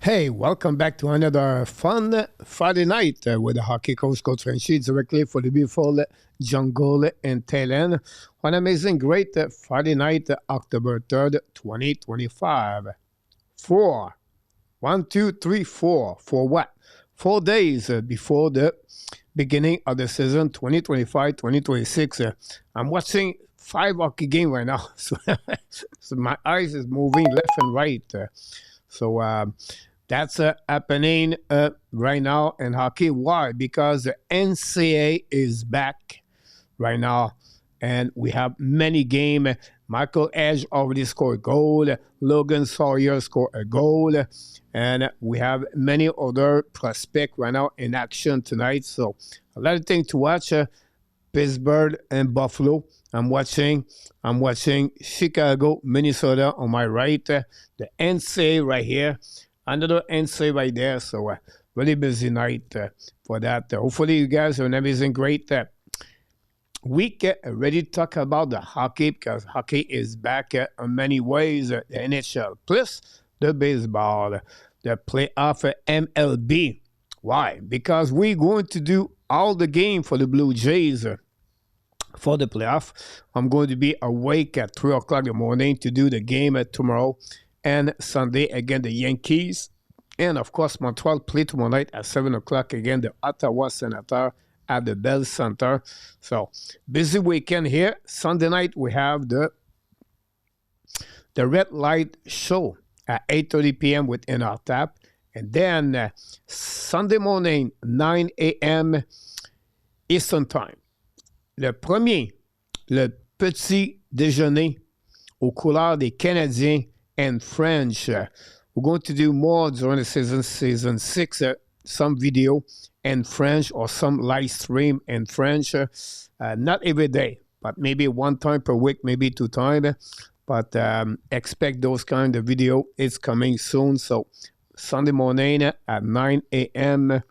Hey, welcome back to another fun Friday night with the hockey coach, Coach Frenchy, directly for the beautiful jungle in Thailand. One amazing, great Friday night, October 3rd, 2025. 4. 1, 2, 3, 4. For what? 4 days before the beginning of the season 2025-2026. I'm watching 5 hockey games right now. So my eyes is moving left and right. That's happening right now in hockey. Why? Because the NCAA is back right now, and we have many games. Michael Edge already scored a goal. Logan Sawyer scored a goal. And we have many other prospects right now in action tonight. So a lot of things to watch. Pittsburgh and Buffalo. I'm watching Chicago, Minnesota on my right. The NCAA right here. Another NCAA right there. So really busy night for that. Hopefully you guys are an amazing, great week ready to talk about the hockey, because hockey is back in many ways. The NHL plus the baseball, the playoff MLB. Why? Because we're going to do all the game for the Blue Jays for the playoff. I'm going to be awake at 3 o'clock in the morning to do the game tomorrow and Sunday against the Yankees. And of course, Montreal play tomorrow night at 7 o'clock against the Ottawa Senators at the Bell Center. So busy weekend here. Sunday night we have the Red Light Show at 8:30 p.m. with NR and then Sunday morning 9 a.m. Eastern Time. Le petit déjeuner aux couleurs des Canadiens and French. We're going to do more during the season 6, some video in French or some live stream in French. Not every day, but maybe 1 time per week, maybe 2 times. But expect those kind of video. It's coming soon. So Sunday morning at 9 a.m.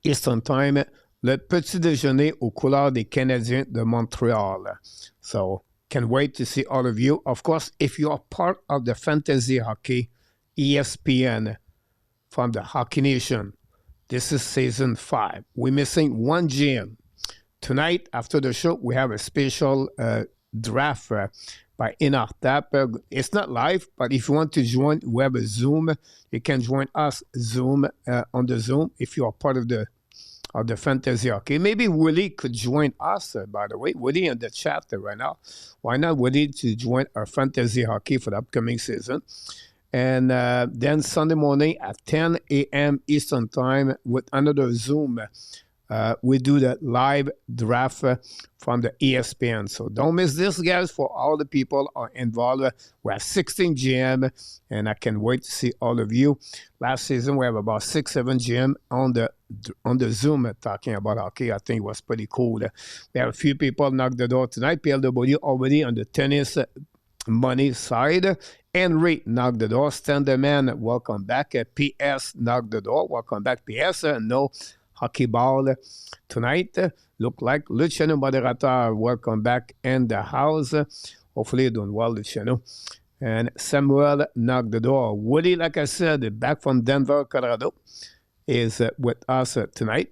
Eastern Time, le petit déjeuner aux couleurs des Canadiens de Montreal. So can't wait to see all of you. Of course, if you are part of the Fantasy Hockey ESPN from the Hockey Nation, this is season 5. We're missing 1 GM. Tonight, after the show, we have a special draft by Inartap. It's not live, but if you want to join, we have a Zoom. You can join us on the Zoom if you are part of the Fantasy Hockey. Maybe Willie could join us, by the way. Willie in the chat right now. Why not Willie to join our Fantasy Hockey for the upcoming season? And then Sunday morning at 10 a.m. Eastern Time with another Zoom. We do that live draft from the ESPN. So don't miss this, guys, for all the people are involved. We have 16 GM, and I can't wait to see all of you. Last season, we have about 6-7 GM on the Zoom talking about hockey. I think it was pretty cool. We have a few people knock the door tonight. PLW already on the tennis money side. Henry knocked the door. Standerman, welcome back. PS knocked the door. Welcome back, PS. No hockey ball tonight. Look like Luciano Moderator, welcome back in the house. Hopefully you're doing well, Luciano. And Samuel knocked the door. Woody, like I said, back from Denver, Colorado, is with us tonight.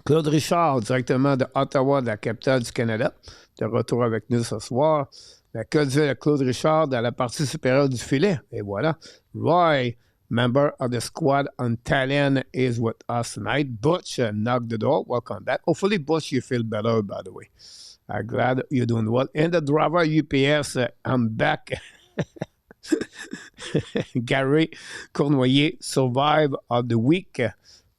Claude Richard, directement de Ottawa, de la capitale du Canada, de retour avec nous ce soir. Mais que dire Claude Richard dans la partie supérieure du filet? Et voilà. Roy, member of the squad on Thailand, is with us tonight. Butch knocked the door. Welcome back. Hopefully, Butch, you feel better, by the way. I'm glad you're doing well. And the driver UPS, I'm back. Gary Cournoyer, survive of the week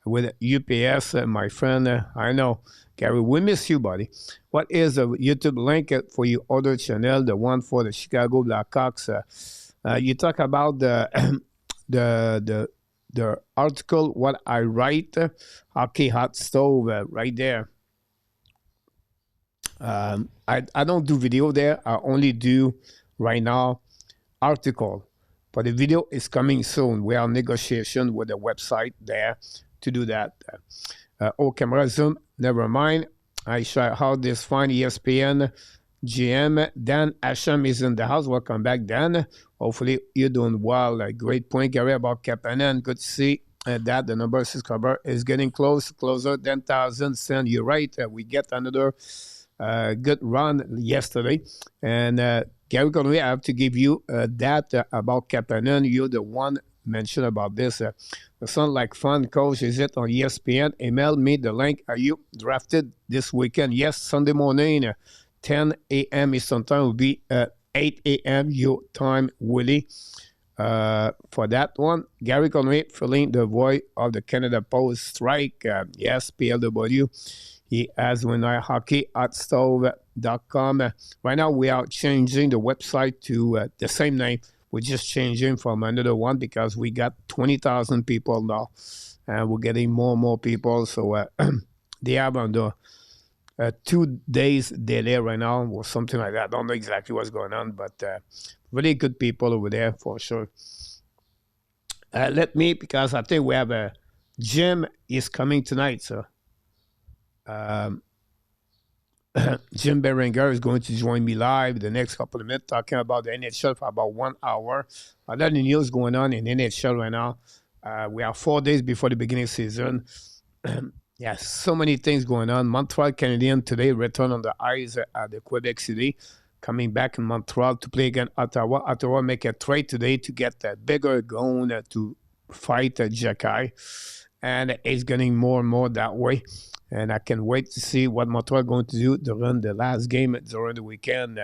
with UPS, my friend. I know, Gary, we miss you, buddy. What is the YouTube link for your other channel, the one for the Chicago Blackhawks? You talk about the article, what I write, Hockey Hot Stove, right there. I don't do video there. I only do right now article. But the video is coming soon. We are in negotiation with the website there to do that. Camera zoom, never mind. I show how this fine ESPN GM. Dan Asham is in the house. Welcome back, Dan. Hopefully you're doing well. Great point, Gary, about Kapanen. Good to see that the number of subscribers is getting closer, 10,000. You're right. We get another good run yesterday. And Gary Conway, I have to give you that about Kapanen. You're the one mentioned about this. The Sound Like Fun coach, is it on ESPN? Email me the link. Are you drafted this weekend? Yes, Sunday morning, 10 a.m. Eastern Time will be 8 a.m. your time, Willie. For that one, Gary Conway filling the void of the Canada Post strike. Yes, PLW. He has Winner Hockey at stove.com. Right now, we are changing the website to the same name. We're just changing from another one because we got 20,000 people now. And we're getting more and more people. So they have under 2 days delay right now or something like that. I don't know exactly what's going on, but really good people over there for sure. Because I think we have a Jim is coming tonight. So Jim Beringer is going to join me live the next couple of minutes talking about the NHL for about 1 hour. A lot of news going on in NHL right now. We are 4 days before the beginning of the season. Yeah, so many things going on. Montreal Canadiens today return on the ice at the Quebec City, coming back in Montreal to play against Ottawa. Ottawa make a trade today to get a bigger gun to fight Jacky, and it's getting more and more that way. And I can wait to see what Montreal going to do during the last game during the weekend.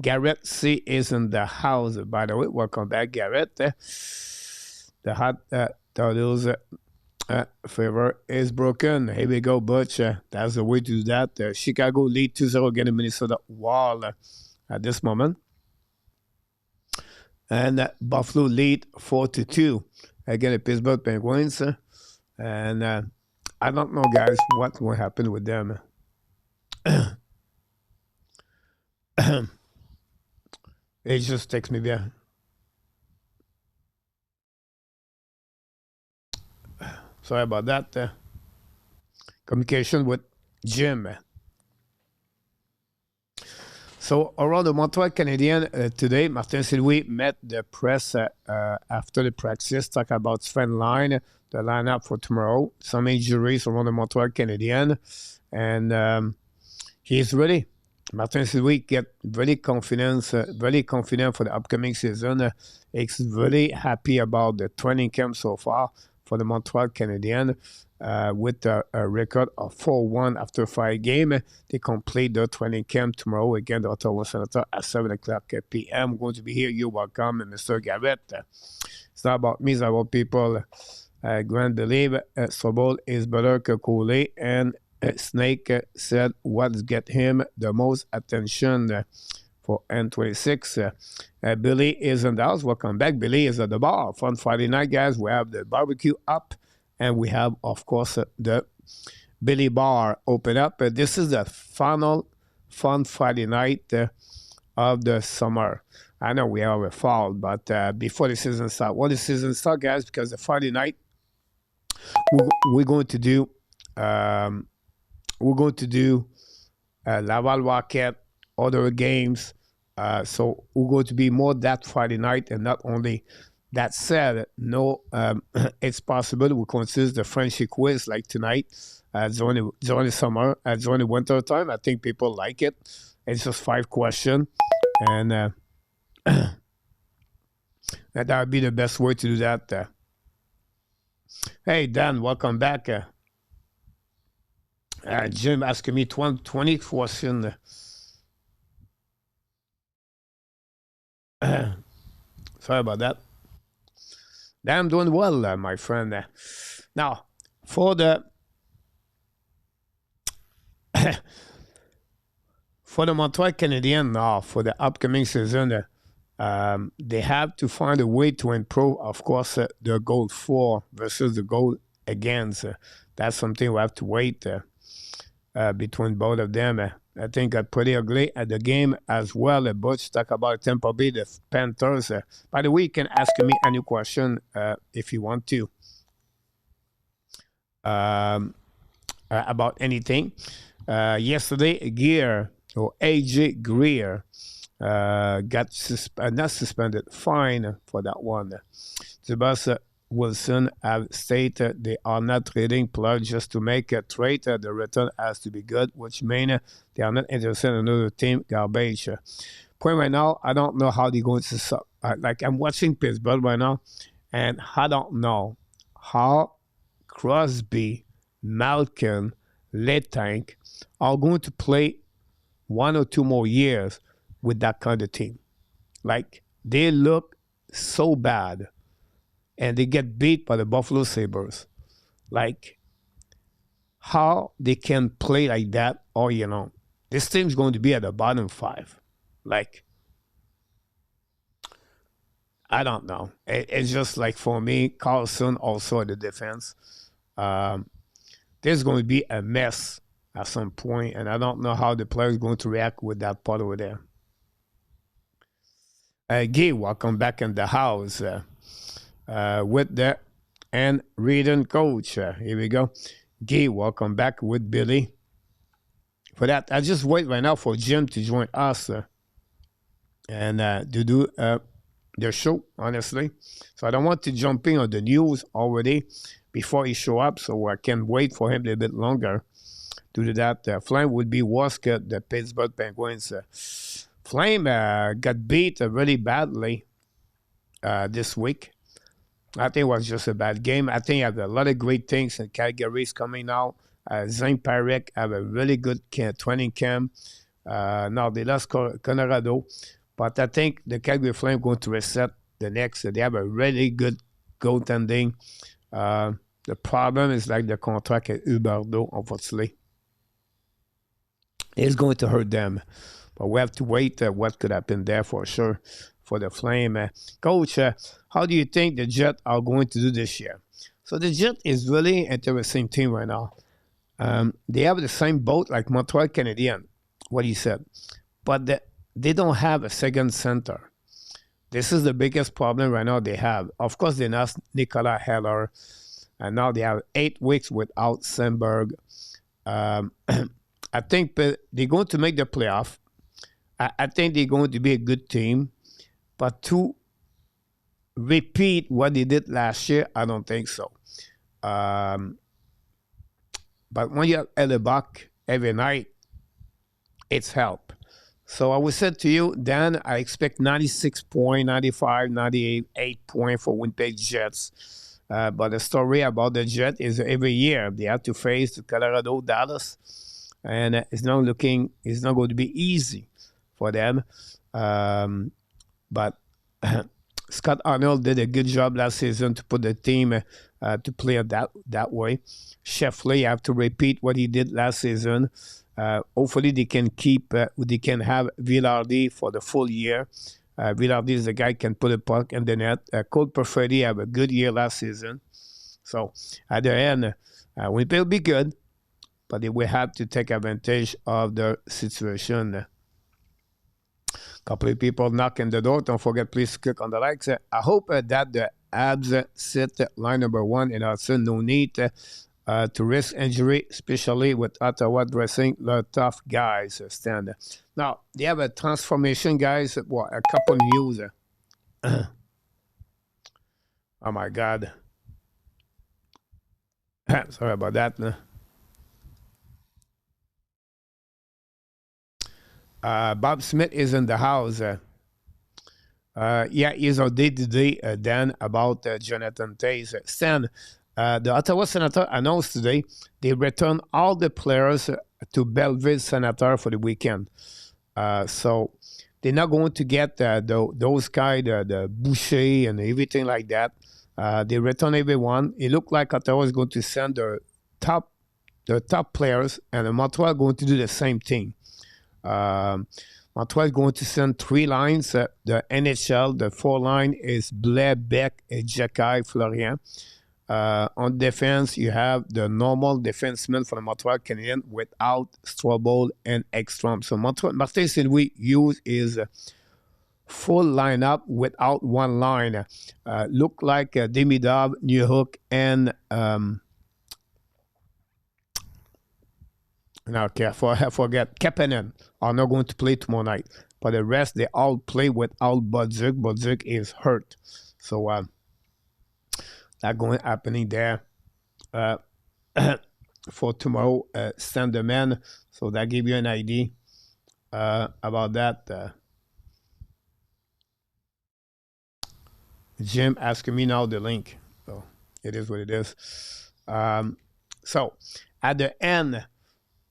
Garrett C is in the house, by the way. Welcome back, Garrett. The hot Turtles favor is broken. Here we go, Butch. That's the way to do that. Chicago lead 2-0 against Minnesota Wild at this moment. And Buffalo lead 4-2 against the Pittsburgh Penguins. And I don't know, guys, what will happen with them. It just takes me back. Sorry about that. Communication with Jim. So around the Montreal Canadiens today, Martin St-Louis met the press after the practice, talk about Sven Line, the lineup for tomorrow, some injuries around the Montreal Canadiens, and he's ready. Martin St-Louis get very confident for the upcoming season. He's very happy about the training camp so far for the Montreal Canadiens. With a record of 4-1 after 5 games. They complete their training camp tomorrow against the Ottawa Senators at 7 o'clock p.m. I'm going to be here. You're welcome, Mr. Garrett. It's not about me, it's about people. Grant believe Sobol is better than Coley, and Snake said what's get him the most attention for N26. Billy is in the house. Welcome back. Billy is at the bar. Fun Friday night, guys. We have the barbecue up. And we have, of course, the Billy Bar open up. This is the final fun Friday night of the summer. I know we have a fall, but before the season starts. When the season starts, guys, because the Friday night, we're going to do Laval Rocket, other games. So we're going to be more that Friday night, and not only. That said, no, it's possible we consider the Frenchy quiz like tonight during the summer, during the winter time. I think people like it. It's just 5 questions, and that would be the best way to do that. Hey, Dan, welcome back. Jim asking me 20 questions. Sorry about that. I'm doing well, my friend. Now, for the Montreal Canadiens now, for the upcoming season, they have to find a way to improve, of course, the goal for versus the goal against. That's something we have to wait between both of them. I think got pretty ugly at the game as well. Butch talk about Tampa Bay, the Panthers. By the way, you can ask me any question if you want to about anything. Yesterday, Gear or AJ Greer got not suspended, fine for that one. Sebastian Wilson have stated they are not trading players just to make a trade. The return has to be good, which means they are not interested in another team. Garbage. Point right now, I don't know how they're going to. Like I'm watching Pittsburgh right now, and I don't know how Crosby, Malkin, Letang are going to play 1 or 2 more years with that kind of team. Like they look so bad, and they get beat by the Buffalo Sabres. Like how they can play like that, or this team's going to be at the bottom 5. Like I don't know. It's just like for me, Carlson also at the defense. There's going to be a mess at some point, and I don't know how the players are going to react with that part over there. Guy, welcome back in the house with the and reading coach. Here we go. Guy, welcome back with Billy. For that, I just wait right now for Jim to join us and to do their show, honestly. So I don't want to jump in on the news already before he show up, so I can wait for him a little bit longer to do that. Flame would be Waska, the Pittsburgh Penguins. Flame got beat really badly this week. I think it was just a bad game. I think I have a lot of great things, and Calgary's coming now. Zane Parek have a really good training camp. Now they lost Colorado, but I think the Calgary Flame going to reset the next. They have a really good goaltending. The problem is like the contract at Huberdeau, unfortunately. It's going to hurt them. But we have to wait what could happen there for sure for the Flame. Coach, how do you think the Jets are going to do this year? So the Jets is really interesting team right now. They have the same boat like Montreal Canadiens, what he said. But they don't have a second center. This is the biggest problem right now they have. Of course, they lost Nicolas Heller, and now they have 8 weeks without Sandberg. I think they're going to make the playoff. I think they're going to be a good team. But to repeat what they did last year, I don't think so. But when you have Hellebuck every night, it's help. So I would say to you, Dan, I expect 96 points, 95, 98 points for Winnipeg Jets. But the story about the Jets is every year they have to face Colorado, Dallas, and it's not going to be easy for them. But Scott Arnold did a good job last season to put the team to play that way. Sheffley have to repeat what he did last season. Hopefully they can have Villardy for the full year. Villardy is the guy who can put a puck in the net. Cole Perfetti have a good year last season. So at the end, Winnipeg will be good, but they will have to take advantage of the situation. Couple of people knocking the door. Don't forget, please click on the likes. I hope that the Habs sit line number 1 in Hutson. No need to risk injury, especially with Ottawa dressing the tough guys. Stand. Now, they have a transformation, guys. A couple news. Oh, my God. Sorry about that. Bob Smith is in the house. Yeah, he's on day-to-day, Dan, about Jonathan Toews. Stan, the Ottawa Senator announced today they return all the players to Belleville Senator for the weekend. So they're not going to get those guys, the Boucher and everything like that. They return everyone. It looked like Ottawa is going to send the top players, and Montreal going to do the same thing. Montreal is going to send 3 lines. The NHL, the 4 line is Blair, Beck, Jekai, Florian. On defense, you have the normal defenseman for the Montreal Canadiens without Strobel and Ekstrom. So Martin Saint-Louis use his full lineup without one line. Look like Demidov, Newhook, and Okay, I forget. Kapanen are not going to play tomorrow night. But the rest, they all play without Budzik. Budzik is hurt. So that going happening there uh, for tomorrow, Sanderman. So that give you an idea about that. Jim asking me now the link. So it is what it is. So at the end,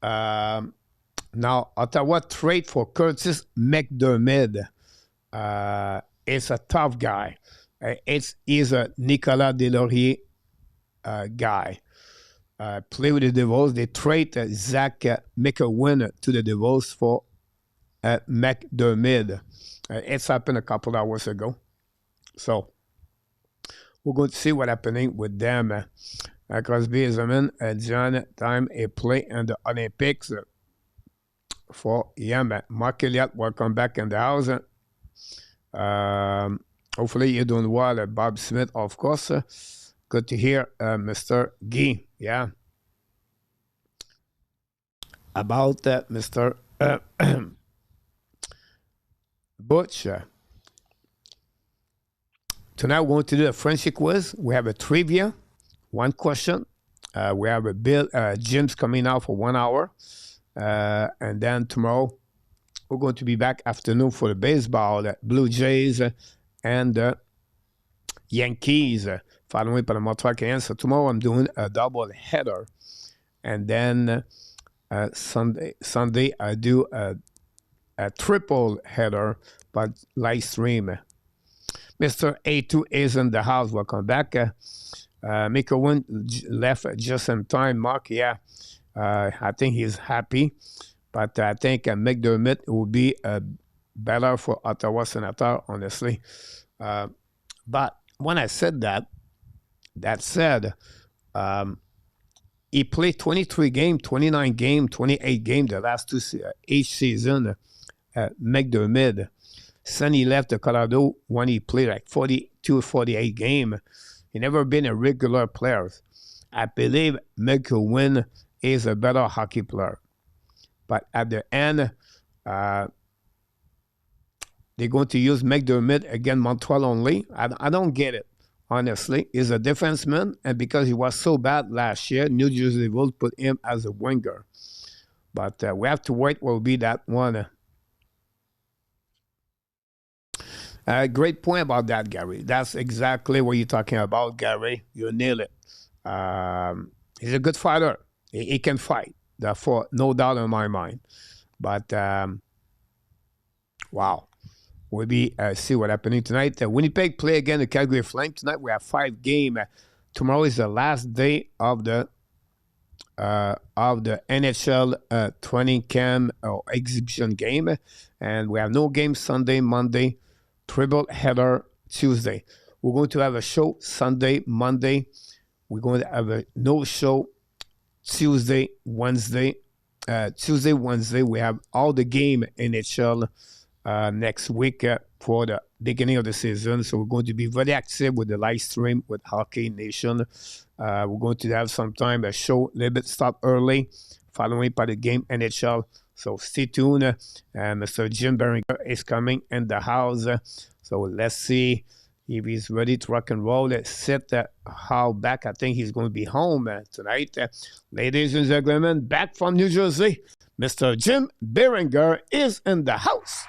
now Ottawa trade for Curtis McDermott. It's a tough guy. He's a Nicolas Deslauriers guy. Play with the Devils. They trade Zach McEwen to the Devils for McDermott. It's happened a couple hours ago. So we're going to see what's happening with them. Crosby is John time a play in the Olympics for him. Mark Elliott, welcome back in the house. Hopefully you're doing well. Bob Smith, of course. Good to hear, Mr. Guy. Yeah. About Mr. Butch. Tonight we're going to do a Frenchy quiz. We have a trivia, one question. We have a bill. Jim's coming out for 1 hour. And then tomorrow we're going to be back afternoon for the baseball, the Blue Jays and the Yankees, following by the Montreal Canadiens. So tomorrow I'm doing a double header. And then Sunday I do a triple header, but live stream. Mr. A2 is in the house. Welcome back. McEwen left just in time. Mark, yeah. I think he's happy. But I think McDermott will be better for Ottawa Senator, honestly. But when I said that said, he played 23 games, 29 games, 28 games the last two each season. McDermott. Since he left the Colorado, when he played like 42, 48 games, he never been a regular player. I believe McEwen is a better hockey player. But at the end, they're going to use McDermott against Montreal only. I don't get it, honestly. He's a defenseman, and because he was so bad last year, New Jersey will put him as a winger. But we have to wait what will be that one. Great point about that, Gary. That's exactly what you're talking about, Gary. You nail it. He's a good fighter. He can fight. Therefore, no doubt in my mind. But, wow. We'll be see what's happening tonight. Winnipeg play again the Calgary Flame. Tonight we have 5 games. Tomorrow is the last day of the NHL training camp or exhibition game. And we have no game Sunday, Monday, triple header Tuesday. We're going to have a show Sunday, Monday. We're going to have a no show Tuesday, Wednesday. Tuesday, Wednesday, we have all the game NHL next week for the beginning of the season. So we're going to be very active with the live stream with Hockey Nation. We're going to have sometime a show a little bit start early, following by the game NHL. So stay tuned. Mr. Jim Beringer is coming in the house. So let's see if he's ready to rock and roll. Let's set how back. I think he's going to be home tonight. Ladies and gentlemen, back from New Jersey, Mr. Jim Beringer is in the house.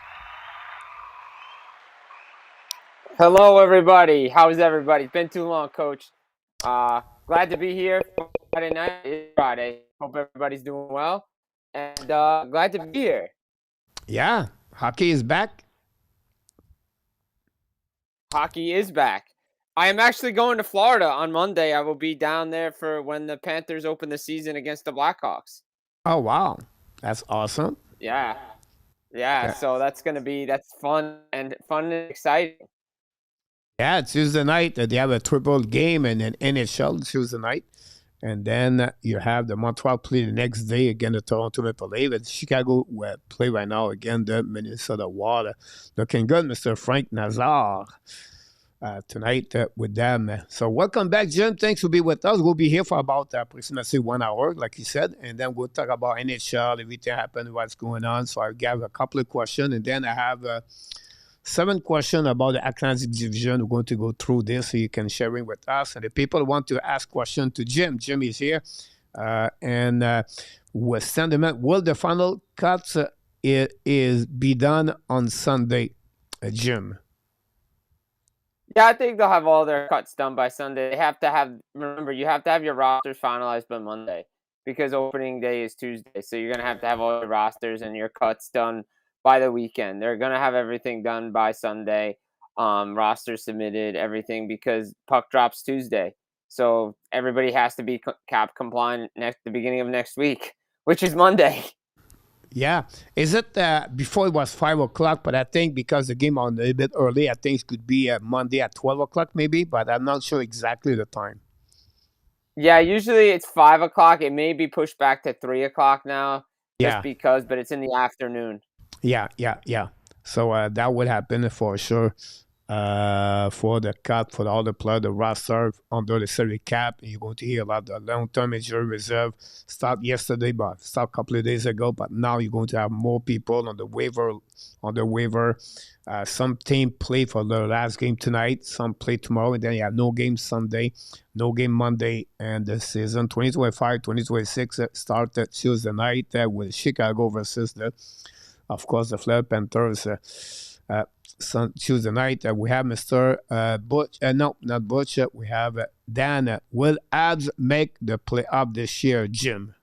Hello, everybody. How's everybody? It's been too long, Coach. Glad to be here. Friday night is Friday. Hope everybody's doing well. And glad to be here. Yeah, hockey is back. Hockey is back. I am actually going to Florida on Monday. I will be down there for when the Panthers open the season against the Blackhawks. Oh, wow. That's awesome. Yeah. So that's fun and exciting. Yeah, Tuesday night, they have a triple game and an NHL Tuesday night. And then you have the Montreal play the next day again, the Toronto Maple Leafs. And Chicago will play right now again, the Minnesota Wild. Looking good, Mr. Frank Nazar. tonight with them. So welcome back, Jim. Thanks for being with us. We'll be here for about approximately 1 hour, like you said, and then we'll talk about NHL, everything happened, what's going on. So I have a couple of questions, and then I have 7 questions about the Atlantic Division. We're going to go through this so you can share it with us. And the people want to ask questions to Jim. Jim is here. With sentiment, will the final cuts is be done on Sunday, Jim? Yeah, I think they'll have all their cuts done by Sunday. They have to have, remember, you have to have your rosters finalized by Monday because opening day is Tuesday. So you're going to have all your rosters and your cuts done by the weekend. They're going to have everything done by Sunday, rosters submitted, everything, because puck drops Tuesday. So everybody has to be cap compliant the beginning of next week, which is Monday. Yeah. Is it before it was 5 o'clock, but I think because the game on a little bit early, I think it could be Monday at 12 o'clock maybe, but I'm not sure exactly the time. Yeah, usually it's 5 o'clock. It may be pushed back to 3 o'clock now just Yeah. because, but it's in the afternoon. Yeah. So that would happen for sure. For the cut for all the players, the roster under the salary cap. You're going to hear a lot of long-term injury reserve start yesterday, but start a couple of days ago. But now you're going to have more people on the waiver. Some team play for the last game tonight. Some play tomorrow, and then you have no game Sunday, no game Monday, and the season 2025-2026 started Tuesday night with Chicago versus of course, the Florida Panthers. Tuesday night, we have Mr. Butch. No, not Butch. We have Dan. Will Habs make the playoff this year, Jim?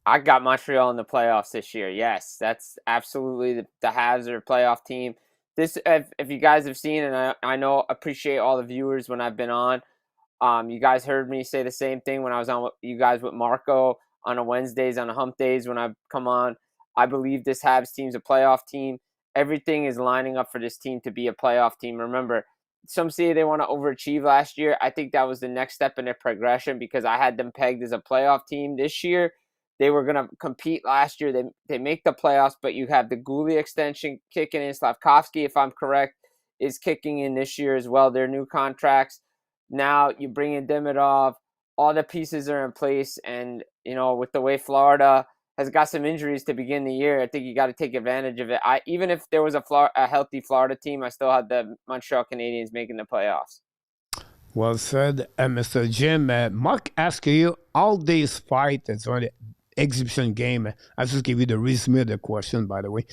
I got Montreal in the playoffs this year. Yes, that's absolutely the Habs are a playoff team. This, if you guys have seen, and I know appreciate all the viewers when I've been on. You guys heard me say the same thing when I was on with you guys with Marco on a Wednesdays, on a hump days when I come on. I believe this Habs team's a playoff team. Everything is lining up for this team to be a playoff team. Remember, some say they want to overachieve last year. I think that was the next step in their progression because I had them pegged as a playoff team this year. They were going to compete last year. They make the playoffs, but you have the Goulet extension kicking in. Slavkovsky, if I'm correct, is kicking in this year as well. Their new contracts. Now you bring in Demidov. All the pieces are in place. And, with the way Florida has got some injuries to begin the year, I think you got to take advantage of it. Even if there was a healthy Florida team, I still had the Montreal Canadiens making the playoffs. Well said, Mr. Jim. Mark asked you, all these fights on the exhibition game. I just give you the resume of the question, by the way.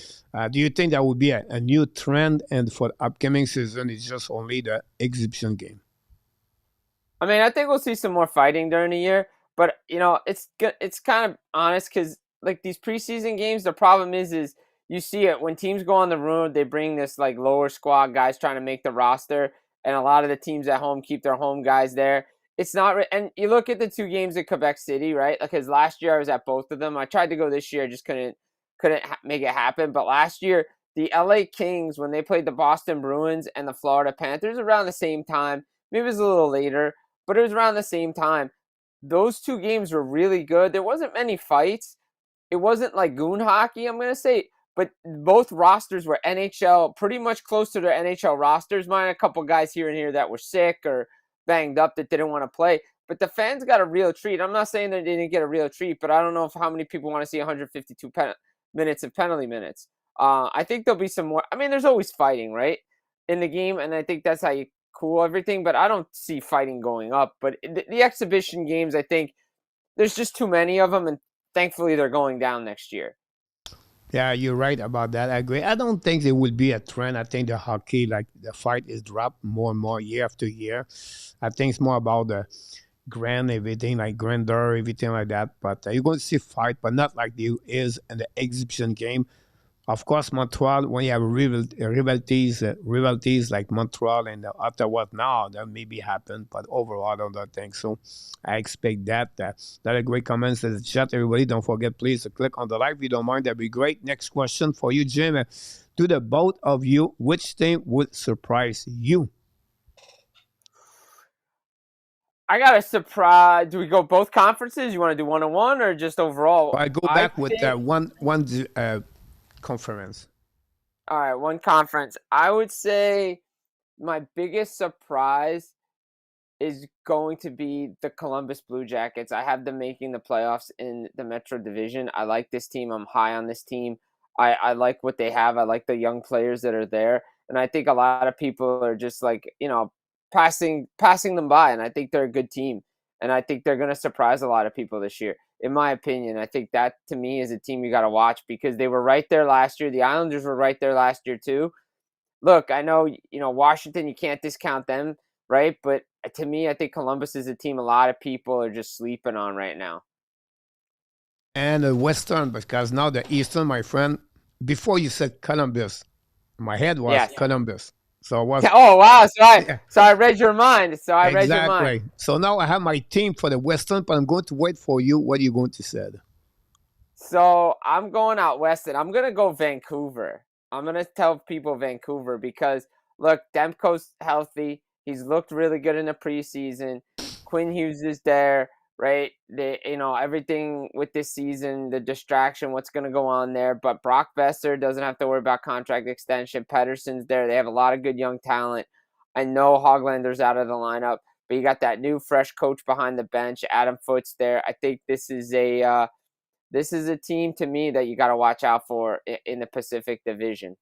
Do you think that would be a new trend, and for the upcoming season, it's just only the exhibition game? I mean, I think we'll see some more fighting during the year, but it's kind of honest because like these preseason games, the problem is you see it when teams go on the road, they bring this like lower squad guys trying to make the roster, and a lot of the teams at home keep their home guys there. It's not, and you look at the 2 games in Quebec City, right? Because last year I was at both of them. I tried to go this year, just couldn't make it happen. But last year, the LA Kings, when they played the Boston Bruins and the Florida Panthers around the same time, maybe it was a little later, but it was around the same time. Those 2 games were really good. There wasn't many fights. It wasn't like goon hockey, I'm going to say, but both rosters were NHL, pretty much close to their NHL rosters. Mine, a couple guys here and here that were sick or banged up that didn't want to play. But the fans got a real treat. I'm not saying that they didn't get a real treat, but I don't know how many people want to see 152 minutes of penalty minutes. I think there'll be some more. I mean, there's always fighting, right, in the game, and I think that's how you cool everything, but I don't see fighting going up. But the exhibition games, I think there's just too many of them, and thankfully they're going down next year. Yeah, you're right about that. I agree. I don't think there will be a trend. I think the hockey, like the fight, is dropped more and more year after year. I think it's more about the everything like grandeur, everything like that. But you're going to see fight, but not like there is in the exhibition game. Of course, Montreal, when you have rivalities like Montreal and Ottawa now, that maybe happen, but overall, I don't think so. I expect that. That a great comments in the chat, everybody. Don't forget, please, to click on the like if you don't mind. That'd be great. Next question for you, Jim. To the both of you, which team would surprise you? I got a surprise. Do we go both conferences? You want to do 1-on-1 or just overall? I go back with one conference. All right, one conference. I would say my biggest surprise is going to be the Columbus Blue Jackets. I have them making the playoffs in the Metro Division. I like this team. I'm high on this team. I like what they have. I like the young players that are there. And I think a lot of people are just like, passing them by. And I think they're a good team. And I think they're going to surprise a lot of people this year. In my opinion, I think that to me is a team you got to watch because they were right there last year. The Islanders were right there last year too. Look, I know, Washington, you can't discount them, right? But to me, I think Columbus is a team a lot of people are just sleeping on right now. And the Western, because now the Eastern, my friend, before you said Columbus, my head was Columbus. So I was. Oh, wow. So I read your mind. Read your mind. So now I have my team for the Western, but I'm going to wait for you. What are you going to say? So I'm going out West, and I'm going to go Vancouver. I'm going to tell people Vancouver because, look, Demko's healthy. He's looked really good in the preseason. Quinn Hughes is there, right? Everything with this season, the distraction, what's going to go on there. But Brock Besser doesn't have to worry about contract extension. Pedersen's there. They have a lot of good young talent. I know Hoglander's out of the lineup, but you got that new fresh coach behind the bench. Adam Foote's there. I think this is a team to me that you got to watch out for in the Pacific Division.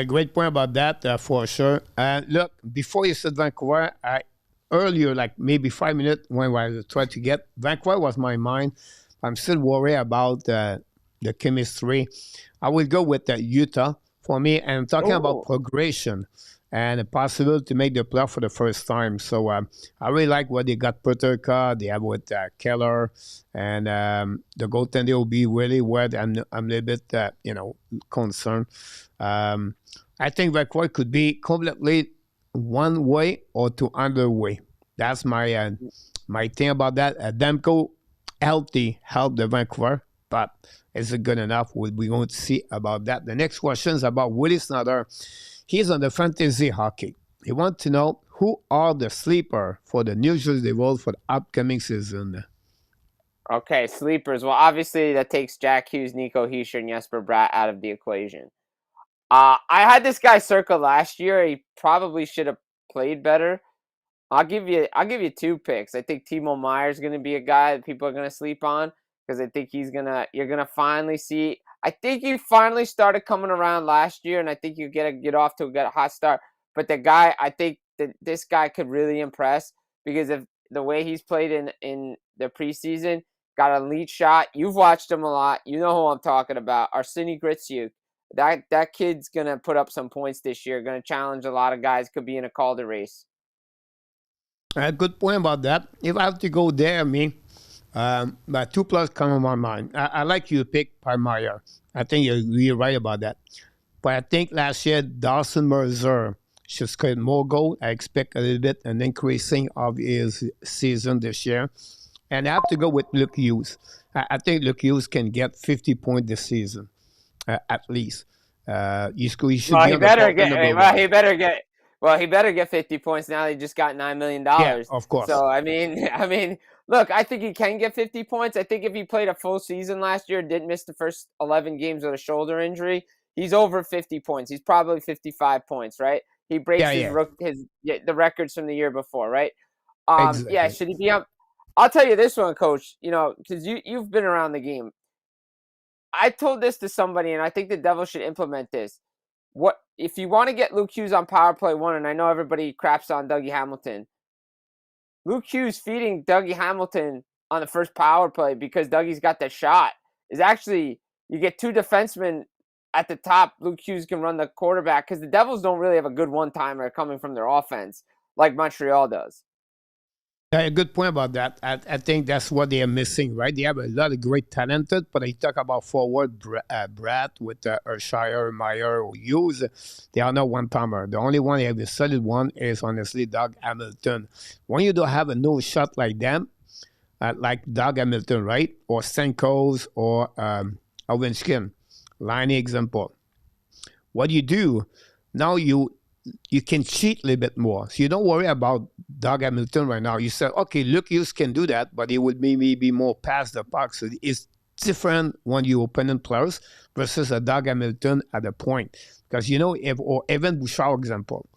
Great point about that, for sure. Look, before you said Vancouver, earlier, like maybe 5 minutes when I tried to get, Vancouver was my mind. I'm still worried about the chemistry. I will go with Utah for me. And I'm talking about progression and a possibility to make the playoff for the first time. So I really like what they got Peterka, they have with Keller, and the goaltender will be really wet. I'm a little bit, concerned. I think Vancouver could be completely one way or two other way. That's my thing about that. Demko healthy helped the Vancouver, but is it good enough? We're going to see about that. The next question is about Willie Snyder. He's on the fantasy hockey. He wants to know who are the sleeper for the New Jersey Devils for the upcoming season. Okay, sleepers. Well, obviously that takes Jack Hughes, Nico Hischier, and Jesper Bratt out of the equation. I had this guy circled last year. He probably should have played better. I'll give you 2 picks. I think Timo Meier is going to be a guy that people are going to sleep on because I think you're going to finally see. I think he finally started coming around last year, and I think you get off to a hot start. But the guy, I think that this guy could really impress because of the way he's played in the preseason. Got an elite shot. You've watched him a lot. You know who I'm talking about. Arseny Gritsyuk. That kid's going to put up some points this year. Going to challenge a lot of guys. Could be in a Calder race. Good point about that. If I have to go there, but 2+ come on my mind. I like you pick Palmeyer. I think you're right about that. But I think last year, Dawson Mercer should score more goals. I expect a little bit an increasing of his season this year. And I have to go with Luke Hughes. I think Luke Hughes can get 50 points this season, at least. He better get 50 points now. He just got $9 million. Yeah, of course. So I mean, look, I think he can get 50 points. I think if he played a full season last year, didn't miss the first 11 games with a shoulder injury, he's over 50 points. He's probably 55 points, right? He breaks the records from the year before, right? Exactly. Yeah, should he be up? I'll tell you this one, Coach. Because you've been around the game. I told this to somebody, and I think the Devils should implement this. What if you want to get Luke Hughes on power play 1? And I know everybody craps on Dougie Hamilton. Luke Hughes feeding Dougie Hamilton on the first power play because Dougie's got that shot is actually you get 2 defensemen at the top. Luke Hughes can run the quarterback because the Devils don't really have a good one-timer coming from their offense like Montreal does. Yeah, a good point about that. I think that's what they are missing, right? They have a lot of great talented, but they talk about forward Brad with Shire, Meyer, or Hughes. They are not one-timer. The only one they have a solid one is honestly Doug Hamilton. When you don't have a no shot like them, like Doug Hamilton, right? Or Stamkos or Ovechkin, line example. What you do, now you can cheat a little bit more. So you don't worry about Doug Hamilton right now. You say, okay, Luke Hughes can do that, but he would maybe be more past the puck. So it's different when you opponent players versus a Doug Hamilton at a point. Because, if, or Evan Bouchard example,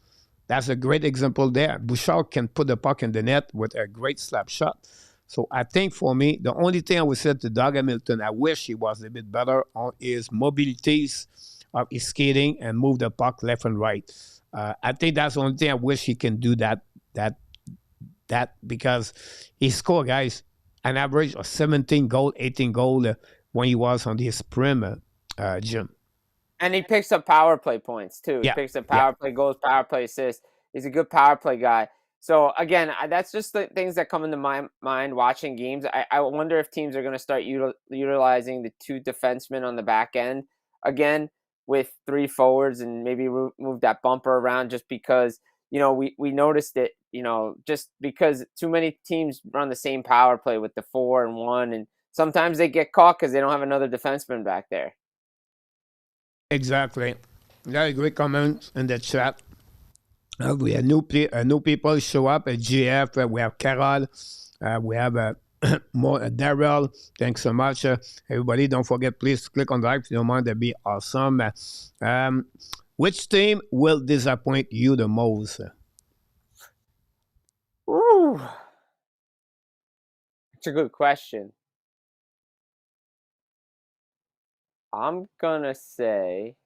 That's a great example there. Bouchard can put the puck in the net with a great slap shot. So I think for me, the only thing I would say to Doug Hamilton, I wish he was a bit better on his mobilities of his skating and move the puck left and right. I think that's the only thing I wish he can do that because he scored, guys, an average of 17 goal, 18 goal when he was on his prime, Jim. And he picks up power play points too. He Yeah, picks up yeah. power play goals, power play assists. He's a good power play guy. So again, that's just the things that come into my mind watching games. I wonder if teams are going to start utilizing the two defensemen on the back end again with three forwards and maybe move that bumper around just because, we noticed it, just because too many teams run the same power play with the 4 and 1, and sometimes they get caught because they don't have another defenseman back there. Exactly. Got a great comment in the chat. We have new people show up at GF. We have Carol. We have more Daryl. Thanks so much, everybody. Don't forget, please click on the like if you don't mind. That'd be awesome. Which team will disappoint you the most? Ooh, it's a good question. I'm gonna say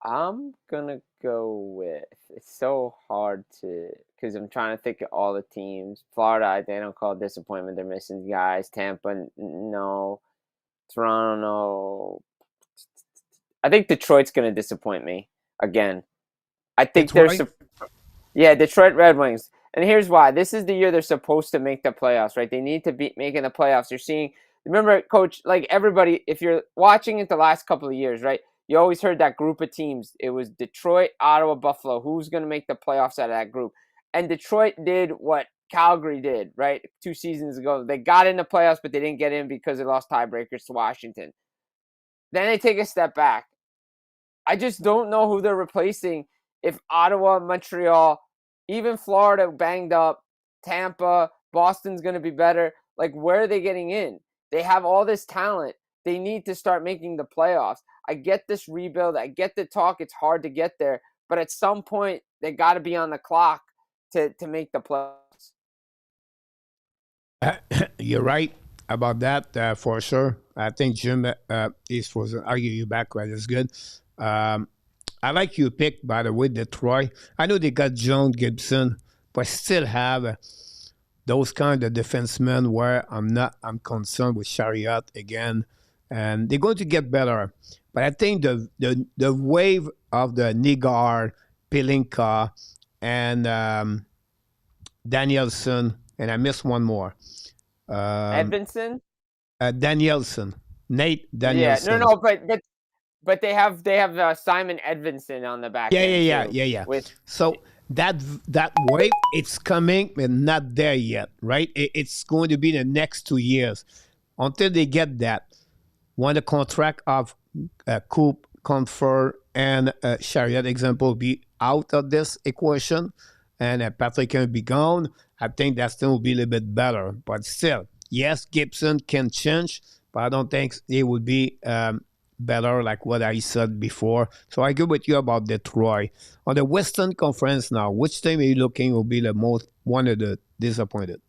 I'm gonna go with. It's so hard because I'm trying to think of all the teams. Florida, they don't call it disappointment. They're missing guys. Tampa, no. Toronto, no. I think Detroit's gonna disappoint me again. I think Detroit? Detroit Red Wings. And here's why. This is the year they're supposed to make the playoffs, right? They need to be making the playoffs. You're seeing, remember, Coach, like everybody, if you're watching it the last couple of years, right? You always heard that group of teams. It was Detroit, Ottawa, Buffalo. Who's going to make the playoffs out of that group? And Detroit did what Calgary did, right? 2 seasons ago. They got in the playoffs, but they didn't get in because they lost tiebreakers to Washington. Then they take a step back. I just don't know who they're replacing if Ottawa, Montreal, even Florida banged up, Tampa, Boston's going to be better. Like, where are they getting in? They have all this talent. They need to start making the playoffs. I get this rebuild. I get the talk. It's hard to get there. But at some point, they got to be on the clock to make the playoffs. You're right about that, for sure. I think Jim is for the argue you back right. It's good. I like your pick, by the way, Detroit. I know they got John Gibson, but still have those kind of defensemen where I'm concerned with Chariot again, and they're going to get better. But I think the wave of the Nigar, Pelinka, and Danielson, and I missed one more. Edvinson? Danielson, Nate Yeah, Danielson. no, but they have Simon Edvinson on the back end too. Yeah. So that wave, it's coming, but not there yet, right? It's going to be the next 2 years until they get that. When the contract of Coop, Comfort, and Chariot example be out of this equation, and Patrick can be gone, I think that still will be a little bit better. But still, yes, Gibson can change, but I don't think it would be better like what I said before. So I agree with you about Detroit. On the Western Conference now, which team are you looking will be the most one of the disappointed?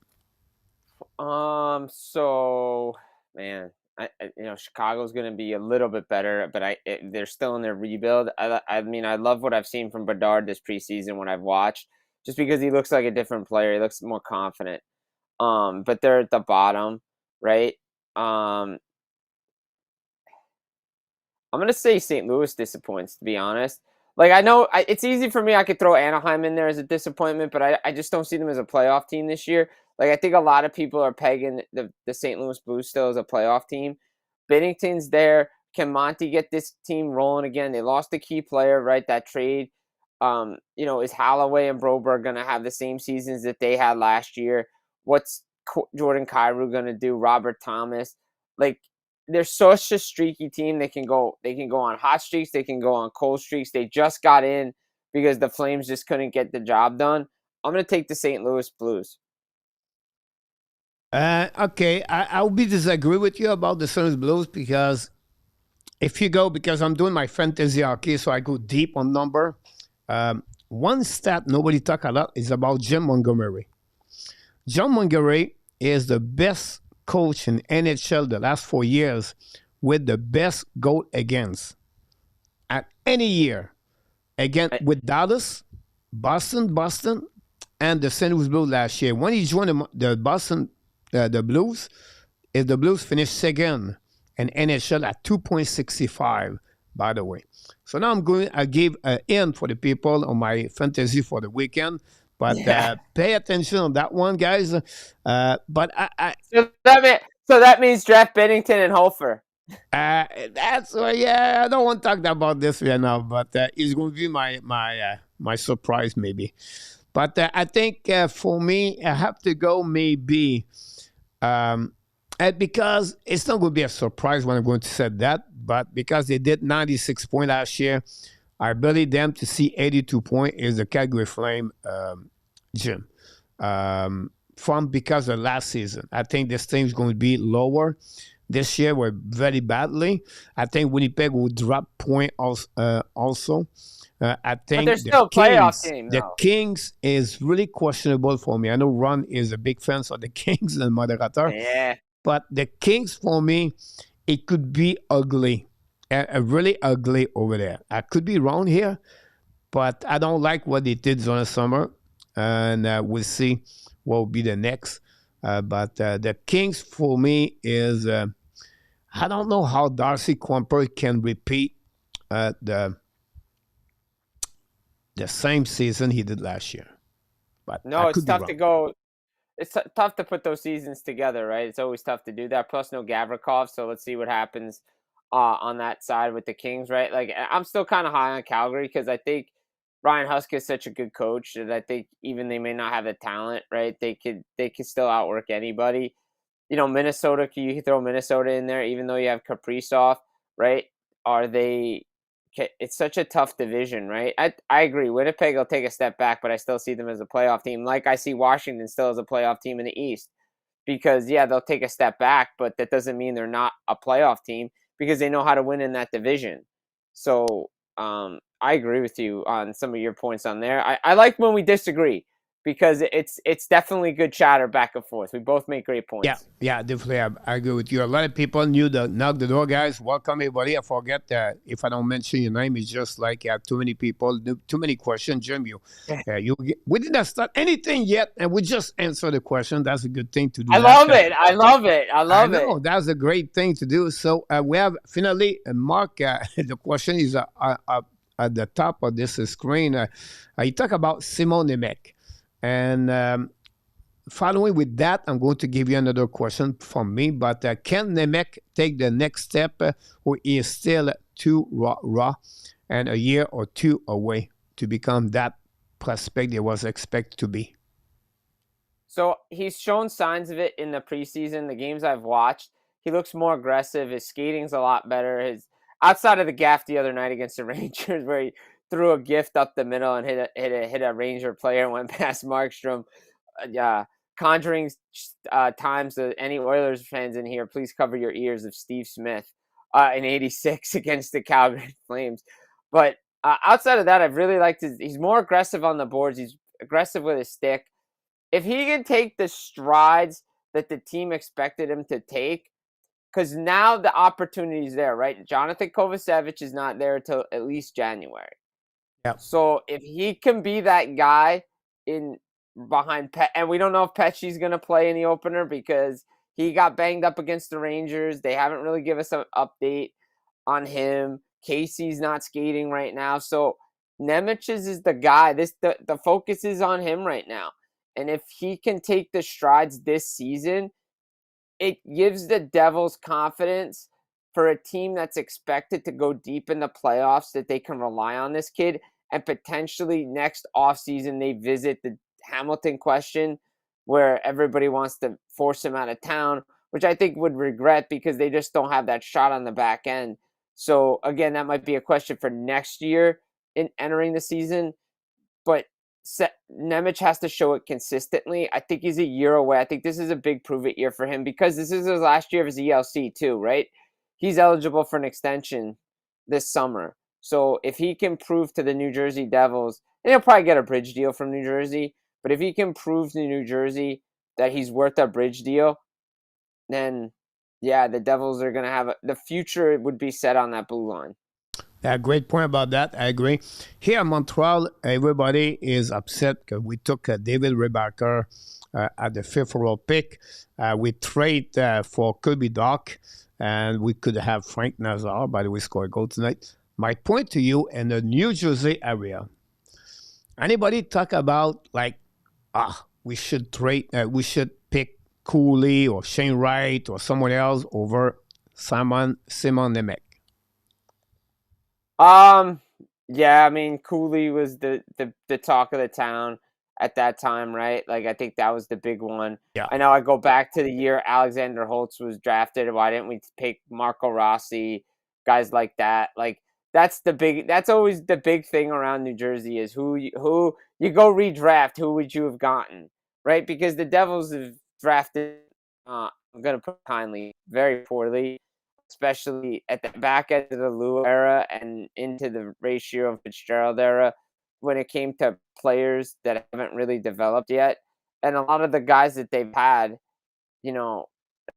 So man, Chicago's going to be a little bit better, but they're still in their rebuild. I mean, I love what I've seen from Bedard this preseason when I've watched, just because he looks like a different player. He looks more confident. But they're at the bottom, right? I'm going to say St. Louis disappoints, to be honest. Like, I know it's easy for me. I could throw Anaheim in there as a disappointment, but I just don't see them as a playoff team this year. Like, I think a lot of people are pegging the St. Louis Blues still as a playoff team. Binnington's there. Can Monty get this team rolling again? They lost a key player, right? That trade. Is Holloway and Broberg going to have the same seasons that they had last year? What's Jordan Kyrou going to do? Robert Thomas? Like, they're such a streaky team. They can go on hot streaks. They can go on cold streaks. They just got in because the Flames just couldn't get the job done. I'm going to take the St. Louis Blues. Okay, I'll be disagree with you about the St. Louis Blues because if you go, because I'm doing my fantasy hockey, so I go deep on number. One stat nobody talk a lot is about Jim Montgomery. John Montgomery is the best coach in NHL the last 4 years with the best goal against at any year. Again, with Dallas, Boston, and the St. Louis Blues last year. When he joined the Boston, the Blues, the Blues finished second in NHL at 2.65, by the way. So now I give an in for the people on my fantasy for the weekend. But pay attention on that one, guys. But so that means draft Bennington and Hofer. That's yeah. I don't want to talk about this right now, but it's going to be my surprise maybe. But I think for me, I have to go maybe, because it's not going to be a surprise when I'm going to say that, but because they did 96 points last year, I believe them to see 82 points is the Calgary Flame, Jim. From because of last season, I think this thing is going to be lower. This year we're very badly. I think Winnipeg will drop point also. I think but they're still a playoff team. The Kings is really questionable for me. I know Ron is a big fan of the Kings and moderator. Yeah. But the Kings for me, it could be ugly, really ugly over there. I could be wrong here, but I don't like what they did during the summer, and we'll see what will be the next. But the Kings for me is I don't know how Darcy Quimper can repeat the same season he did last year. But no, it's tough to go. It's tough to put those seasons together, right? It's always tough to do that. Plus, no Gavrikov, so let's see what happens on that side with the Kings, right? Like, I'm still kind of high on Calgary because I think Ryan Huska is such a good coach that I think even they may not have the talent, right? They could still outwork anybody. You know, Minnesota, you can throw Minnesota in there, even though you have Kaprizov, right? It's such a tough division, right? I agree. Winnipeg will take a step back, but I still see them as a playoff team. Like I see Washington still as a playoff team in the East. Because, yeah, they'll take a step back, but that doesn't mean they're not a playoff team because they know how to win in that division. So I agree with you on some of your points on there. I like when we disagree because it's definitely good chatter back and forth. We both make great points. Yeah, definitely. I agree with you. A lot of people knew the knock the door, guys. Welcome, everybody. I forget that if I don't mention your name, it's just like you have too many people, too many questions. Jim, we did not start anything yet, and we just answer the question. That's a good thing to do. I love it. I know. That's a great thing to do. So we have finally, Mark, the question is at the top of this screen. You talk about Simon Nemec. And following with that, I'm going to give you another question from me. But can Nemec take the next step, or he is still too raw and a year or two away to become that prospect he was expected to be? So he's shown signs of it in the preseason. The games I've watched, he looks more aggressive. His skating's a lot better. Outside of the gaff the other night against the Rangers, where he threw a gift up the middle and hit a Ranger player and went past Markstrom. Conjuring times any Oilers fans in here, please cover your ears of Steve Smith in '86 against the Calgary Flames. But outside of that, I've really liked he's more aggressive on the boards. He's aggressive with his stick. If he can take the strides that the team expected him to take, because now the opportunity is there, right? Jonathan Kovacevic is not there until at least January. Yep. So if he can be that guy behind Pet, and we don't know if Pesci's going to play in the opener because he got banged up against the Rangers. They haven't really given us an update on him. Casey's not skating right now. So Nemec is the guy. The focus is on him right now. And if he can take the strides this season, it gives the Devils confidence for a team that's expected to go deep in the playoffs that they can rely on this kid. And potentially next offseason, they visit the Hamilton question where everybody wants to force him out of town, which I think would regret because they just don't have that shot on the back end. So, again, that might be a question for next year in entering the season. But Nemec has to show it consistently. I think he's a year away. I think this is a big prove-it year for him because this is his last year of his ELC too, right? he's eligible for an extension this summer. So if he can prove to the New Jersey Devils, and he'll probably get a bridge deal from New Jersey, but if he can prove to New Jersey that he's worth a bridge deal, then yeah, the Devils are going to have the future would be set on that blue line. Great point about that. I agree. Here in Montreal, everybody is upset because we took David Rebacker at the 5th overall pick. We trade for Kirby Doc, and we could have Frank Nazar. By the way, score a goal tonight. My point to you, in the New Jersey area, anybody talk about we should trade, we should pick Cooley or Shane Wright or someone else over Simon Nemec? Yeah, I mean, Cooley was the talk of the town at that time, right? Like, I think that was the big one. Yeah. I know I go back to the year Alexander Holtz was drafted. Why didn't we pick Marco Rossi, guys like that? Like, that's always the big thing around New Jersey is who you go redraft, who would you have gotten, right? Because the Devils have drafted, I'm going to put kindly, very poorly, especially at the back end of the Lou era and into the Ratio and Fitzgerald era when it came to players that haven't really developed yet. And a lot of the guys that they've had, you know,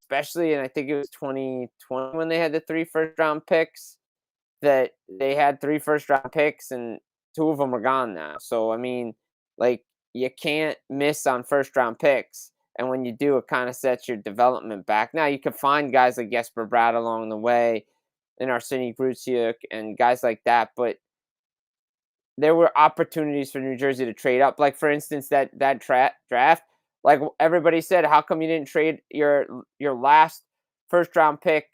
especially, and I think it was 2020 when they had the 3 first-round picks, that they had 3 first-round picks and 2 of them are gone now. So, I mean, like, you can't miss on first-round picks. And when you do, it kind of sets your development back. Now, you can find guys like Jesper Bratt along the way and Arseny Grutsiuk and guys like that. But there were opportunities for New Jersey to trade up. Like, for instance, that draft, like everybody said, how come you didn't trade your last first-round pick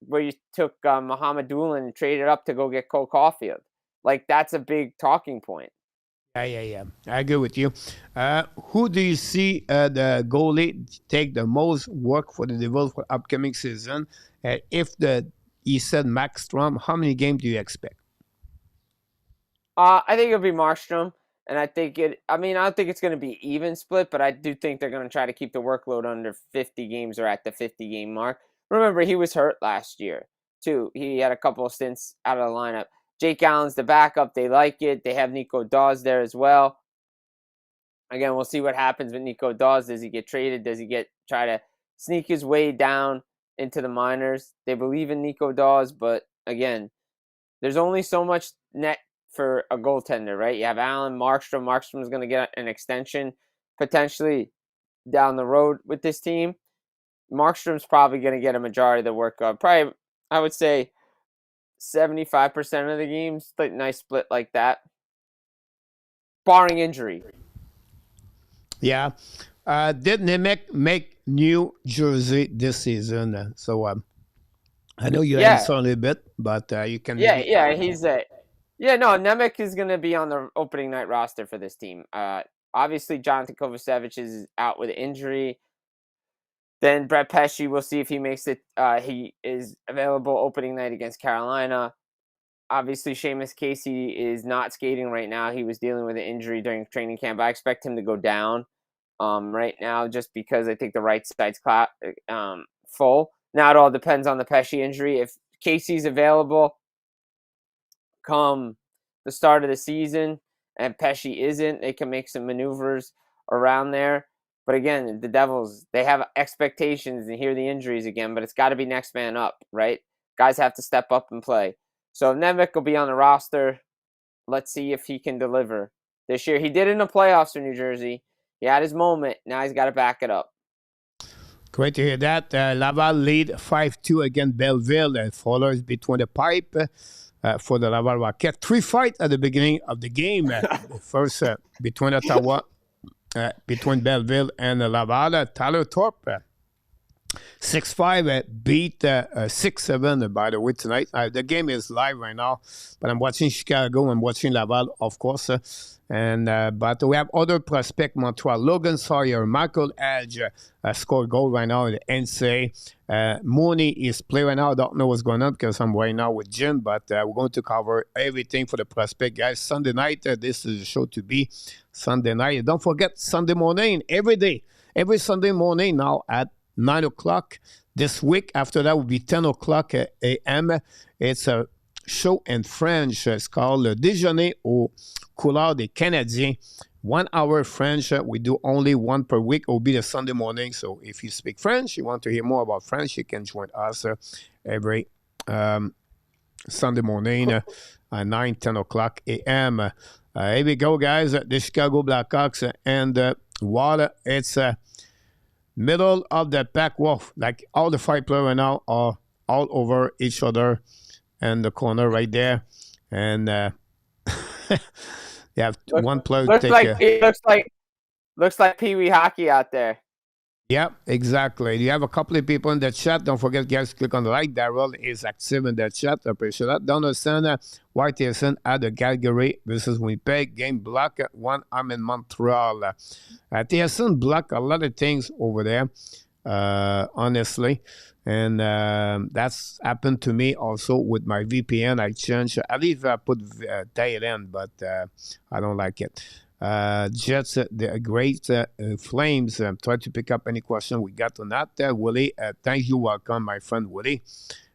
where you took Muhammad Doolin and traded up to go get Cole Caulfield? Like, that's a big talking point. Yeah. I agree with you. Who do you see the goalie take the most work for the Devils for upcoming season? If he said Max Strom, how many games do you expect? I think it'll be Markstrom, and I don't think it's going to be even split, but I do think they're going to try to keep the workload under 50 games or at the 50-game mark. Remember, he was hurt last year, too. He had a couple of stints out of the lineup. Jake Allen's the backup. They like it. They have Nico Daws there as well. Again, we'll see what happens with Nico Daws. Does he get traded? Does he try to sneak his way down into the minors? They believe in Nico Daws, but again, there's only so much net for a goaltender, right? You have Allen, Markstrom. Markstrom's going to get an extension potentially down the road with this team. Markstrom's probably going to get a majority of the work. Probably, I would say, 75% of the games, like nice split like that, barring injury. Yeah. Did Nemec make New Jersey this season? So I know you answered a little bit, but you can. He's Nemec is going to be on the opening night roster for this team. Obviously, Jonathan Kovacevic is out with injury. Then Brett Pesce, we'll see if he makes it. He is available opening night against Carolina. Obviously, Seamus Casey is not skating right now. He was dealing with an injury during training camp. I expect him to go down right now just because I think the right side's full. Now, it all depends on the Pesce injury. If Casey's available come the start of the season and Pesce isn't, they can make some maneuvers around there. But again, the Devils, they have expectations, and here are the injuries again, but it's got to be next man up, right? Guys have to step up and play. So Nemec will be on the roster. Let's see if he can deliver this year. He did in the playoffs for New Jersey. He had his moment. Now he's got to back it up. Great to hear that. Laval lead 5-2 against Belleville. Fowler's between the pipe for the Laval Rocket. 3 fights at the beginning of the game. First between Ottawa. Between Belleville and Laval, Tyler Thorpe, 6-5, beat 6-7, by the way, tonight. The game is live right now, but I'm watching Chicago. I'm watching Laval, of course. But we have other prospect, Montreal. Logan Sawyer, Michael Edge scored goal right now in the NCAA. Mooney is playing right now. I don't know what's going on because I'm right now with Jim, but we're going to cover everything for the prospect, guys. Sunday night, this is the show to be. Sunday night. Don't forget, Sunday morning, every day, every Sunday morning now at 9 o'clock, this week. After that will be 10 o'clock a.m. It's a show in French. It's called Le Déjeuner aux couleurs des Canadiens. 1 hour French. We do only one per week. It will be the Sunday morning. So if you speak French, you want to hear more about French, you can join us every Sunday morning at 9, 10 o'clock a.m. Here we go, guys. The Chicago Blackhawks and Water. It's middle of the pack. Wolf. Like all the 5 players right now are all over each other and the corner right there. And you have one player looks like Pee Wee hockey out there. Yeah, exactly. You have a couple of people in the chat. Don't forget, guys, click on the like. Daryl is active in the chat. I appreciate that. Don't understand why TSN at the Calgary versus Winnipeg game block one. I'm in Montreal. TSN block a lot of things over there, honestly. And that's happened to me also with my VPN. I changed. I leave put tail end, but I don't like it. Jets, the great Flames. Try to pick up any question we got on that. Willie, thank you. Welcome, my friend Willie.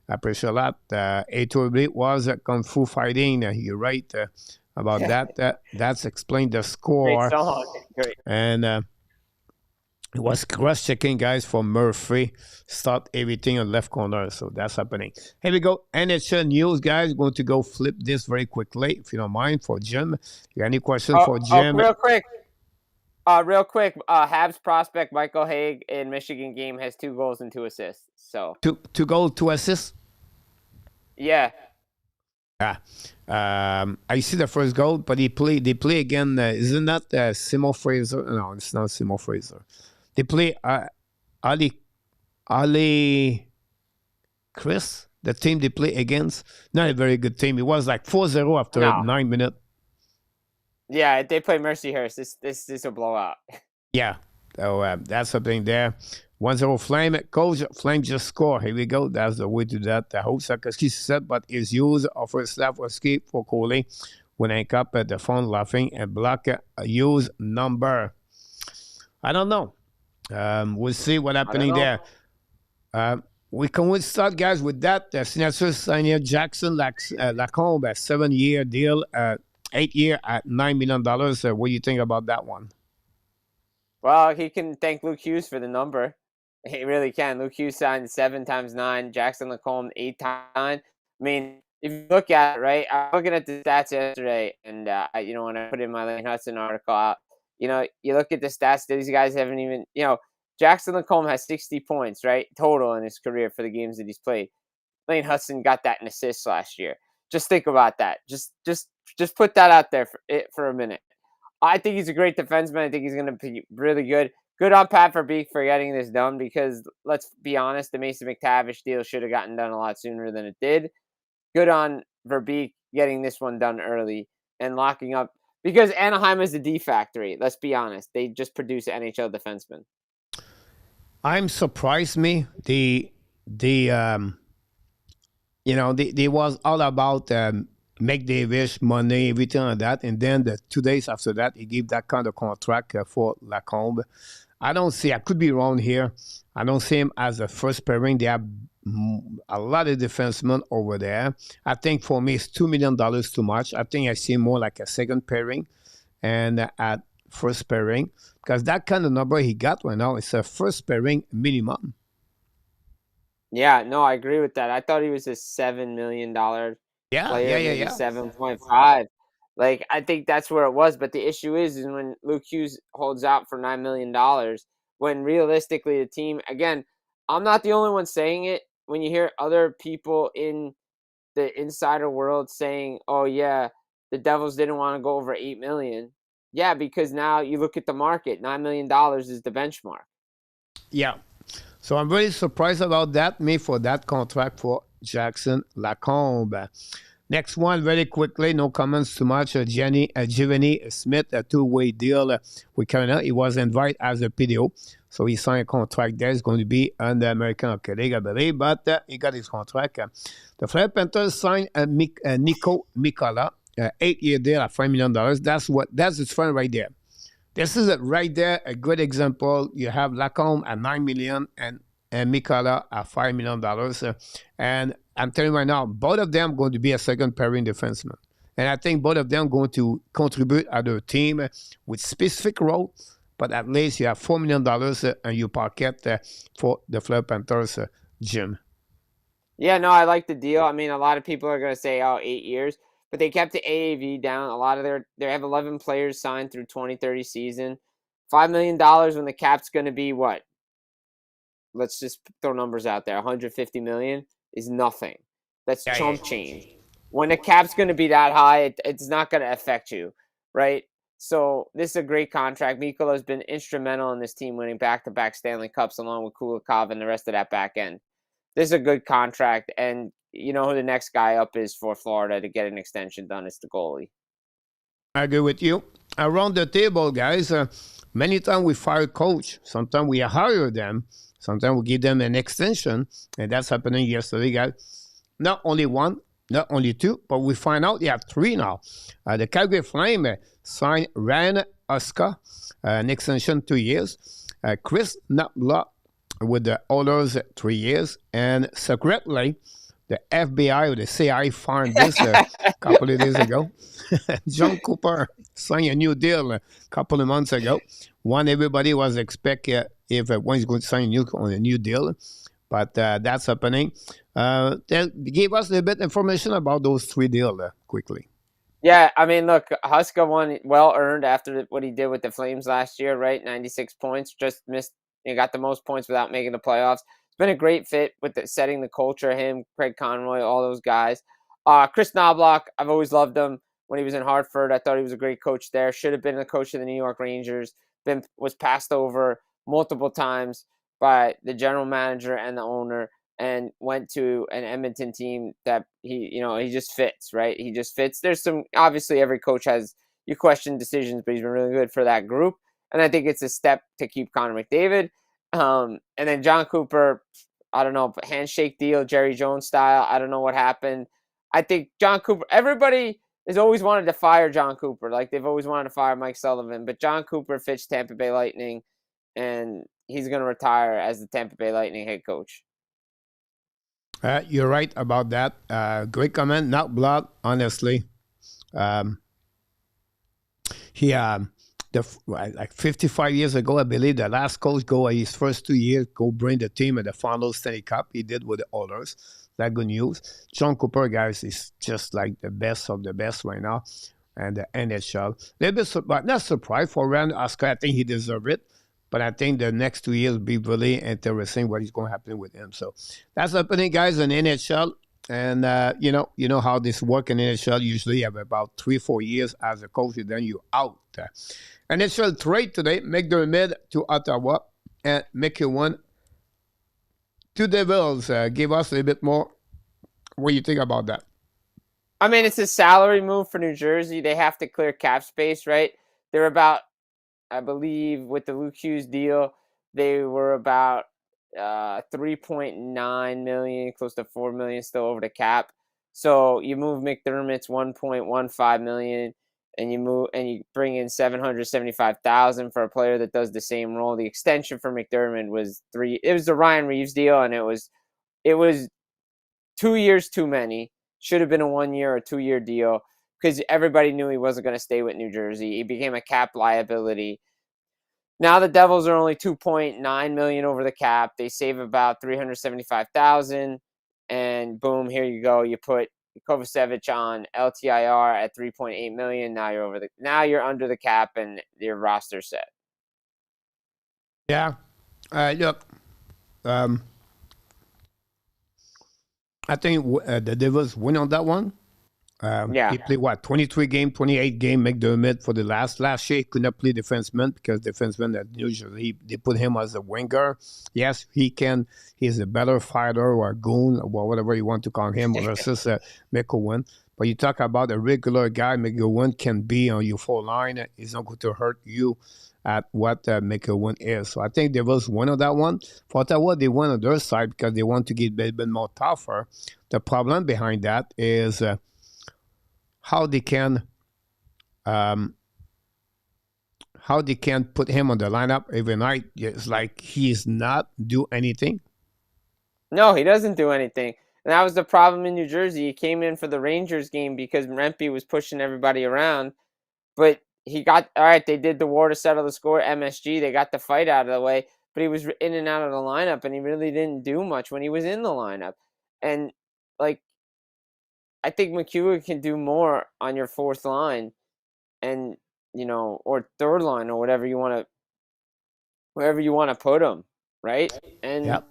I appreciate that. A2B was Kung Fu Fighting. You're right about that. That's explained the score. Great song. Great. And it was cross-checking, guys, for Murphy. Start everything on left corner. So that's happening. Here we go. NHL news, guys. Going to go flip this very quickly, if you don't mind, for Jim. You got any questions for Jim? Real quick. Habs prospect Michael Haig in Michigan game has 2 goals and 2 assists. So 2 goals, 2 assists? Yeah. I see the first goal, but they play again. Isn't that Simon Fraser? No, it's not Simon Fraser. They play Ali Chris, the team they play against. Not a very good team. It was like 4-0 after 9 minutes. Yeah, they play Mercyhurst. This is a blowout. Yeah, so that's something there. 1-0 Flame. Coach, Flame just score. Here we go. That's the way to do that. I hope Sakowski said, but his use of first staff was key for Coley. When I up at the phone laughing and block use number. I don't know. We'll see what happening there. We can start, guys, with that. Signature signing Jackson Lacombe, a 7-year deal, 8 year at $9 million. What do you think about that one? Well, he can thank Luke Hughes for the number. He really can. Luke Hughes signed 7 times 9. Jackson Lacombe 8 times 9. I mean, if you look at it, right, I was looking at the stats yesterday, and when I put in my Lane Hutson article out, you look at the stats, these guys haven't even, Jackson Lacombe has 60 points, right, total in his career for the games that he's played. Lane Hutson got that in assists last year. Just think about that. Just put that out there for a minute. I think he's a great defenseman. I think he's going to be really good. Good on Pat Verbeek for getting this done because, let's be honest, the Mason McTavish deal should have gotten done a lot sooner than it did. Good on Verbeek getting this one done early and locking up. Because Anaheim is the D factory. Let's be honest. They just produce NHL defensemen. I'm surprised me. They was all about McDavid, money, everything like that. And then the 2 days after that, he gave that kind of contract for Lacombe. I could be wrong here. I don't see him as a first pairing. They have a lot of defensemen over there. I think for me, it's $2 million too much. I think I see more like a second pairing and at first pairing because that kind of number he got right now is a first pairing minimum. Yeah, no, I agree with that. I thought he was a $7 million player. Yeah. 7.5. Like, I think that's where it was. But the issue is when Luke Hughes holds out for $9 million, when realistically the team, again, I'm not the only one saying it. When you hear other people in the insider world saying, oh, yeah, the Devils didn't want to go over $8 million. Yeah, because now you look at the market. $9 million is the benchmark. Yeah. So I'm really surprised about that, for that contract for Jackson Lacombe. Next one, very quickly, no comments too much. Giovanni Smith, a 2-way deal with Canada. He was invited as a PDO, so he signed a contract there. It's going to be on the American Hockey League, I believe, but he got his contract. The Florida Panthers signed Nico Mikola, 8-year deal at $5 million. That's his friend right there. This is it right there, a good example. You have Lacombe at $9 million and and Mikala at $5 million. And I'm telling you right now, both of them going to be a second pairing defenseman. And I think both of them going to contribute at their team with specific role, but at least you have $4 million in your pocket for the Florida Panthers, Jim. Yeah, no, I like the deal. I mean, a lot of people are going to say, oh, 8 years, but they kept the AAV down. A lot of they have 11 players signed through 2030 season. $5 million when the cap's going to be what? Let's just throw numbers out there. 150 million is nothing. That's chump change. When the cap's going to be that high, it's not going to affect you, right? So this is a great contract. Mikkola has been instrumental in this team winning back-to-back Stanley Cups along with Kulikov and the rest of that back end. This is a good contract, and you know who the next guy up is for Florida to get an extension done. It's the goalie. I agree with you. Around the table, guys, many times we fire coach. Sometimes we hire them. Sometimes we give them an extension, and that's happening yesterday, guys. Not only one, not only two, but we find out you have three now. The Calgary Flame signed Ryan Huska, an extension 2 years. Chris Knapla with the Oilers 3 years. And secretly, the FBI or the CIA found this a couple of days ago. John Cooper signed a new deal a couple of months ago. One everybody was expecting if one is going to sign a new deal. But that's happening. Give us a bit of information about those three deals quickly. Yeah, I mean, look, Huska won well-earned after what he did with the Flames last year, right? 96 points, just missed. He got the most points without making the playoffs. It's been a great fit with setting the culture, him, Craig Conroy, all those guys. Chris Knobloch, I've always loved him when he was in Hartford. I thought he was a great coach there. Should have been the coach of the New York Rangers. Was passed over multiple times by the general manager and the owner, and went to an Edmonton team that he just fits, right? He just fits. There's some, obviously every coach has, you question decisions, but he's been really good for that group. And I think it's a step to keep Connor McDavid. And then John Cooper, I don't know, handshake deal, Jerry Jones style. I don't know what happened. I think John Cooper, everybody has always wanted to fire John Cooper. Like they've always wanted to fire Mike Sullivan, but John Cooper fits Tampa Bay Lightning, and he's going to retire as the Tampa Bay Lightning head coach. You're right about that. Great comment. Not blood, honestly. Like 55 years ago, I believe the last coach go his first 2 years, go bring the team at the final Stanley Cup. He did with the Oilers. That good news. John Cooper, guys, is just like the best of the best right now. And the NHL. A little bit, not surprised for Ryan Huska. I think he deserves it. But I think the next 2 years will be really interesting what is going to happen with him. So that's happening, guys, in NHL. And, you know how this works in NHL. Usually you have about 3-4 years as a coach, and then you're out. NHL trade today, McDermott to Ottawa and McEwen to Devils. Give us a little bit more. What do you think about that? I mean, it's a salary move for New Jersey. They have to clear cap space, right? They're about, I believe, with the Luke Hughes deal, they were about 3.9 million, close to 4 million still over the cap. So you move McDermott's 1.15 million, and you bring in 775,000 for a player that does the same role. The extension for McDermott was it was the Ryan Reeves deal, and it was 2 years too many. Should have been a 1 year or 2 year deal because everybody knew he wasn't going to stay with New Jersey. He became a cap liability. Now the Devils are only 2.9 million over the cap. They save about 375,000, and boom, here you go. You put Kovacevic on LTIR at 3.8 million. Now you're under the cap, and your roster set. Yeah, look, I think the Devils win on that one. He played 23 game, 28 game, McDermott for the last year. He could not play defenseman because defenseman that usually they put him as a winger. Yes, he can. He's a better fighter or a goon or whatever you want to call him versus McEwen. But you talk about a regular guy, McEwen can be on your full line. He's not going to hurt you at what McEwen is. So I think Devils won on that one. For Ottawa, they won on their side because they want to get a bit more tougher. The problem behind that is how they can put him on the lineup every night. It's like he's not do anything. No, he doesn't do anything. And that was the problem in New Jersey. He came in for the Rangers game because Rempe was pushing everybody around. But he got all right. They did the war to settle the score. MSG. They got the fight out of the way. But he was in and out of the lineup, and he really didn't do much when he was in the lineup. And like, I think McEwen can do more on your fourth line, and or third line, or wherever you want to put him, right? And Yep.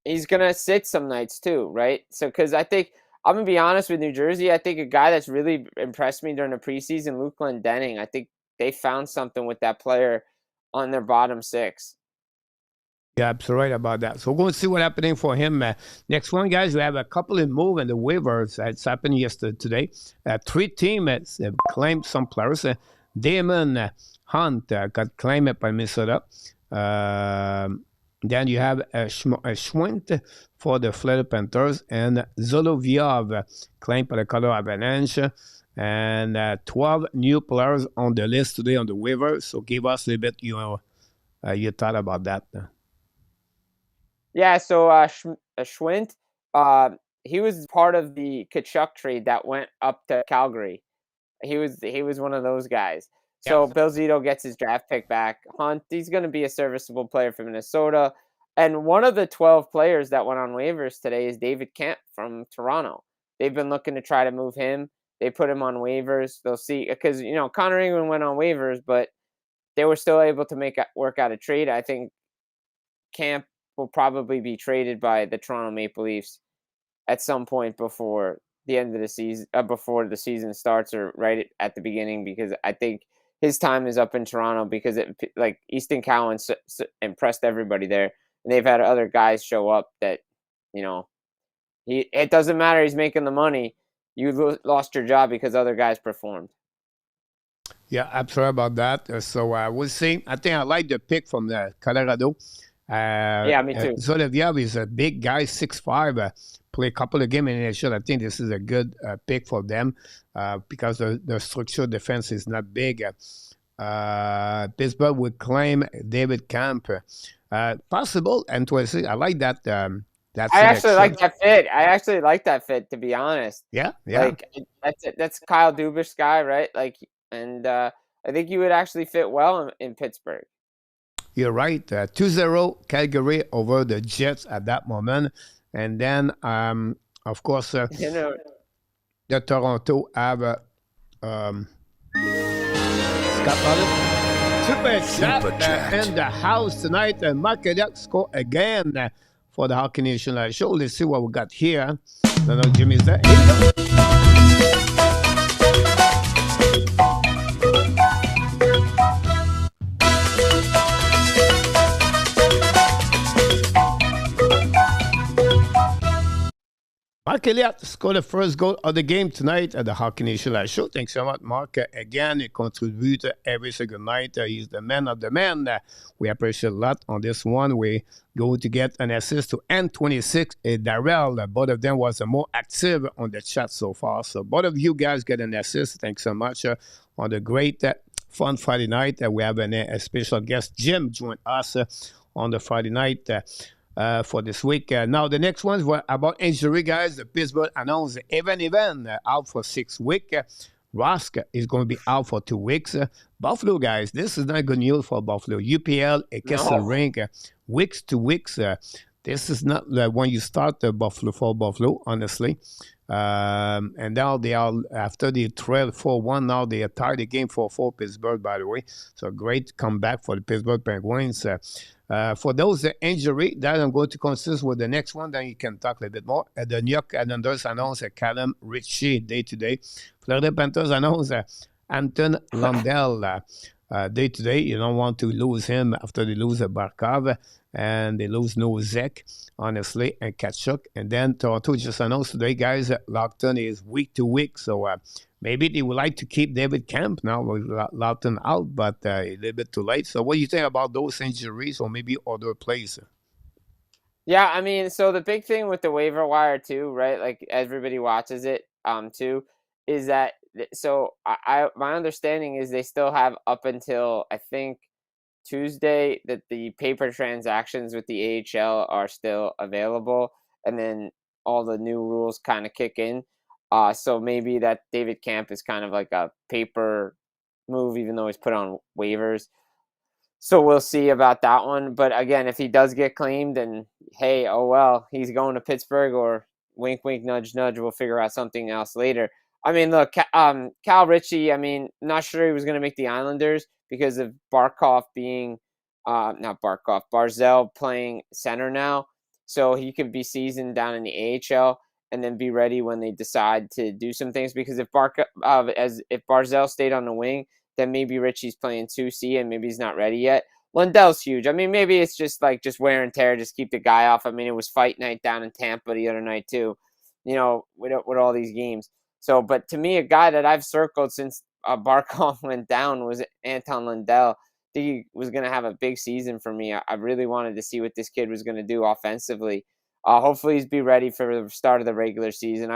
he's gonna sit some nights too, right? So because I think I'm gonna be honest with New Jersey, I think a guy that's really impressed me during the preseason, Luke Glendening. I think they found something with that player on their bottom six. Yeah, absolutely right about that. So we're going to see what's happening for him. Next one, guys, we have a couple of move in the waivers. It's happened yesterday today. Three teams claimed some players. Damon Hunt got claimed by Minnesota. Then you have a Schwint for the Florida Panthers and Zolovyov claimed by the Colorado Avalanche. And 12 new players on the list today on the waiver. So give us a little bit your thought about that. Yeah, so Schwint, he was part of the Kachuk trade that went up to Calgary. He was one of those guys. Yep. So Bill Zito gets his draft pick back. Hunt, he's going to be a serviceable player for Minnesota. And one of the 12 players that went on waivers today is David Kemp from Toronto. They've been looking to try to move him. They put him on waivers. They'll see because Connor England went on waivers, but they were still able to work out a trade. I think Camp will probably be traded by the Toronto Maple Leafs at some point before the end of the season, before the season starts, or right at the beginning, because I think his time is up in Toronto because like Easton Cowan impressed everybody there, and they've had other guys show up that, it doesn't matter. He's making the money. You lost your job because other guys performed. Yeah, absolutely about that. So we'll see. I think I like the pick from the Colorado. Yeah, me too. Zolovyov is a big guy, 6'5", play a couple of games in NHL. I think this is a good pick for them because the structured defense is not big. Pittsburgh would claim David Camp. Possible and I like that. That I actually selection. like that fit. I actually like that fit, to be honest. Yeah, yeah. Like that's Kyle Dubas guy, right? Like, and I think you would actually fit well in Pittsburgh. You're right. 2-0 Calgary over the Jets at that moment. And then, of course, the Toronto have Scott Butler. Super chat in the house tonight. Mark Elliott score again for the Hockey Nation Live Show. Let's see what we got here. I don't know, Jimmy's there. Here we go. Mark Elliott scored the first goal of the game tonight at the Hockey Nation Live Show. Thanks so much, Mark. Again, he contributes every single night. He's the man of the man. We appreciate a lot on this one. We going to get an assist to N26 and Darrell. Both of them was more active on the chat so far. So both of you guys get an assist. Thanks so much on the great fun Friday night. We have a special guest, Jim, join us on the Friday night. For this week. Now, the next ones were about injury, guys. The Pittsburgh announced Evan out for 6 weeks. Rask is going to be out for 2 weeks. Buffalo, guys, this is not good news for Buffalo. UPL, Kessel Rink, weeks to weeks. This is not when you start Buffalo for Buffalo, honestly. And now they are, after the trail 4-1, now they are tied the game 4-4 Pittsburgh, by the way. So great comeback for the Pittsburgh Penguins. For those injury, that I'm going to consist with the next one, then you can talk a little bit more. The New York Islanders announced Callum Ritchie day-to-day. Florida Panthers announced Anton Lundell day-to-day. You don't want to lose him after they lose Barkov and they lose Nozek, honestly, and Kachuk. And then Toronto just announced today, guys, Lockton is week to week. So maybe they would like to keep David Kemp now with Lockton out, but a little bit too late. So what do you think about those injuries or maybe other plays? Yeah, I mean, so the big thing with the waiver wire too, right? Like everybody watches it too, is that so my understanding is they still have up until I think Tuesday that the paper transactions with the AHL are still available, and then all the new rules kind of kick in. So maybe that David Camp is kind of like a paper move, even though he's put on waivers. So we'll see about that one. But again, if he does get claimed, then hey, oh well, he's going to Pittsburgh, or wink, wink, nudge, nudge. We'll figure out something else later. I mean, look, Cal Ritchie. I mean, not sure he was going to make the Islanders because of Barkov being, not Barkov, Barzell playing center now, so he could be seasoned down in the AHL and then be ready when they decide to do some things. Because if if Barzell stayed on the wing, then maybe Ritchie's playing 2C and maybe he's not ready yet. Lundell's huge. I mean, maybe it's just wear and tear, just keep the guy off. I mean, it was fight night down in Tampa the other night too, with all these games. So, but to me, a guy that I've circled since Barkov went down was Anton Lundell. I think he was going to have a big season for me. I really wanted to see what this kid was going to do offensively. Hopefully he's be ready for the start of the regular season.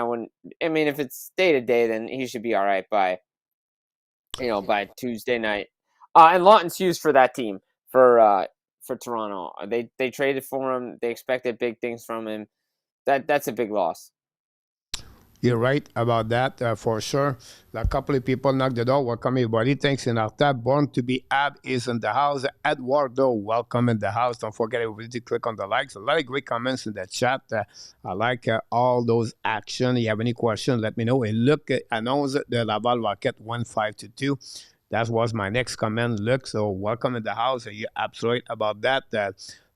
If it's day to day, then he should be all right by Tuesday night. And Lawton's used for that team for Toronto. They traded for him. They expected big things from him. That's a big loss. You're right about that, for sure. A couple of people knocked the door. Welcome, everybody. Thanks in our tab. Born to be Ab is in the house. Eduardo, welcome in the house. Don't forget, everybody, to click on the likes. A lot of great comments in the chat. I like all those action. You have any questions, let me know. And look, announce the Laval Rocket 1-5-2. That was my next comment. Look, so welcome in the house. You're absolute about that.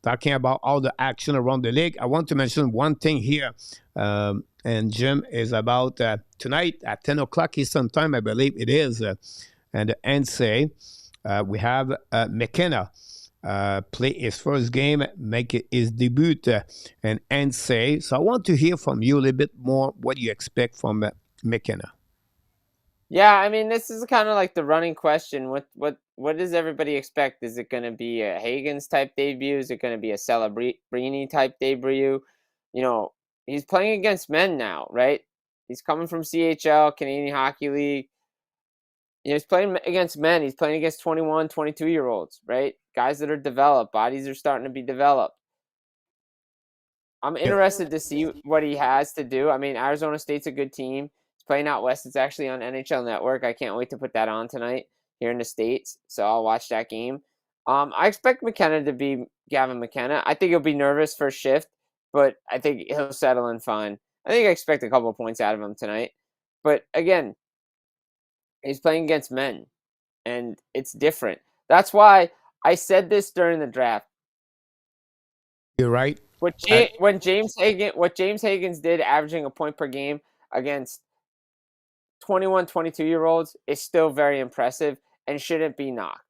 Talking about all the action around the league, I want to mention one thing here. And Jim is about tonight at 10 o'clock Eastern Time, I believe it is. And the NSA, we have McKenna play his first game, make his debut in NSA. So I want to hear from you a little bit more what you expect from McKenna. Yeah, I mean, this is kind of like the running question. What does everybody expect? Is it going to be a Hagens type debut? Is it going to be a Celebrini type debut? He's playing against men now, right? He's coming from CHL, Canadian Hockey League. He's playing against men. He's playing against 21, 22-year-olds, right? Guys that are developed. Bodies are starting to be developed. I'm interested to see what he has to do. I mean, Arizona State's a good team. He's playing out west. It's actually on NHL Network. I can't wait to put that on tonight here in the States, so I'll watch that game. I expect McKenna to be Gavin McKenna. I think he'll be nervous for shift, but I think he'll settle in fine. I expect a couple of points out of him tonight. But again, he's playing against men, and it's different. That's why I said this during the draft. You're right. What James Hagens did, averaging a point per game against 21, 22-year-olds, is still very impressive and shouldn't be knocked.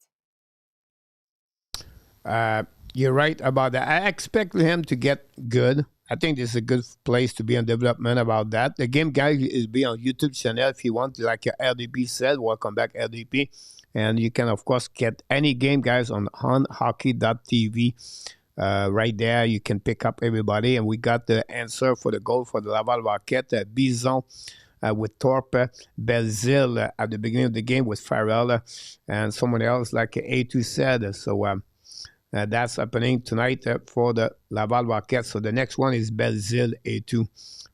You're right about that. I expect him to get good. I think this is a good place to be in development about that. The game guy is be on YouTube channel if you want, like LDP said. Welcome back, LDP. And you can, of course, get any game guys on hockey.tv. Right there, you can pick up everybody. And we got the answer for the goal for the Laval Rocket. Bison with Torpe, Belzile at the beginning of the game with Farrell and someone else, like A2 said. So that's happening tonight for the Laval Rocket. So the next one is Belzile A2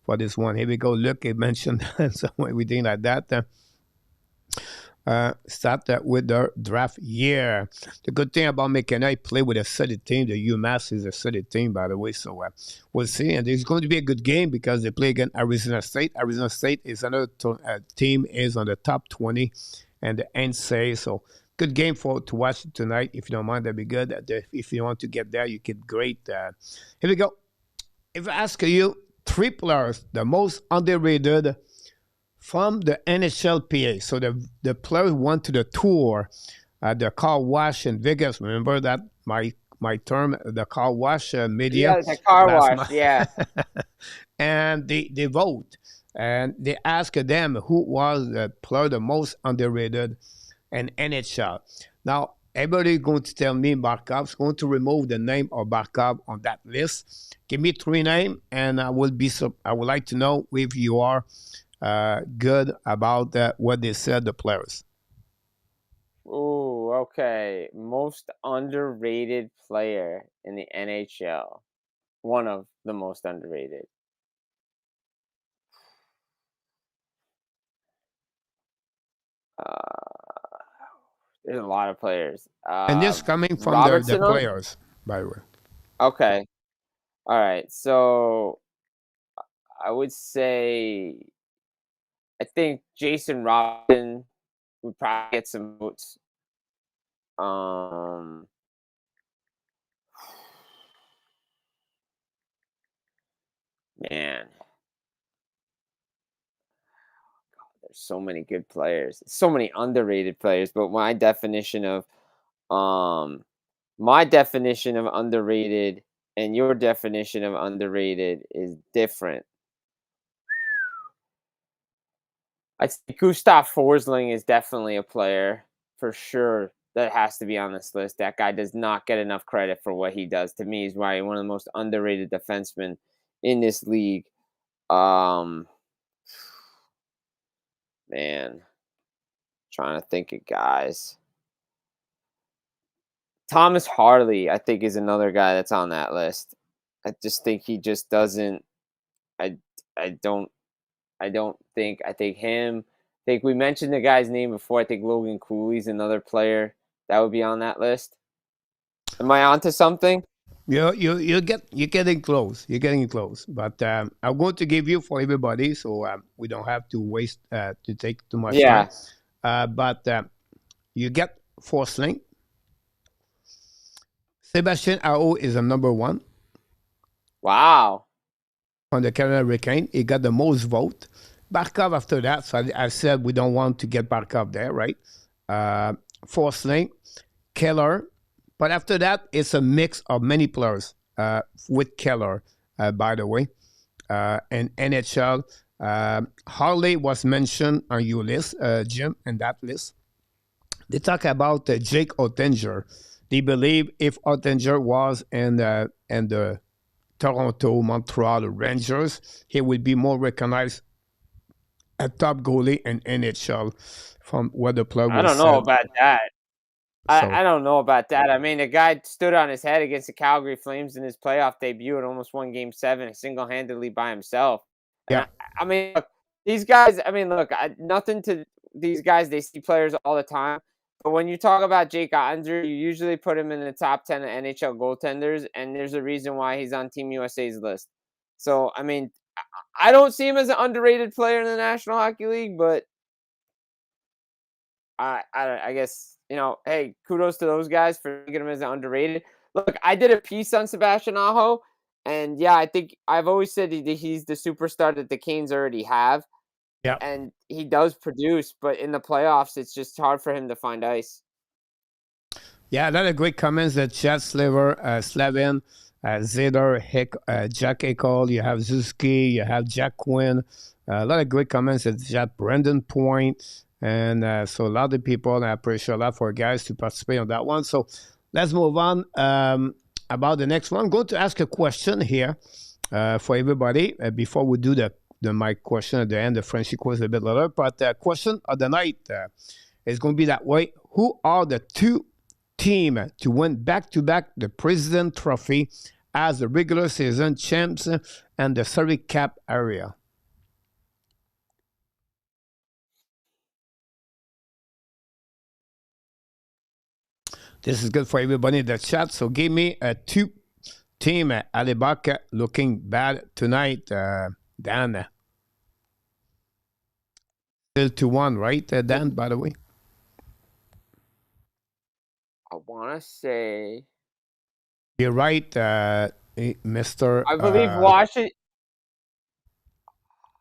for this one. Here we go. Look, it mentioned so everything like that. Start with the draft year. The good thing about McKenna, I play with a solid team. The UMass is a solid team, by the way. So we'll see. And it's going to be a good game because they play against Arizona State. Arizona State is another team is on the top 20 and the NSA. So good game to watch tonight. If you don't mind, that'd be good. If you want to get there, you get great. Here we go. If I ask you 3 players, the most underrated from the NHLPA. So the players went to the tour at the car wash in Vegas. Remember that my term, the car wash media. Yeah, the car wash. Yeah. And they vote and they ask them who was the player the most underrated in NHL. Now everybody going to tell me Barkov's going to remove the name of Barkov on that list. Give me 3 names, and I would like to know if you are good about what they said, the players. Ooh, Okay. Most underrated player in the NHL. One of the most underrated. There's a lot of players. And this coming from the Robertson. players, by the way. Okay. All right. So I would say I think Jason Robinson would probably get some votes. Um, man, there's so many good players, so many underrated players. But um, my definition of underrated and your definition of underrated is different. I'd say Gustav Forsling is definitely a player for sure that has to be on this list. That guy does not get enough credit for what he does. To me, he's why one of the most underrated defensemen in this league. Um, man, trying to think of guys. Thomas Harley, I think, is another guy that's on that list. I just think he just doesn't. I I don't think. I think him. I think we mentioned the guy's name before. I think Logan Cooley's another player that would be on that list. Am I onto something? You're getting close. You're getting close. But I'm going to give you for everybody, so we don't have to waste to take too much time. But you get Forsling. Sebastian Aho is a number one Wow. on the Canada Hurricane. He got the most vote. Barkov after that. So I said we don't want to get Barkov there, right? Forsling, Keller. But after that, it's a mix of many players with Keller, by the way, and NHL. Harley was mentioned on your list, Jim, in that list. They talk about Jake Ottinger. They believe if Ottinger was in the Toronto, Montreal Rangers, he would be more recognized a top goalie in NHL from what the player I was don't know said. about that. So I don't know about that. I mean, the guy stood on his head against the Calgary Flames in his playoff debut and almost won Game 7 single-handedly by himself. And yeah, I mean, look, these guys, I mean, look, nothing to these guys. They see players all the time. But when you talk about Jake Ottinger, you usually put him in the top 10 of NHL goaltenders, and there's a reason why he's on Team USA's list. So, I mean, I don't see him as an underrated player in the National Hockey League, but I guess, hey, kudos to those guys for thinking him as underrated. Look, I did a piece on Sebastian Aho, and yeah, I think I've always said he's the superstar that the Canes already have, yeah. and he does produce, but in the playoffs, it's just hard for him to find ice. Yeah, a lot of great comments that Chad Slavin, Zader, Jack Eichel, you have Zuski, you have Jack Quinn. A lot of great comments that Jack Brendan Point. And so a lot of people, and I appreciate a lot for guys to participate on that one. So let's move on about the next one. I'm going to ask a question here for everybody before we do the mic question at the end. The Frenchy quiz a bit later. But the question of the night is going to be that way. Who are the two team to win back-to-back the President Trophy as the regular season champs and the salary cap area? This is good for everybody in the chat. So give me a two team Alibaka looking bad tonight, Dan. Still 2-1, right, Dan, by the way? I want to say... You're right, Mr. I believe Washington...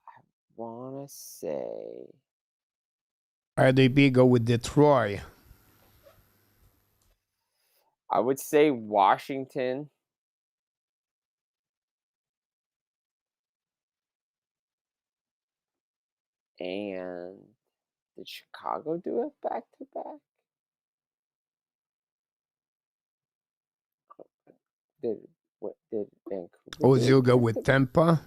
I want to say... RDB go with Detroit. I would say Washington. And did Chicago do it back to back? Did Vancouver? Ozil go with Tampa.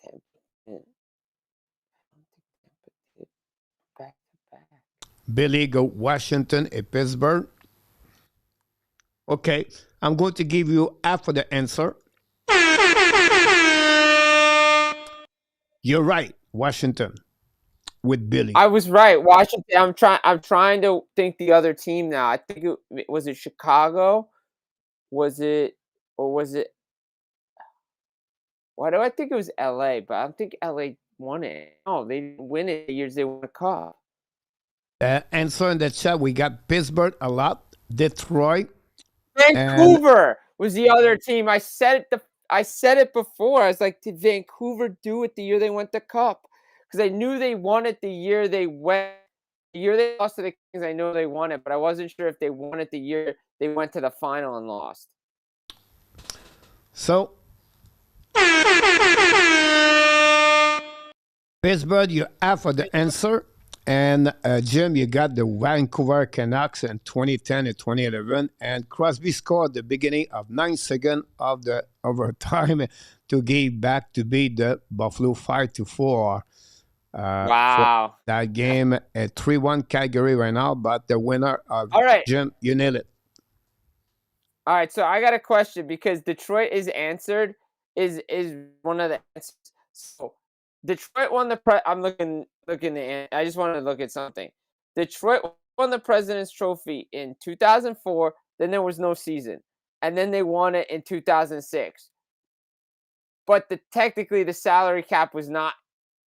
Tampa. I don't think Tampa did back to back. Billy go Washington and Pittsburgh. Okay, I'm going to give you half of the answer. You're right, Washington with Billy. I was right. Washington. I'm trying to think the other team now. I think was it Chicago? Was it or was it? Why do I think it was LA? But I don't think LA won it. No, they didn't win it the years they won the cup. Answer in the chat. We got Pittsburgh a lot, Detroit, Vancouver was the other team. I said it before. I was like, did Vancouver do it the year they went the cup? Because I knew they won it the year they went. The year they lost to the Kings, I know they won it, but I wasn't sure if they won it the year they went to the final and lost. So Pittsburgh, you have for the answer. And Jim, you got the Vancouver Canucks in 2010 and 2011. And Crosby scored the beginning of 9 seconds of the overtime to give back to beat the Buffalo 5-4. Wow. That game at 3-1 Calgary right now, but the winner of All right. Jim, you nailed it. All right, so I got a question because Detroit is answered is one of the answers. So Detroit won the I'm looking I just wanted to look at something. Detroit won the President's Trophy in 2004, then there was no season. And then they won it in 2006. But technically the salary cap was not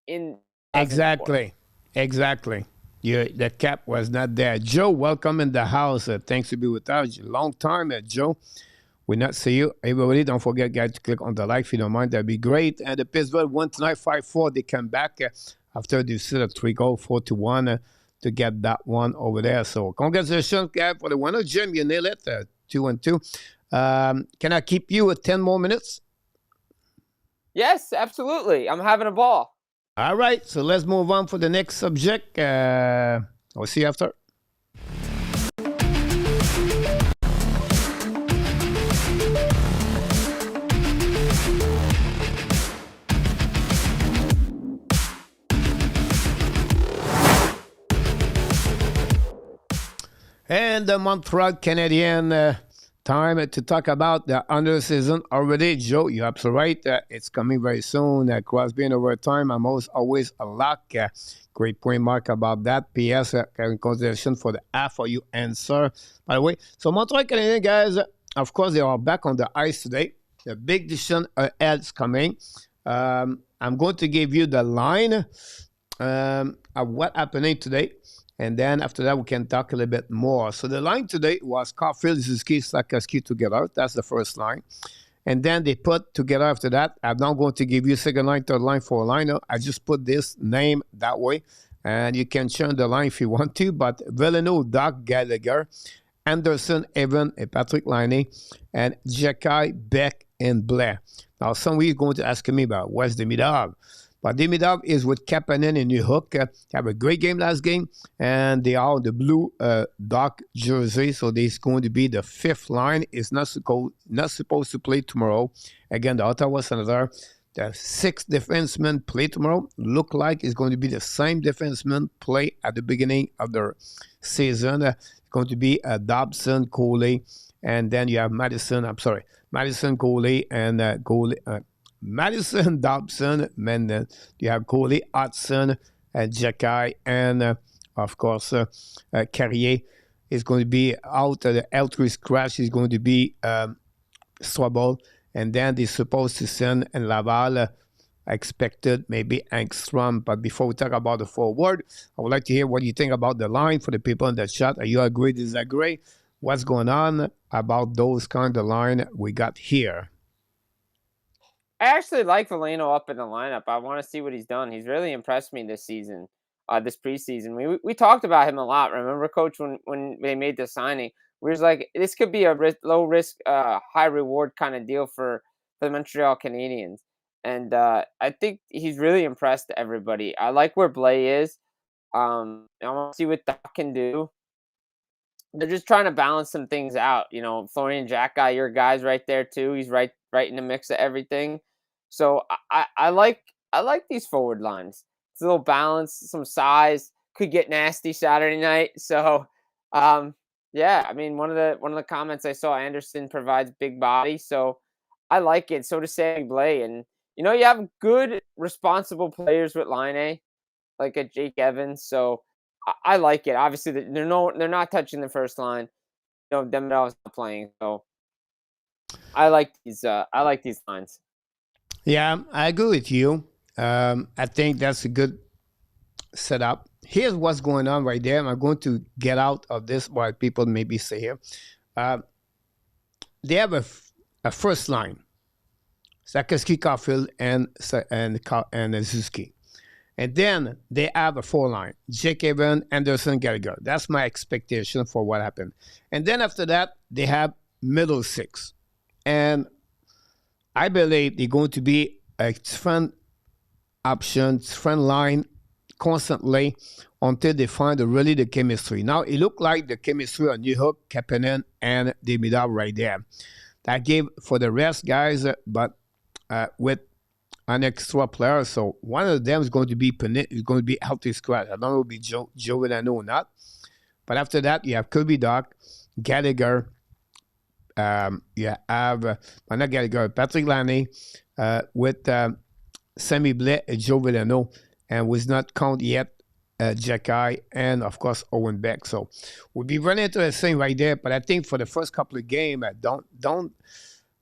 in 2004. Exactly. The cap was not there. Joe, welcome in the house. Thanks to be with us. Long time, Joe. We not see you. Everybody, don't forget, guys, to click on the like if you don't mind. That'd be great. And the Pittsburgh won tonight 5-4. They come back after they set a 3-goal, 4-1 to get that one over there. So congratulations, guys, for the winner. Jim, you nailed it. 2-2. Can I keep you at 10 more minutes? Yes, absolutely. I'm having a ball. All right, so let's move on for the next subject. I'll see you after. And the Montreal Canadiens time to talk about the under season already. Joe, you're absolutely right. It's coming very soon. Crosby in overtime. I'm always a lock. Great point, Mark, about that. P.S. In consideration for the half of you answer. By the way, so Montreal Canadiens, guys, of course, they are back on the ice today. The big decision ahead is coming. I'm going to give you the line of what happening today. And then after that, we can talk a little bit more. So the line today was Caulfield, Suzuki, Slafkovsky together. That's the first line. And then they put together after that. I'm not going to give you second line, third line, fourth line. I just put this name that way. And you can change the line if you want to. But Villeneuve, Doc Gallagher, Anderson, Evan, and Patrick Laine, and Jekai, Beck, and Blair. Now, some of you are going to ask me about what's the Demidov. But Demidov is with Kapanen in New Hook. Have a great game last game, and they are the blue Doc jersey, so they're going to be the fifth line. Is not supposed to play tomorrow. Again, the Ottawa Senator, the sixth defenseman play tomorrow. Look like it's going to be the same defenseman play at the beginning of the season. It's going to be Dobson, Coley, and then you have Madison, Coley, and Madison, Dobson, Menden. You have Coley, Hutson, Jekai, and of course, Carrier is going to be out. The L3 scratch is going to be Swabble. And then they're supposed to send in Laval, expected maybe Angstrom. But before we talk about the forward, I would like to hear what you think about the line for the people in the chat. Are you agree, disagree? What's going on about those kind of line we got here? I actually like Veleno up in the lineup. I want to see what he's done. He's really impressed me this season, this preseason. We talked about him a lot. Remember, Coach, when they made the signing, we was like, this could be a low risk, high reward kind of deal for the Montreal Canadiens. And I think he's really impressed everybody. I like where Blais is. I want to see what Doc can do. They're just trying to balance some things out. You know, Florian Xhekaj, your guy's right there too. He's right in the mix of everything. So I like these forward lines. It's a little balance, some size. could get nasty Saturday night. So, yeah, I mean, one of the comments I saw, Anderson provides big body, so I like it. So does Sammy Blais, and you have good, responsible players with line A, like a Jake Evans. So I like it. Obviously, they're not touching the first line. Demidov's not playing, so I like these lines. Yeah, I agree with you. I think that's a good setup. Here's what's going on right there. I'm going to get out of this what people maybe say here. Uh, they have a first line, Sakeski, Caulfield, and Zuski. And then they have a four line, Jake Evans, Anderson, Gallagher. That's my expectation for what happened. And then after that, they have middle six. And I believe they're going to be a different option, different line constantly until they find really the chemistry. Now, it looked like the chemistry on Newhook, Kapanen, and Demidov right there. That gave for the rest guys, but with an extra player. So one of them is going to be healthy squad. I don't know if it'll be Joe Villano or not. But after that, you have Kirby Doc, Gallagher, you have not Gallagher, Patrick Laney, with Sammy Blais and Joe Villano, and was not count yet Jacky and of course Owen Beck. So we'll be running into the same right there. But I think for the first couple of games, don't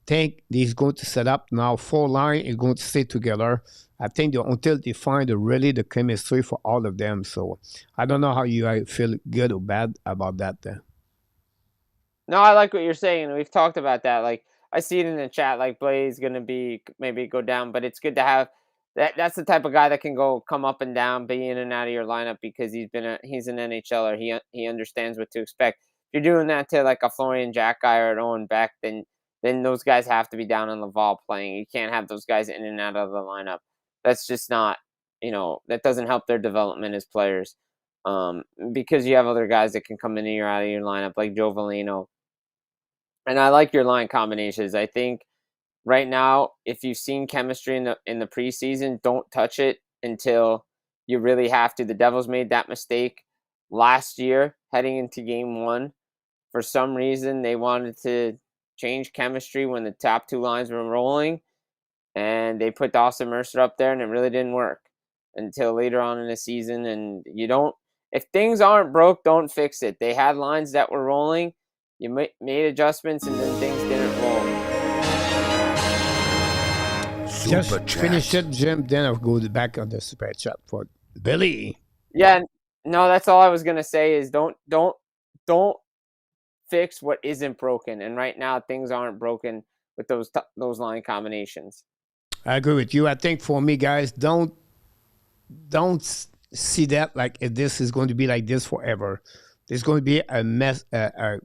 think he's going to set up now. Four line is going to stay together. I think until they find really the chemistry for all of them. So I don't know how you feel good or bad about that. No, I like what you're saying. We've talked about that. Like I see it in the chat. Like Blaze going to be maybe go down, but it's good to have that. That's the type of guy that can come up and down, be in and out of your lineup because he's an NHLer. He understands what to expect. If you're doing that to like a Florian Jack guy or an Owen Beck, then those guys have to be down on Laval playing. You can't have those guys in and out of the lineup. That's just not, that doesn't help their development as players. Because you have other guys that can come in and out of your lineup, like Joe Villano. And I like your line combinations. I think right now, if you've seen chemistry in the preseason, don't touch it until you really have to. The Devils made that mistake last year heading into game one. For some reason, they wanted to change chemistry when the top two lines were rolling, and they put Dawson Mercer up there, and it really didn't work until later on in the season. And if things aren't broke, don't fix it. They had lines that were rolling. You made adjustments, and then things didn't roll. Just finish it, Jim. Then I'll go back on the super chat for Billy. Yeah, no, that's all I was gonna say is don't fix what isn't broken. And right now, things aren't broken with those line combinations. I agree with you. I think for me, guys, don't see that like if this is going to be like this forever. There's going to be a mess,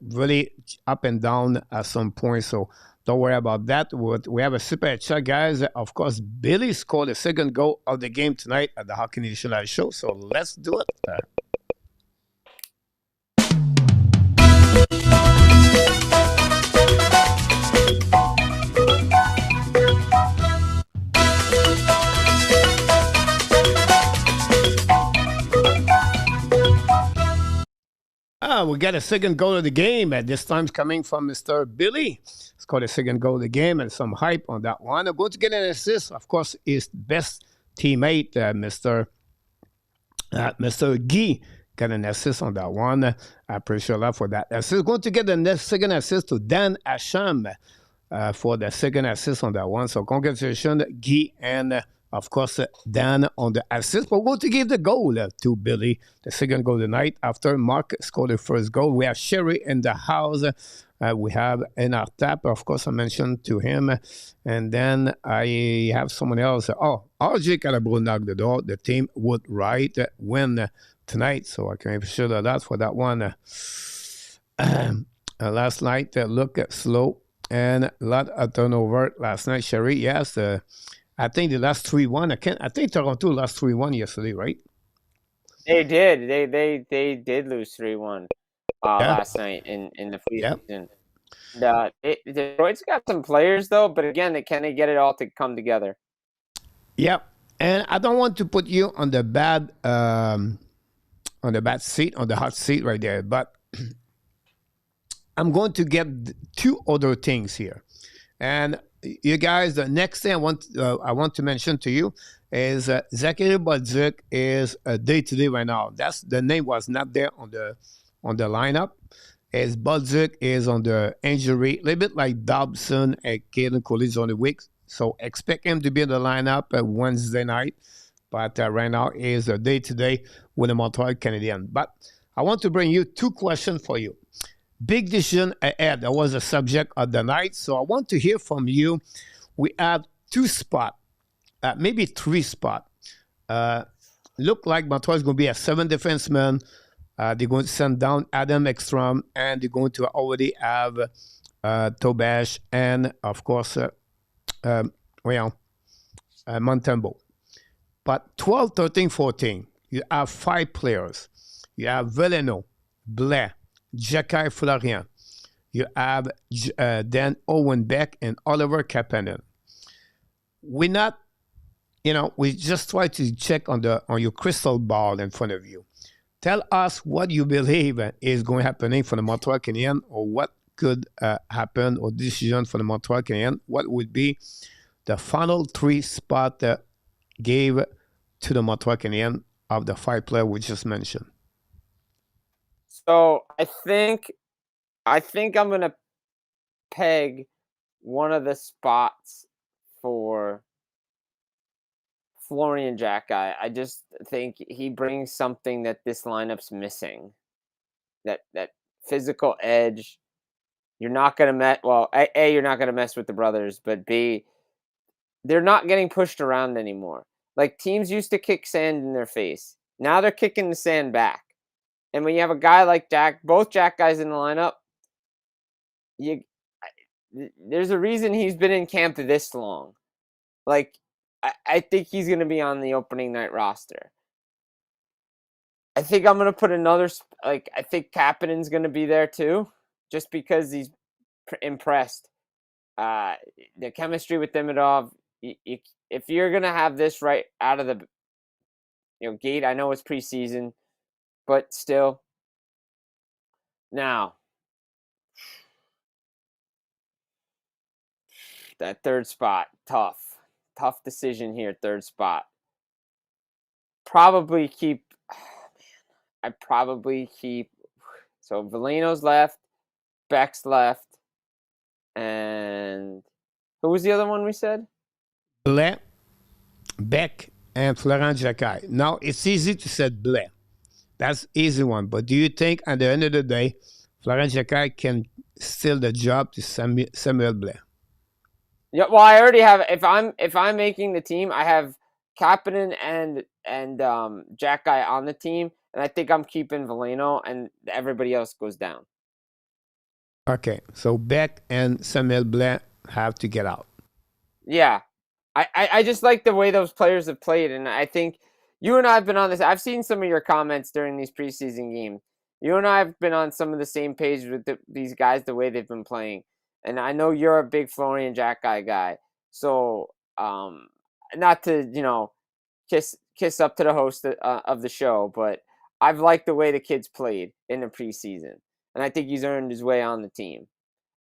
really up and down at some point. So don't worry about that. We have a super chat, guys. Of course, Billy scored the second goal of the game tonight at the Hockey Nation Live show. So let's do it. We got a second goal of the game. This time's coming from Mr. Billy. Scored a second goal of the game and some hype on that one. I'm going to get an assist. Of course, his best teammate, Mr. Guy, got an assist on that one. I appreciate a lot for that assist. Going to get the second assist to Dan Asham for the second assist on that one. So congratulations, Guy, and of course, Dan on the assist. But we're going to give the goal to Billy, the second goal tonight. After Mark scored the first goal, we have Sherry in the house. We have in our tap, of course, I mentioned to him. And then I have someone else. Oh, RJ Calabro knocked the door. The team would win tonight. So I can appreciate that for that one. Last night, look slow and a lot of turnover last night. Sherry, yes. I think the last 3-1. I think Toronto lost 3-1 yesterday, right? They did. They did lose 3-1 last night in the preseason. Yep. Detroit's got some players though, but again, can they get it all to come together? Yep. And I don't want to put you on the bad on the bad seat, on the hot seat right there. But I'm going to get two other things here. And you guys, the next thing I want to mention to you is Zachary Bolduc is a day-to-day right now. That's the name was not there on the lineup. As Bolduc is on the injury, a little bit like Dobson and Caden Coley's on the week. So expect him to be in the lineup Wednesday night. But right now is a day-to-day with the Montreal Canadiens. But I want to bring you two questions for you. Big decision ahead. That was the subject of the night. So I want to hear from you. We have two spots, maybe three spots. Look like Montreal is going to be a 7 defenseman. They're going to send down Adam Ekstrom, and they're going to already have Tobash and, of course, Montembeault. But 12, 13, 14, you have 5 players. You have Veleno, Blais, Jacques Florian. You have Dan Owen Beck and Oliver Kapanen. We're not, we just try to check on your crystal ball in front of you. Tell us what you believe is going to happen for the Montreal Canadiens, or what could happen or decision for the Montreal Canadiens. What would be the final 3 spot gave to the Montreal Canadiens of the 5 players we just mentioned? So I think I'm gonna peg one of the spots for Florian Jacques. I just think he brings something that this lineup's missing. That physical edge. You're not gonna you're not gonna mess with the brothers, but B, they're not getting pushed around anymore. Like, teams used to kick sand in their face. Now they're kicking the sand back. And when you have a guy like Jack, both Jack guys in the lineup, there's a reason he's been in camp this long. Like, I think he's going to be on the opening night roster. I think I'm going to put another, I think Kapanen's going to be there too, just because he's impressed. The chemistry with Demidov, if you're going to have this right out of the gate, I know it's preseason, but still. Now, that third spot, tough decision here. Third spot, probably keep. I'd probably keep. So Veleno's left, Beck's left, and who was the other one we said? Blais, Beck, and Florent Jacques. Now it's easy to say Blais. That's easy one. But do you think at the end of the day, Florent Jacques can steal the job to Samuel Blais? Yeah, well, I already have. If I'm making the team, I have Kapanen and Jacques on the team, and I think I'm keeping Veleno, and everybody else goes down. Okay, so Beck and Samuel Blais have to get out. Yeah, I just like the way those players have played, and I think you and I have been on this. I've seen some of your comments during these preseason games. You and I have been on some of the same page with these guys, the way they've been playing. And I know you're a big Florian Jacques guy. So, not to, kiss up to the host of the show, but I've liked the way the kid's played in the preseason. And I think he's earned his way on the team.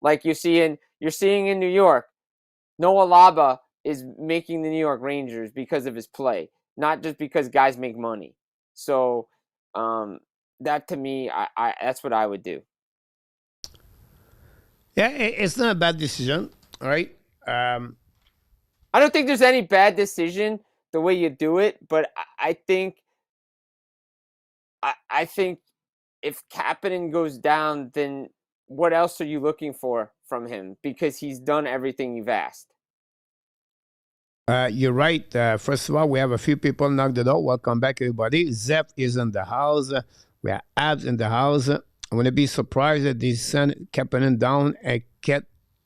Like you're seeing in New York, Noah Laba is making the New York Rangers because of his play, not just because guys make money. So, that to me, I that's what I would do. Yeah, it's not a bad decision, all right? I don't think there's any bad decision the way you do it, but I think if Kapanen goes down, then what else are you looking for from him? Because he's done everything you've asked. You're right. First of all, we have a few people knock the door. Welcome back, everybody. Zep is in the house. We have Habs in the house. I'm going to be surprised that they send Kapanen down and get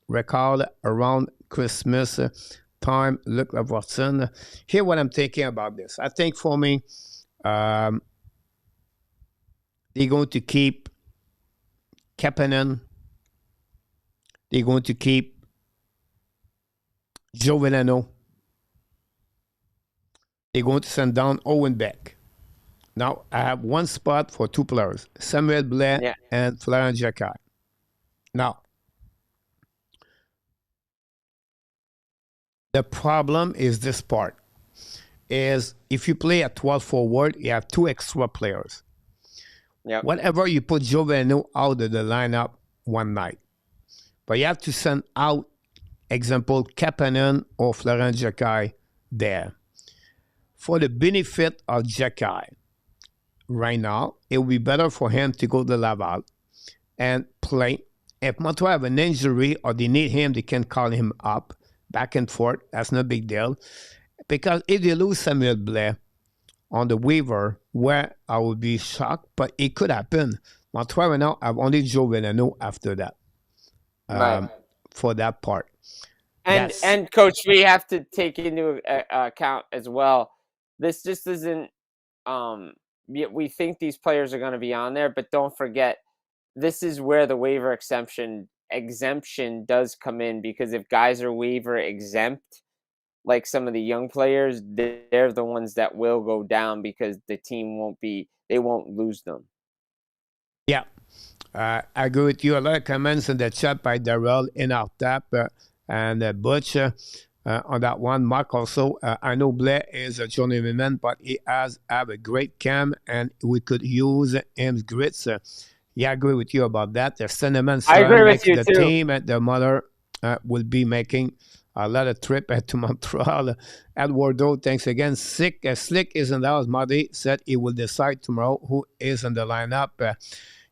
record around Christmas time. Look at Hutson. Here's what I'm thinking about this. I think for me, they're going to keep Kapanen. They're going to keep Joe Veleno. They're going to send down Owen Beck. Now, I have one spot for two players, Samuel Blais Yeah. and Florent Jacquard. Now, the problem is this part, is if you play a 12 forward, you have two extra players. Yep. Whatever you put Jovenel out of the lineup one night, but you have to send out, example, Kapanen or Florent Jacquard there. For the benefit of Jacquard, right now, it would be better for him to go to Laval and play. If Montreal have an injury or they need him, they can call him up, back and forth. That's no big deal. Because if they lose Samuel Blais on the waiver, where I would be shocked, but it could happen. Montreal right now have only Joe Venano after that. Right. For that part. And Coach, we have to take into account as well. This just isn't. We think these players are going to be on there, but don't forget, this is where the waiver exemption does come in, because if guys are waiver exempt, like some of the young players, they're the ones that will go down because the team they won't lose them. Yeah. I agree with you. A lot of comments in the chat by Darrell in our tap and Butch on that one. Mark also, I know Blair is a journeyman, but he have a great cam and we could use him grits. Yeah, I agree with you about that. The sentiment I agree with you the too. team and the mother will be making a lot of trip to Montreal. Eduardo, thanks again. Slick is in the house. Marty said he will decide tomorrow who is in the lineup.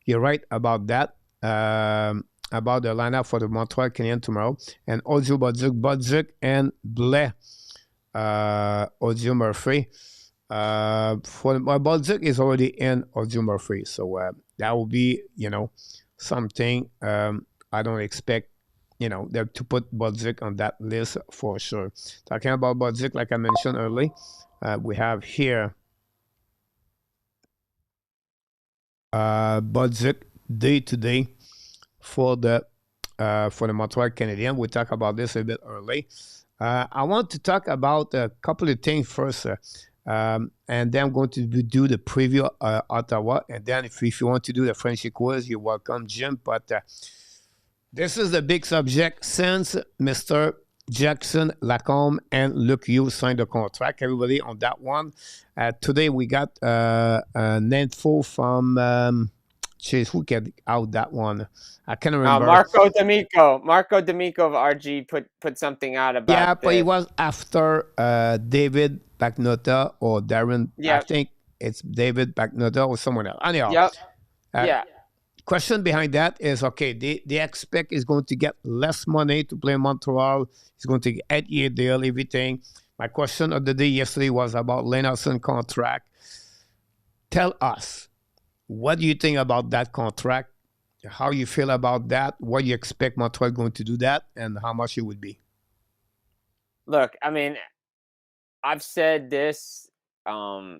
You're right about that. About the lineup for the Montreal Canadiens tomorrow. And Audio Budzik and Blais. Audio Murphy. For Budzik is already in Audio Murphy. So that will be, something I don't expect, them to put Budzik on that list for sure. Talking about Budzik, like I mentioned earlier, we have here Budzik day to day for the Montreal Canadiens. We talk about this a bit early. I want to talk about a couple of things first, and then I'm going to do the preview Ottawa, and then if you want to do the Frenchy quiz, you're welcome, Jim. But this is the big subject since Mr. Jackson, Lacombe, and Luc Hughes signed a contract. Everybody on that one. Today we got an info from who get out that one? I can't remember. Marco D'Amico of RG put something out about. Yeah, but it was after David Bagnota or Darren. Yep. I think it's David Bagnota or someone else. Anyhow, yep. Yeah. Question behind that is, okay, they expect he's going to get less money to play in Montreal. He's going to get 8-year deal, everything. My question of the day yesterday was about Hutson contract. Tell us, what do you think about that contract? How you feel about that? What you expect Montreal going to do that, and how much it would be? Look, I mean, I've said this. I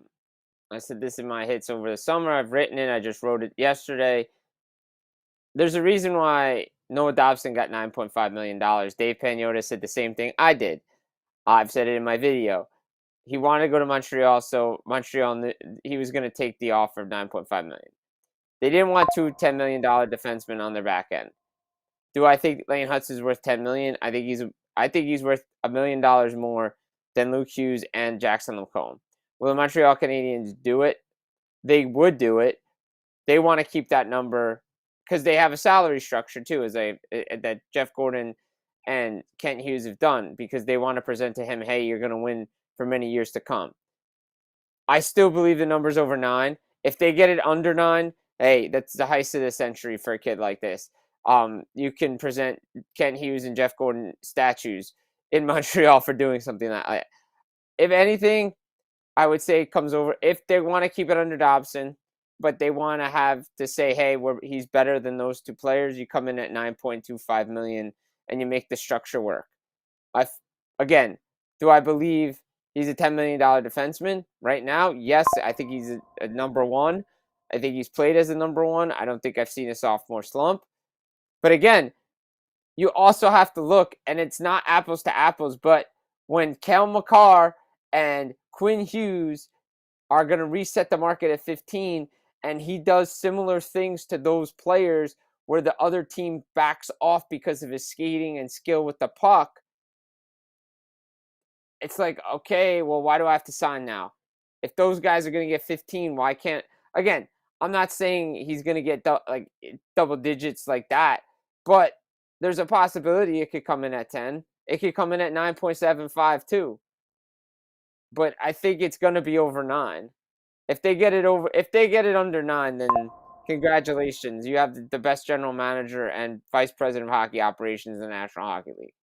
said this in my hits over the summer. I've written it. I just wrote it yesterday. There's a reason why Noah Dobson got $9.5 million. Dave Pagnotta said the same thing I did. I've said it in my video. He wanted to go to Montreal, so Montreal, he was going to take the offer of $9.5 million. They didn't want two $10 million defensemen on their back end. Do I think Lane Hutson is worth $10 million? I think he's worth $1 million more than Luc Hughes and Jackson Lacombe. Will the Montreal Canadiens do it? They would do it. They want to keep that number because they have a salary structure too, that Jeff Gordon and Kent Hughes have done, because they want to present to him, hey, you're going to win for many years to come. I still believe the number's over 9. If they get it under 9, hey, that's the heist of the century for a kid like this. You can present Kent Hughes and Jeff Gordon statues in Montreal for doing something like that. If anything, I would say it comes over. If they want to keep it under Dobson, but they want to have to say, hey, he's better than those two players, you come in at $9.25 million and you make the structure work. Again, do I believe he's a $10 million defenseman right now? Yes, I think he's a number one. I think he's played as a number one. I don't think I've seen a sophomore slump. But again, you also have to look, and it's not apples to apples, but when Cale Makar and Quinn Hughes are going to reset the market at 15, and he does similar things to those players where the other team backs off because of his skating and skill with the puck, it's like, okay, well, why do I have to sign now? If those guys are going to get 15, why can't, again, I'm not saying he's going to get double digits like that, but there's a possibility it could come in at 10. It could come in at 9.75 too. But I think it's going to be over 9. If they get it under 9, then congratulations. You have the best general manager and vice president of hockey operations in the National Hockey League.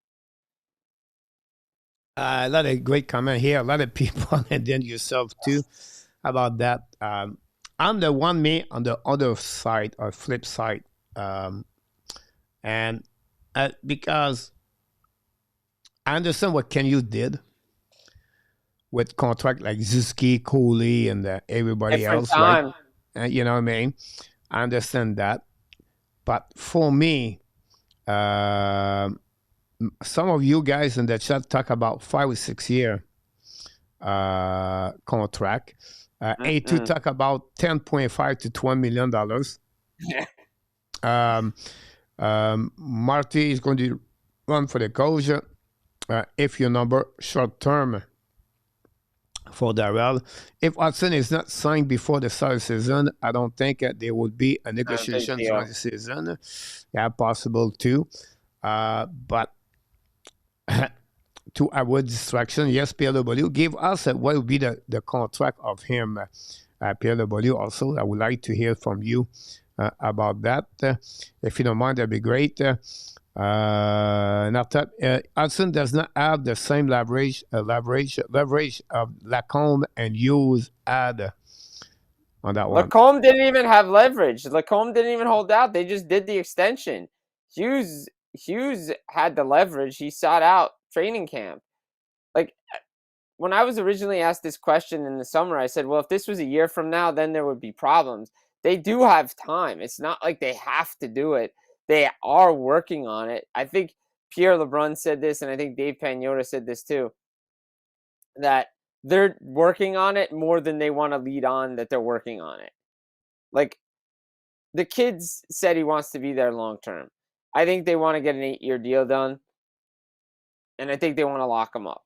A lot of great comment here. A lot of people, and then yourself too, about that. I'm the one me on the other side or flip side, and because I understand what Ken you did with contract like Zuski, Cooley, and everybody Different else, time. right? You know what I mean? I understand that, but for me, some of you guys in the chat talk about 5 or 6 year contract. A2 talk about $10.5 to $20 million. Marty is going to run for the coach if your number short term for Darrell. If Hutson is not signed before the start of the season, I don't think there would be a negotiation during the season. Yeah, possible too. But to avoid distraction, yes, PLW, give us what will be the contract of him, PLW. Also, I would like to hear from you about that. If you don't mind, that'd be great. Hudson does not have the same leverage of Lacombe and Hughes had on that one. Lacombe didn't even have leverage. Lacombe didn't even hold out. They just did the extension. Hughes had the leverage. He sought out training camp. Like, when I was originally asked this question in the summer, I said, well, if this was a year from now, then there would be problems. They do have time. It's not like they have to do it. They are working on it. I think Pierre LeBrun said this, and I think Dave Pagnotta said this too, that they're working on it more than they want to lead on that they're working on it. Like, the kids said he wants to be there long term. I think they want to get an 8-year deal done, and I think they want to lock him up.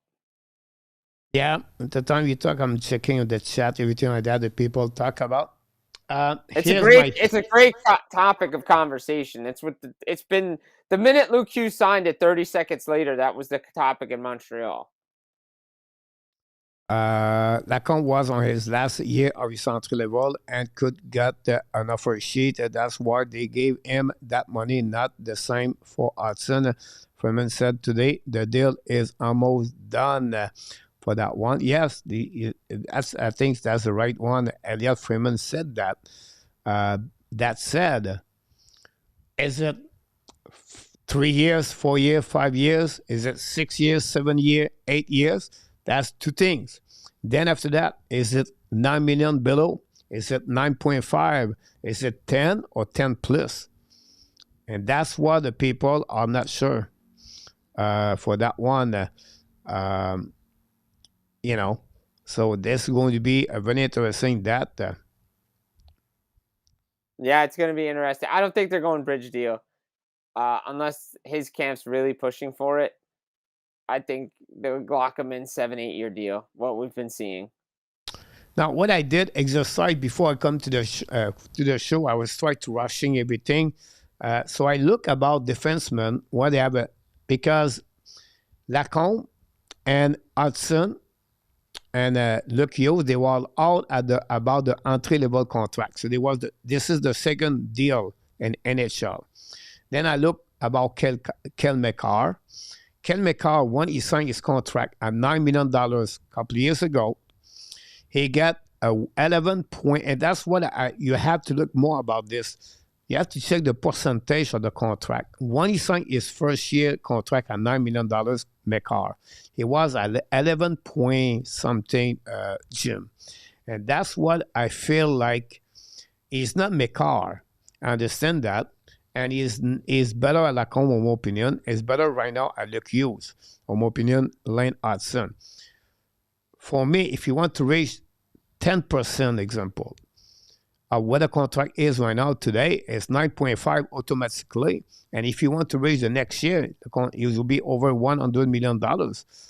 Yeah, at the time you talk, I'm checking the chat, everything like that that people talk about. It's a great topic of conversation. It's been the minute Luke Hughes signed it. 30 seconds later, that was the topic in Montreal. Lacombe was on his last year of his entry level and could get an offer sheet. That's why they gave him that money, not the same for Hutson. Freeman said today the deal is almost done for that one. Yes, I think that's the right one. Elliot Freeman said that. That said, is it 3 years, 4 years, 5 years? Is it 6 years, 7 years, 8 years? That's two things. Then after that, is it 9 million below? Is it 9.5? Is it 10 or 10 plus? And that's what the people are not sure for that one. So this is going to be a very interesting that. Yeah, it's going to be interesting. I don't think they're going bridge deal unless his camp's really pushing for it. I think they would lock him in 7-8 year deal. What we've been seeing. Now, what I did exercise before I come to the show, I was trying to rushing everything. So I look about defensemen, what they have, because Lacombe and Hutson and Luke Hughes, they were all at about the entry level contract. So this is the second deal in NHL. Then I look about Kel McCarr. Kel McCarr, when he signed his contract at $9 million a couple of years ago, he got a 11 point, and that's what you have to look more about this. You have to check the percentage of the contract. When he signed his first year contract at $9 million, McCarr, he was at 11 point something, Jim. And that's what I feel like. He's not McCarr. I understand that. And he's better at Lacombe, in my opinion. He's better right now at Luke Hughes, in my opinion, Lane Hutson. For me, if you want to raise 10% example of what a contract is right now today, it's 9.5 automatically. And if you want to raise the next year, it will be over $100 million.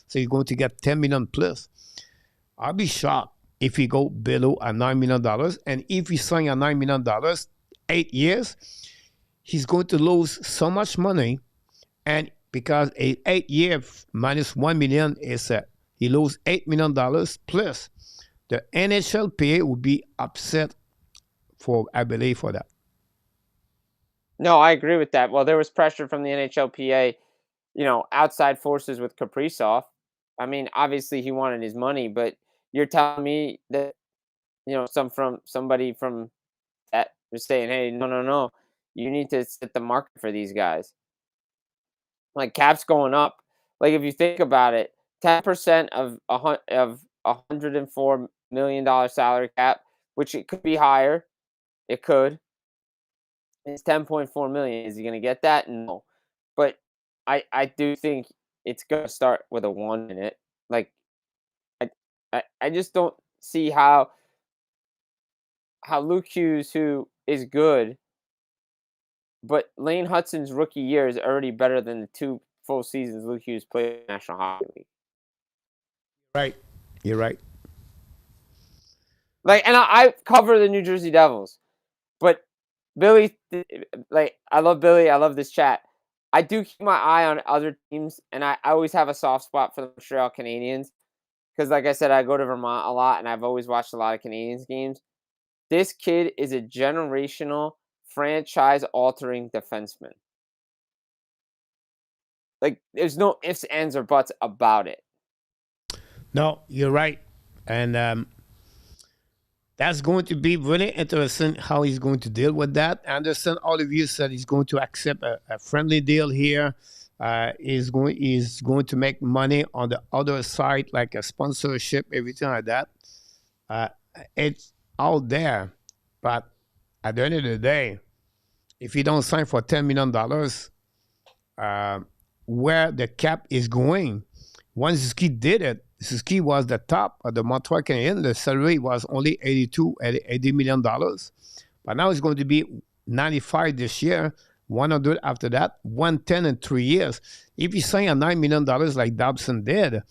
So you're going to get 10 million plus. I'll be shocked if we go below a $9 million. And if we sign a $9 million, 8 years, he's going to lose so much money. And because a 8 year minus $1 million is he lose $8 million plus. The NHLPA will be upset I believe, for that. No, I agree with that. Well, there was pressure from the NHLPA, outside forces with Kaprizov. I mean, obviously he wanted his money, but you're telling me that, somebody from that was saying, hey, no, you need to set the market for these guys. Like, cap's going up. Like, if you think about it, 10% of $104 million salary cap, which it could be higher. It could. It's 10.4 million. Is he going to get that? No. But I do think it's going to start with a 1 in it. Like, I just don't see how Luke Hughes, who is good, but Lane Hutson's rookie year is already better than the 2 full seasons Luke Hughes played in the National Hockey League. Right. You're right. Like, and I cover the New Jersey Devils. But Billy, I love Billy. I love this chat. I do keep my eye on other teams, and I always have a soft spot for the Montreal Canadiens because, like I said, I go to Vermont a lot, and I've always watched a lot of Canadiens games. This kid is a generational, franchise-altering defenseman. Like, there's no ifs, ands, or buts about it. No, you're right. And that's going to be really interesting how he's going to deal with that. I understand all of you said he's going to accept a friendly deal here. He's going to make money on the other side, like a sponsorship, everything like that. It's out there. But at the end of the day, if you don't sign for $10 million, where the cap is going, once Suzuki did it, Suzuki was the top of the Montreal Canadiens. The salary was only $80 million. But now it's going to be 95 this year, 100 after that, 110 in 3 years. If you sign a $9 million like Dobson did,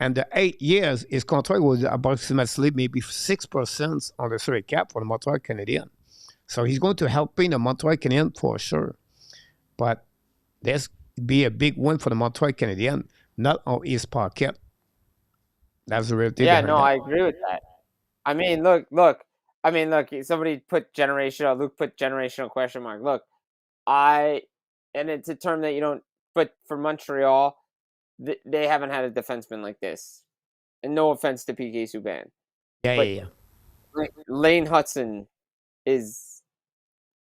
and the 8 years, his contract was approximately maybe 6% on the salary cap for the Montreal Canadiens. So he's going to help in the Montreal Canadiens for sure. But there's be a big win for the Montreal Canadiens, not on his pocket. That's the real thing. Yeah, no, I agree with that. I mean, look. Somebody put generational. Luke put generational question mark. Look, and it's a term that you don't. But for Montreal, they haven't had a defenseman like this. And no offense to PK Subban. Yeah. Lane Hutson is.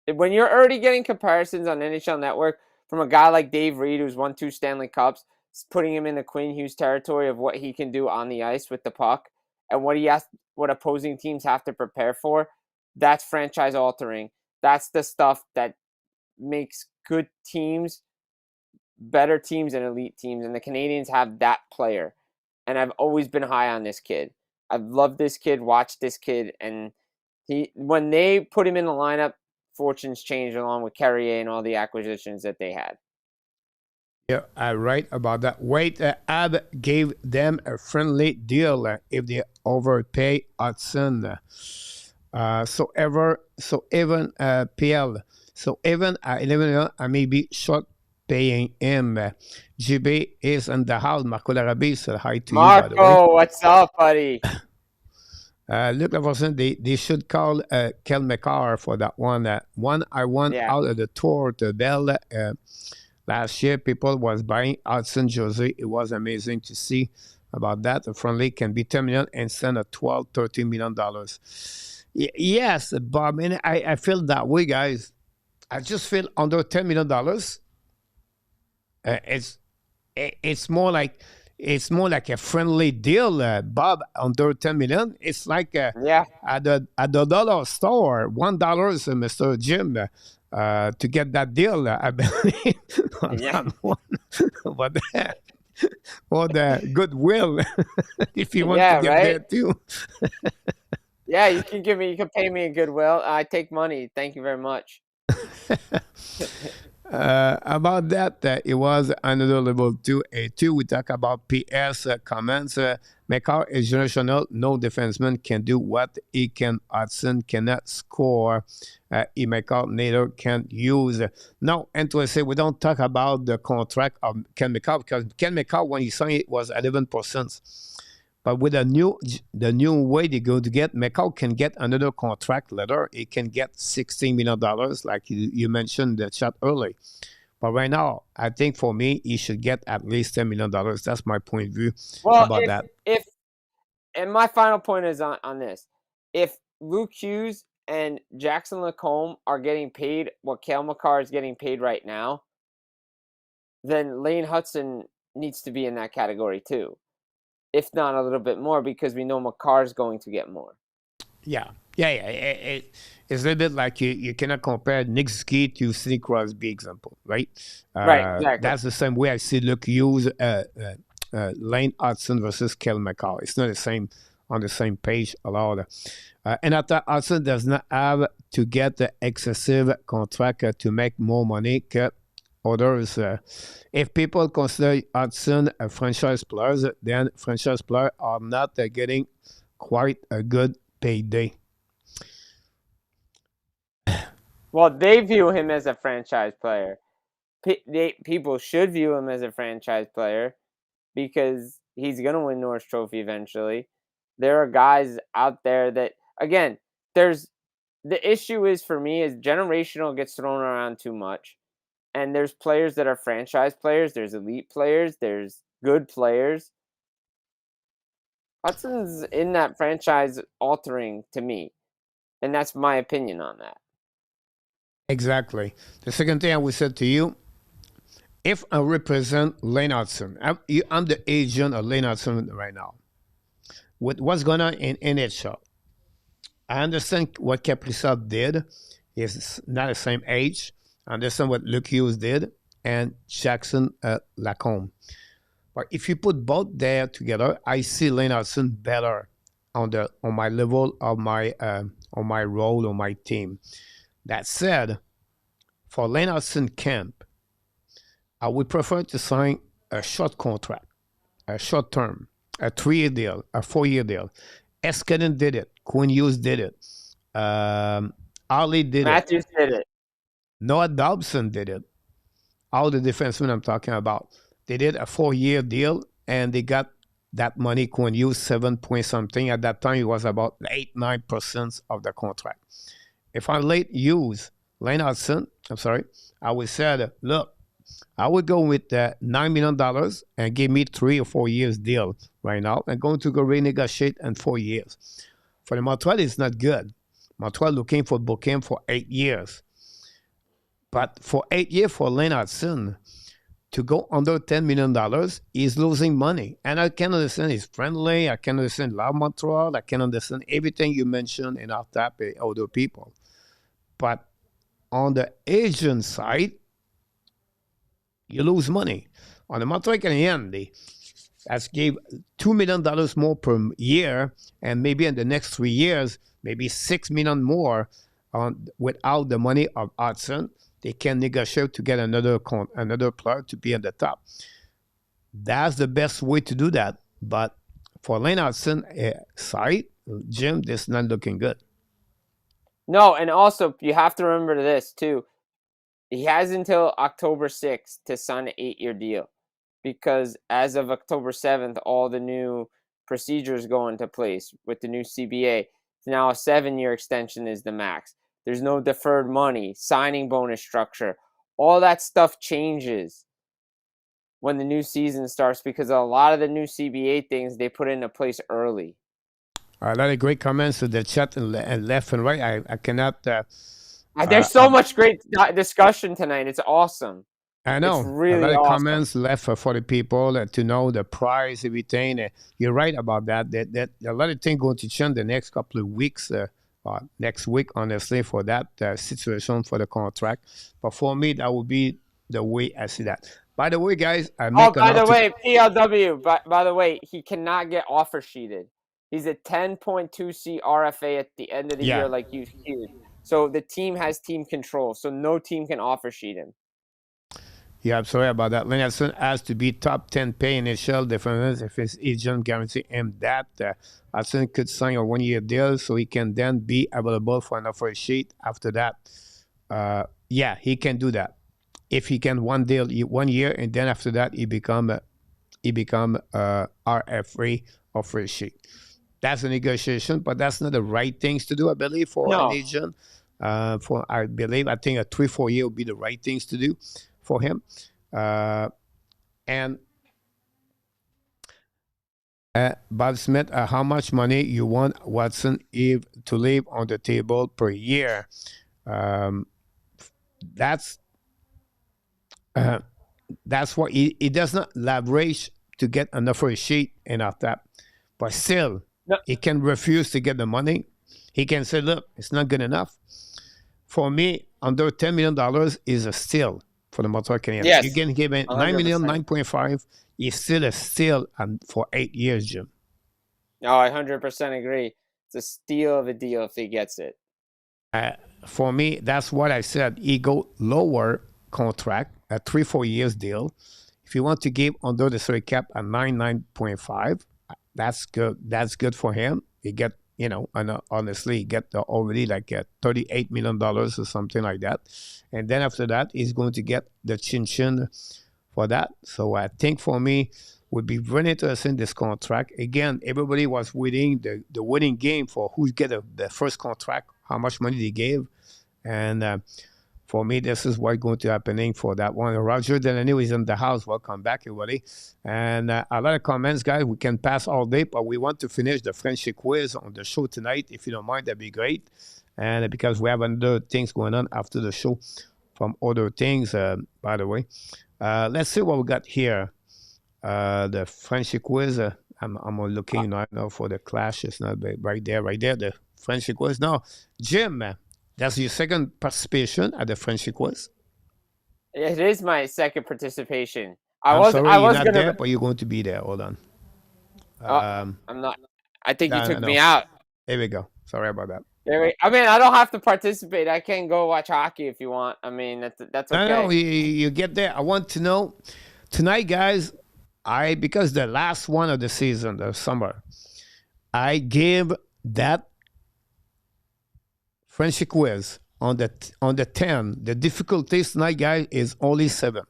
When you're already getting comparisons on NHL Network from a guy like Dave Reed, who's won 2 Stanley Cups, putting him in the Quinn Hughes territory of what he can do on the ice with the puck and what opposing teams have to prepare for, that's franchise altering. That's the stuff that makes good teams better teams and elite teams, and the Canadiens have that player. And I've always been high on this kid. I've loved this kid, watched this kid, and when they put him in the lineup, fortunes changed along with Carrier and all the acquisitions that they had. Yeah, I'm right about that. Wait, Ab gave them a friendly deal if they overpay Hutson. So even PL. So even at 11, I may be short paying him. GB is in the house. Marco Larabie said hi to you, by the way. Marco, what's up, buddy? Look, they should call Kel McCarr for that one. One I won out of the tour to Bell. Last year, people was buying Hutson jersey. It was amazing to see about that. The friendly can be $10 million instead of $12, $13 million. Yes, Bob, and I feel that way, guys. I just feel under $10 million. It's more like a friendly deal, Bob. Under $10 million, it's like at the dollar store, $1, Mr. Jim. To get that deal, I believe, on that one. Or the goodwill, if you want to get there too. Yeah, you can pay me in goodwill. I take money. Thank you very much. About that, it was another level 2A2. We talk about PS comments. McCarr is generational. No defenseman can do what he can. Hutson cannot score. McCarr neither can use. No, and to say we don't talk about the contract of Ken McCarr because Ken McCarr, when he signed it, was 11%. But with the new way they go to get, McCall can get another contract letter. He can get $16 million, like you mentioned in the chat early. But right now, I think for me, he should get at least $10 million. That's my point of view about that. And my final point is on this. If Luke Hughes and Jackson Lacombe are getting paid what Cale Makar is getting paid right now, then Lane Hutson needs to be in that category too. If not a little bit more, because we know Makar is going to get more. Yeah. It's a little bit like you cannot compare Nick Ski to Sidney Crosby example, right? Right, exactly. That's the same way I see Luke Hughes, Lane Hutson versus Kel McCall. It's not the same on the same page a lot. And after Hutson does not have to get the excessive contract to make more money que others. If people consider Hutson a franchise player, then franchise players are not getting quite a good payday. Well, they view him as a franchise player. People should view him as a franchise player because he's going to win Norris Trophy eventually. There are guys out there that, again, the issue is for me is generational gets thrown around too much. And there's players that are franchise players. There's elite players. There's good players. Hudson's in that franchise altering to me. And that's my opinion on that. Exactly. The second thing I would say to you, if I represent Lane Hutson, I'm the agent of Lane Hutson right now. With what's going on in NHL, I understand what Kaprizov did. He's not the same age. I understand what Luke Hughes did and Jackson Lacombe. But if you put both there together, I see Lane Hutson better on my level of my on my role on my team. That said, for Lane Hutson camp, I would prefer to sign a short contract, a short term, a 3-year deal, a 4-year deal. Eskinen did it. Quinn Hughes did it. Ali did Matthews did it. Noah Dobson did it. All the defensemen I'm talking about. They did a 4-year deal, and they got that money. Quinn Hughes, 7 point something. At that time, it was about 8-9% of the contract. If I Lane Hutson, I would say, look, I would go with $9 million and give me 3 or 4 years deal right now. I'm going to go renegotiate in 4 years. For the Montreal, it's not good. Montreal looking for booking for 8 years. But for 8 years for Lane Hutson, to go under $10 million, he's losing money. And I can understand he's friendly. I can understand love Montreal. I can understand everything you mentioned in our tap other people. But on the agent side, you lose money. On the Montreal Canadiens, they gave $2 million more per year, and maybe in the next 3 years, maybe $6 million more without the money of Hutson. They can negotiate to get another player to be on the top. That's the best way to do that. But for Lane Hutson side, Jim, this is not looking good. No, and also you have to remember this too. He has until October 6th to sign an 8-year deal, because as of October 7th, all the new procedures go into place with the new CBA. Now a 7-year extension is the max. There's no deferred money, signing bonus structure. All that stuff changes when the new season starts, because a lot of the new CBA things they put into place early. A lot of great comments in the chat and left and right. I cannot. There's so much great discussion tonight. It's awesome. I know. It's really a lot of awesome. comments left for the people to know the price, everything. You're right about that. That a lot of things going to change the next couple of weeks. Next week, honestly, for that situation for the contract. But for me, that would be the way I see that. By the way, guys, by the way, PLW. By the way, he cannot get offer sheeted. He's a 10.2C RFA at the end of the Yeah. year, like you heard. So the team has team control, so no team can offer sheet him. Yeah, I'm sorry about that. Hutson has to be top 10 pay initial difference if his agent guarantee him that. Hutson could sign a 1 year deal so he can then be available for an offer sheet after that. Yeah, he can do that. If he can 1 year, and then after that he become RFA offer sheet. That's a negotiation, but that's not the right things to do, I believe, for an agent. I think a 3-4 year would be the right things to do for him. And Bob Smith, how much money you want Hutson to leave on the table per year? That's what he does not leverage to get an offer sheet and after that, but still he can refuse to get the money. He can say, "Look, it's not good enough." For me, under $10 million is a steal for the Montreal Canadiens. Yes, you can give it 9 million, 9.5. It's still a steal for 8 years, Jim. No, I 100% agree. It's a steal of a deal if he gets it. For me, that's what I said. He go lower contract, a 3-4 years deal. If you want to give under the salary cap a 9.5, that's good. That's good for him. He get, honestly, he get already like $38 million or something like that. And then after that, he's going to get the chin for that. So I think for me, would be very interesting this contract. Again, everybody was waiting the winning game for who's get the first contract, how much money they gave. And for me, this is what's going to happening for that one. Roger Delaney is in the house. Welcome back, everybody. And a lot of comments, guys. We can pass all day, but we want to finish the Frenchy quiz on the show tonight. If you don't mind, that'd be great. And because we have other things going on after the show from other things, by the way. Let's see what we got here. The Frenchy quiz. I'm looking now for the clash. It's not right there. The Frenchy quiz. Now, Jim, that's your second participation at the Frenchy quiz. It is my second participation. I I'm was sorry, you're not there, but you're going to be there. Hold on. I'm not. I think you took me out. There we go. Sorry about that. I mean, I don't have to participate. I can go watch hockey if you want. I mean, that's okay. No, you get there. I want to know tonight, guys. Because the last one of the season, the summer, I gave that Frenchy quiz on the 10. The difficulty tonight, guys, is only 7.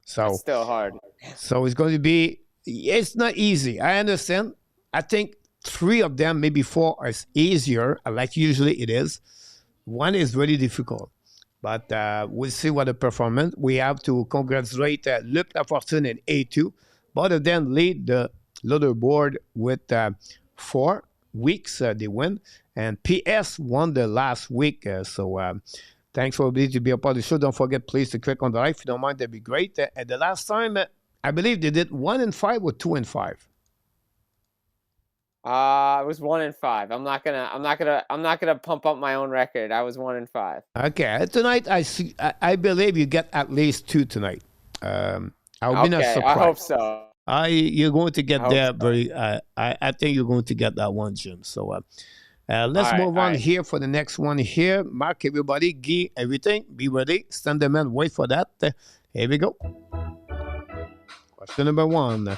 So it's still hard. So it's going to be. It's not easy. I understand. I think 3 of them, maybe 4, is easier, like usually it is. 1 is really difficult. But we'll see what the performance. We have to congratulate Luc Lafortune and A2. Both of them lead the leaderboard with 4 weeks. They win. And PS won the last week. So thanks for ability to be a part of the show. Don't forget, please, to click on the like. If you don't mind, that'd be great. And the last time, I believe they did 1-5 or 2-5. It was 1-5. I'm not gonna pump up my own record. I was 1-5. Okay, tonight I believe you get at least 2 tonight. I'll be not surprised. I hope so. You're going to get there. I think you're going to get that one, Jim. So let's move on here for the next one here. Mark, everybody, Guy, everything. Be ready. Stand them and wait for that. Here we go. Question number 1.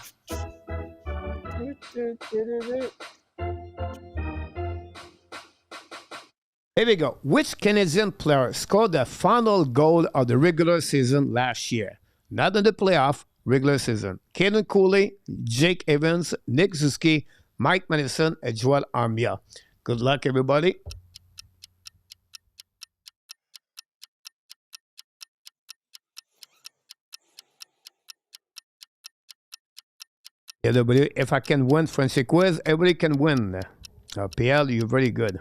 Here we go. Which Canadian player scored the final goal of the regular season last year? Not in the playoff, regular season. Caden Cooley, Jake Evans, Nick Zuski, Mike Madison, and Joel Armia. Good luck, everybody. Everybody, if I can win Frenchy quiz, everybody can win. PL, you're very good.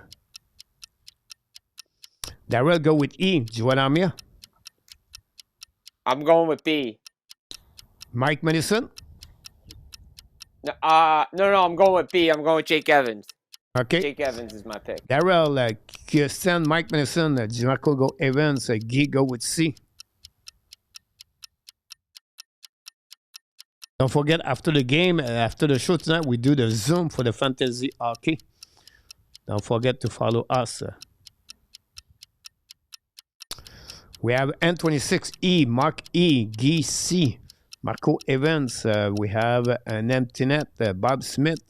Darrell, go with E. Joel Armia. I'm going with B. Mike Madison. No, I'm going with B. I'm going with Jake Evans. Okay. Jake Evans is my pick. Darrell, Kirsten, Mike Madison, Jamichael go Evans, Guy go with C. Don't forget, after the game, after the show tonight, we do the Zoom for the fantasy hockey. Don't forget to follow us. We have N26E, Mark E, Guy C, Marco Evans. We have an empty net, Bob Smith,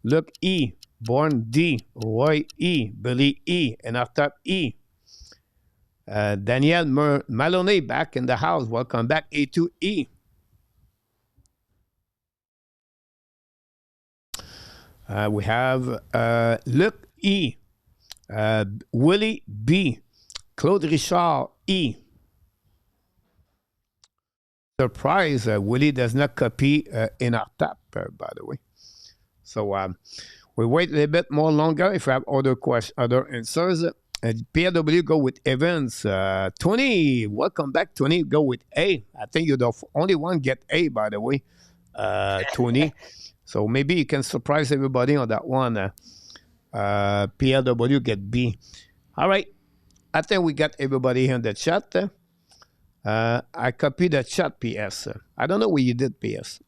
Luke E, Born D, Roy E, Billy E, and Artap E. Daniel Maloney back in the house. Welcome back, A2E. We have Luc E, Willie B, Claude Richard E. Surprise, Willie does not copy in our tap, by the way. So we wait a little bit more longer if we have other questions, other answers. PLW go with Evans. Tony, welcome back, Tony. Go with A. I think you're the only one get A, by the way, Tony. So maybe you can surprise everybody on that one. PLW get B. All right. I think we got everybody here in the chat. I copied the chat, PS. I don't know what you did, PS.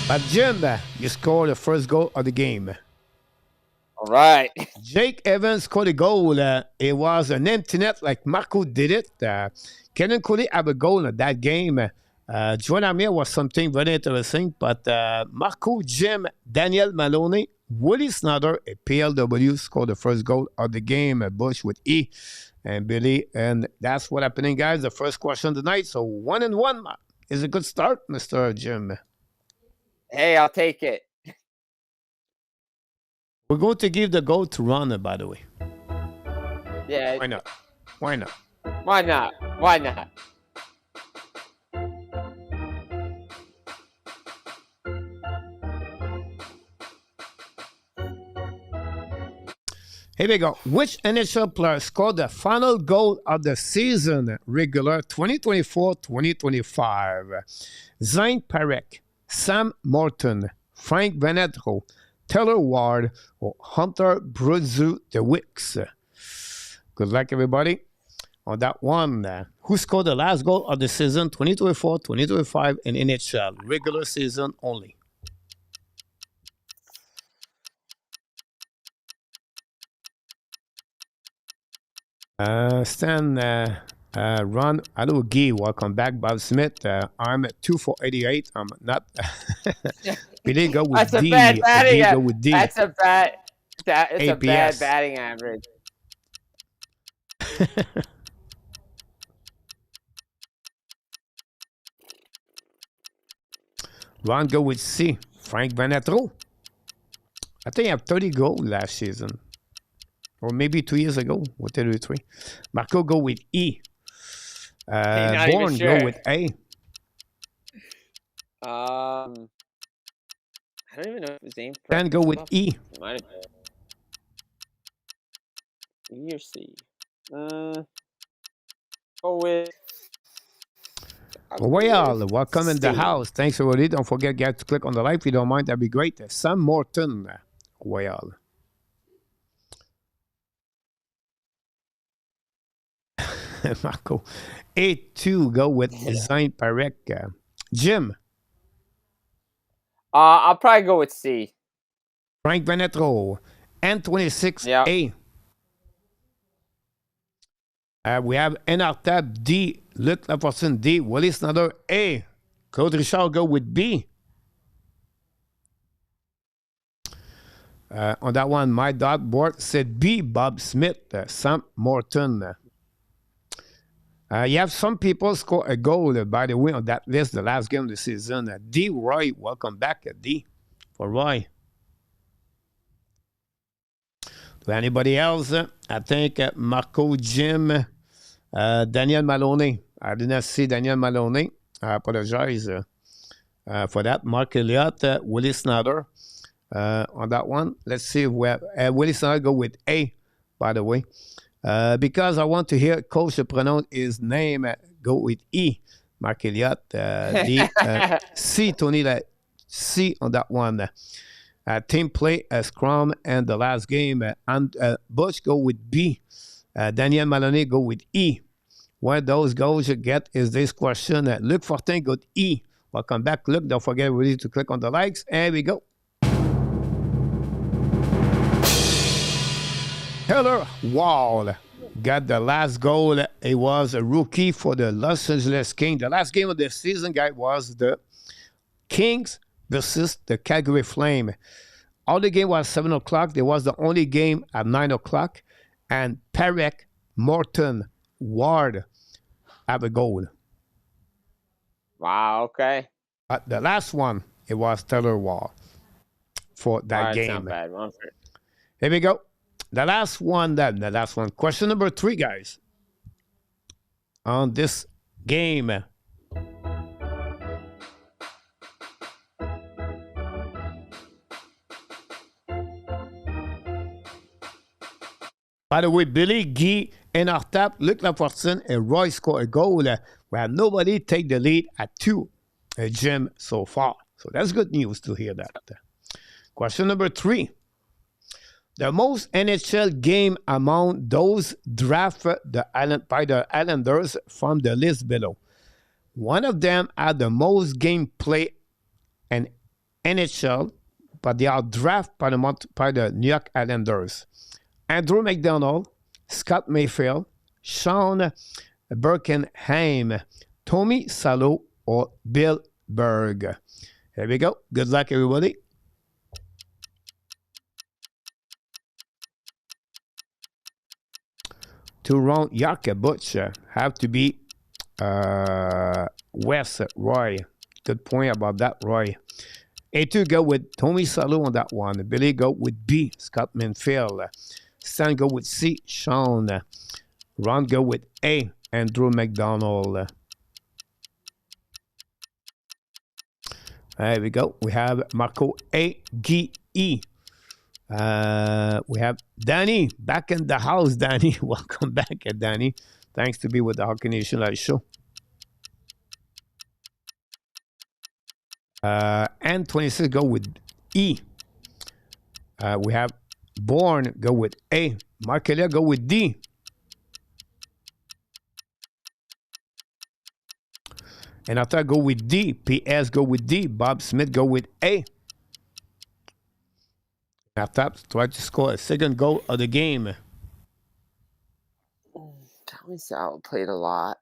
But Jim, you scored the first goal of the game. All right. Jake Evans scored a goal. It was an empty net like Marco did it. Kenan Cooley have a goal in that game. Joan Amir was something very interesting, but Marco, Jim, Daniel Maloney, Willie Snyder, and PLW scored the first goal of the game. Bush with E and Billy, and that's what happening, guys. The first question tonight. So 1-1 is a good start, Mr. Jim. Hey, I'll take it. We're going to give the goal to Ron, by the way. Yeah. Why not? Why not? Why not? Why not? Here we go. Which NHL player scored the final goal of the season regular 2024-2025? Zane Parekh, Sam Morton, Frank Venetro, Taylor Ward, or Hunter Bruzu de Wicks. Good luck, everybody. On that one, who scored the last goal of the season 2024-2025 in NHL regular season only? Stan, Ron, hello, Guy, welcome back. Bob Smith, I'm at 2 for 88. I'm not. Billy go with That's D. A bad batting go with D. That's a bad. It's APS. A bad batting average. Ron go with C. Frank Venetro. I think he had 30 goals last season. Or maybe 2 years ago, or 33. Marco go with E. Born sure. go with A. I don't even know if his name. Dan go with E. Might have been. E or C. Go with. Royal, welcome in the C. house. Thanks, everybody. Don't forget, guys, to click on the like if you don't mind. That'd be great. Sam Morton, Royal. Marco. A2 go with Zane Parekh. Jim. I'll probably go with C. Frank Venetro. N26A. We have NRTAB D. Luc Lafortune D. Willie Snyder A. Claude Richard go with B. On that one, my dot board said B. Bob Smith. Sam Morton. You have some people score a goal, by the way, on that list, the last game of the season. D. Roy, welcome back, D, for Roy. To anybody else, I think Marco, Jim, Daniel Maloney. I did not see Daniel Maloney. I apologize for that. Mark Elliott, Willie Snyder on that one. Let's see if we have Willie Snyder go with A, by the way. Because I want to hear Coach pronounce his name, go with E. Mark Elliott, D, C, Tony, C on that one. Team play, Scrum, and the last game, and Bush go with B. Daniel Maloney go with E. one of those goals you get is this question. Luc Fortin got E. Welcome back, Luc. Don't forget really to click on the likes. And we go. Taylor Wall got the last goal. It was a rookie for the Los Angeles Kings. The last game of the season, guys, was the Kings versus the Calgary Flame. All the game was 7 o'clock. There was the only game at 9 o'clock. And Perek, Morton, Ward have a goal. Wow, okay. But the last one, it was Taylor Wall for that game. Not bad. Here we go. The last one. Question number 3, guys. On this game. By the way, Billy, Guy, and Artap, Luc Lafortune, and Roy score a goal where nobody take the lead at 2 Jim so far. So that's good news to hear that. Question number 3. The most NHL game among those drafted by the Islanders from the list below. One of them had the most game play in NHL, but they are drafted by the New York Islanders. Andrew McDonald, Scott Mayfield, Sean Birkenheim, Tommy Salo, or Bill Berg. Here we go. Good luck, everybody. To round Yarka Butch have to be Wes Roy. Good point about that, Roy. A2 go with Tommy Salo on that one. Billy go with B, Scott Minfield. Stan go with C, Sean. Ron go with A, Andrew McDonald. There we go. We have Marco A, G, E. We have Danny back in the house. Danny, welcome back, Danny. Thanks to be with the Hockey Nation Live Show. And 26 go with E. We have Bourne go with A. Markelia go with D. And after go with D. PS go with D. Bob Smith go with A. After try to score a second goal of the game. Tommy Sal played a lot.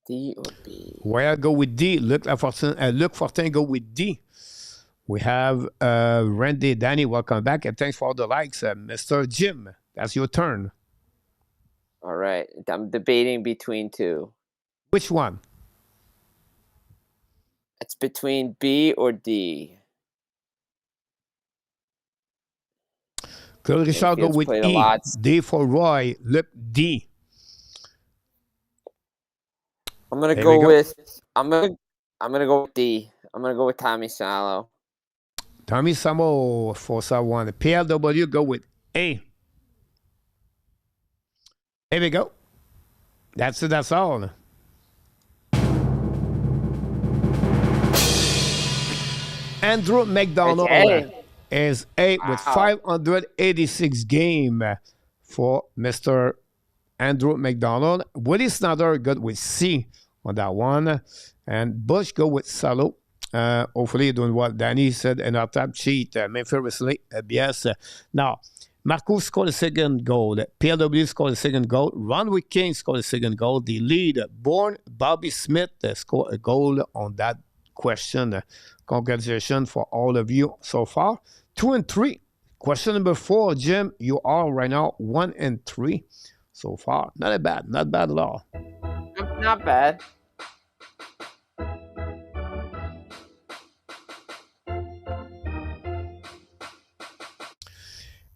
D or B? Where I go with D. Luc Fortin go with D. We have Randy, Danny, welcome back, and thanks for all the likes. Mr. Jim, that's your turn. All right. I'm debating between 2. Which one? It's between B or D. Claude Richard go with E. D for Roy. Luc, D. I'm gonna go with D. I'm gonna go with Tommy Salo. Tommy Samo for someone. PLW go with A. Here we go. That's it. That's all. Andrew McDonald is A with 586 game for Mr. Andrew McDonald. Willie Snyder got with C on that one. And Bush go with Salo. Hopefully you're doing what Danny said in our top sheet. Mayfield recently, yes. Now, Marco scored a second goal. PLW scored a second goal. Ronwick King scored a second goal. The lead, Bourne Bobby Smith scored a goal on that question. Congratulations for all of you so far. 2 and 3. Question number 4, Jim. You are right now 1 and 3 so far. Not bad. Not bad at all. Not bad.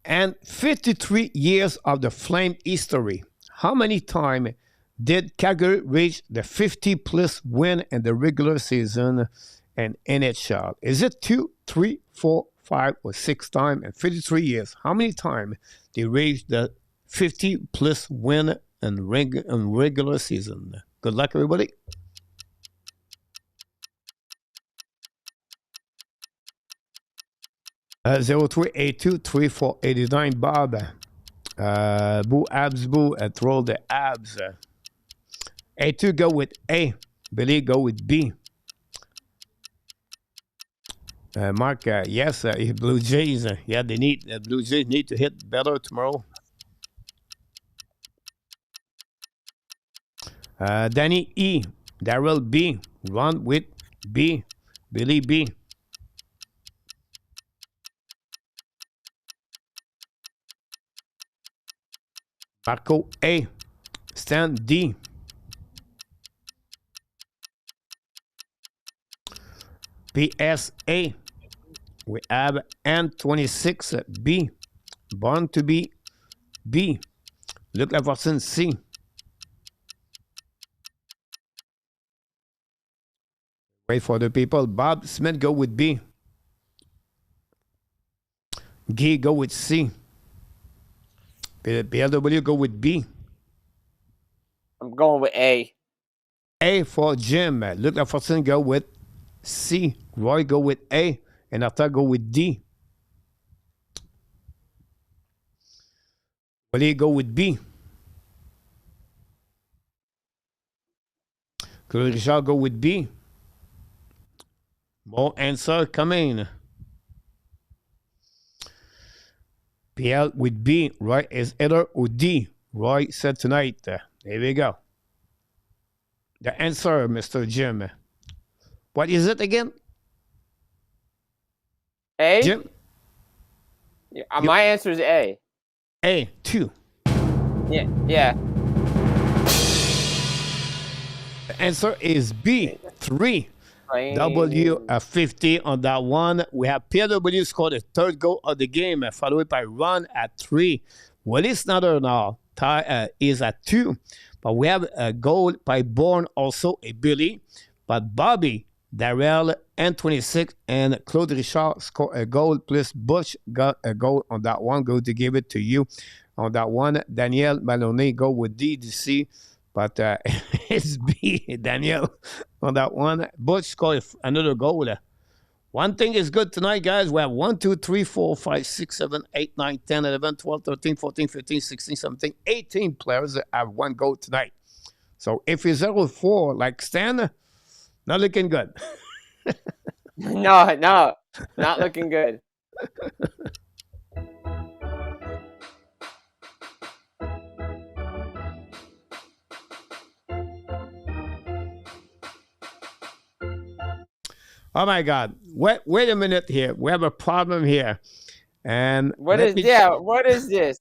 And 53 years of the Flame history. How many times did Calgary reach the 50-plus win in the regular season and NHL? Is it 2, 3, 4, 5, or 6 times in 53 years? How many times they reached the 50-plus win in regular season? Good luck, everybody. Uh, 03823489 Bob. Boo Abs Boo at Roll the Abs. A2 go with A. Billy go with B. Mark, yes, Blue Jays. Yeah, the Blue Jays need to hit better tomorrow. Danny E. Daryl B. Ron with B. Billy B. Marco A. Stan D. PSA. We have N26B. Born to be B. Luke Leverson C. Wait for the people. Bob Smith go with B. Guy go with C. PLW go with B. I'm going with A. A for Jim. Luke Leverson go with C. Roy go with A. And Arthur go with D. Willie go with B. Claude Richard go with B. More answer coming. PL with B. Roy is either or D. Roy said tonight. There we go. The answer, Mr. Jim. What is it again? A? Jim? Yeah, my answer is A. A, 2. Yeah. The answer is B, 3. W 50 on that one. We have PW scored the third goal of the game, followed by Ron at 3. Willie Snyder now is at 2. But we have a goal by Bourne, also a Billy. But Bobby, Darrell, N26, and Claude Richard scored a goal, plus Bush got a goal on that one. Go to give it to you on that one. Daniel Maloney go with DDC. But it's B, Daniel, on that one. Butch scored another goal. One thing is good tonight, guys. We have 1, 2, 3, 4, 5, 6, 7, 8, 9, 10, 11, 12, 13, 14, 15, 16, 17, 18 players that have one goal tonight. So if you're 0-4 like Stan, not looking good. No, not looking good. Oh my God! Wait a minute here. We have a problem here, and what is this?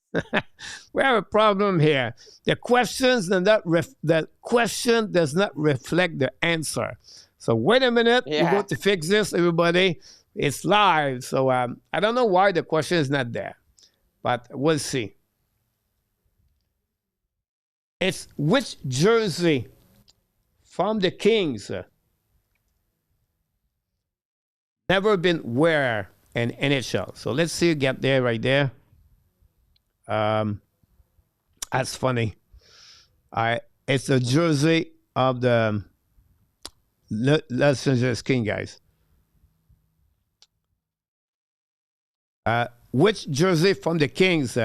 We have a problem here. The questions and the question does not reflect the answer. So wait a minute. Yeah. We're going to fix this, everybody. It's live, so I don't know why the question is not there, but we'll see. It's which jersey from the Kings never been wear in NHL? So let's see you get there right there. That's funny. It's the jersey of the Los Angeles Kings, guys. Which jersey from the Kings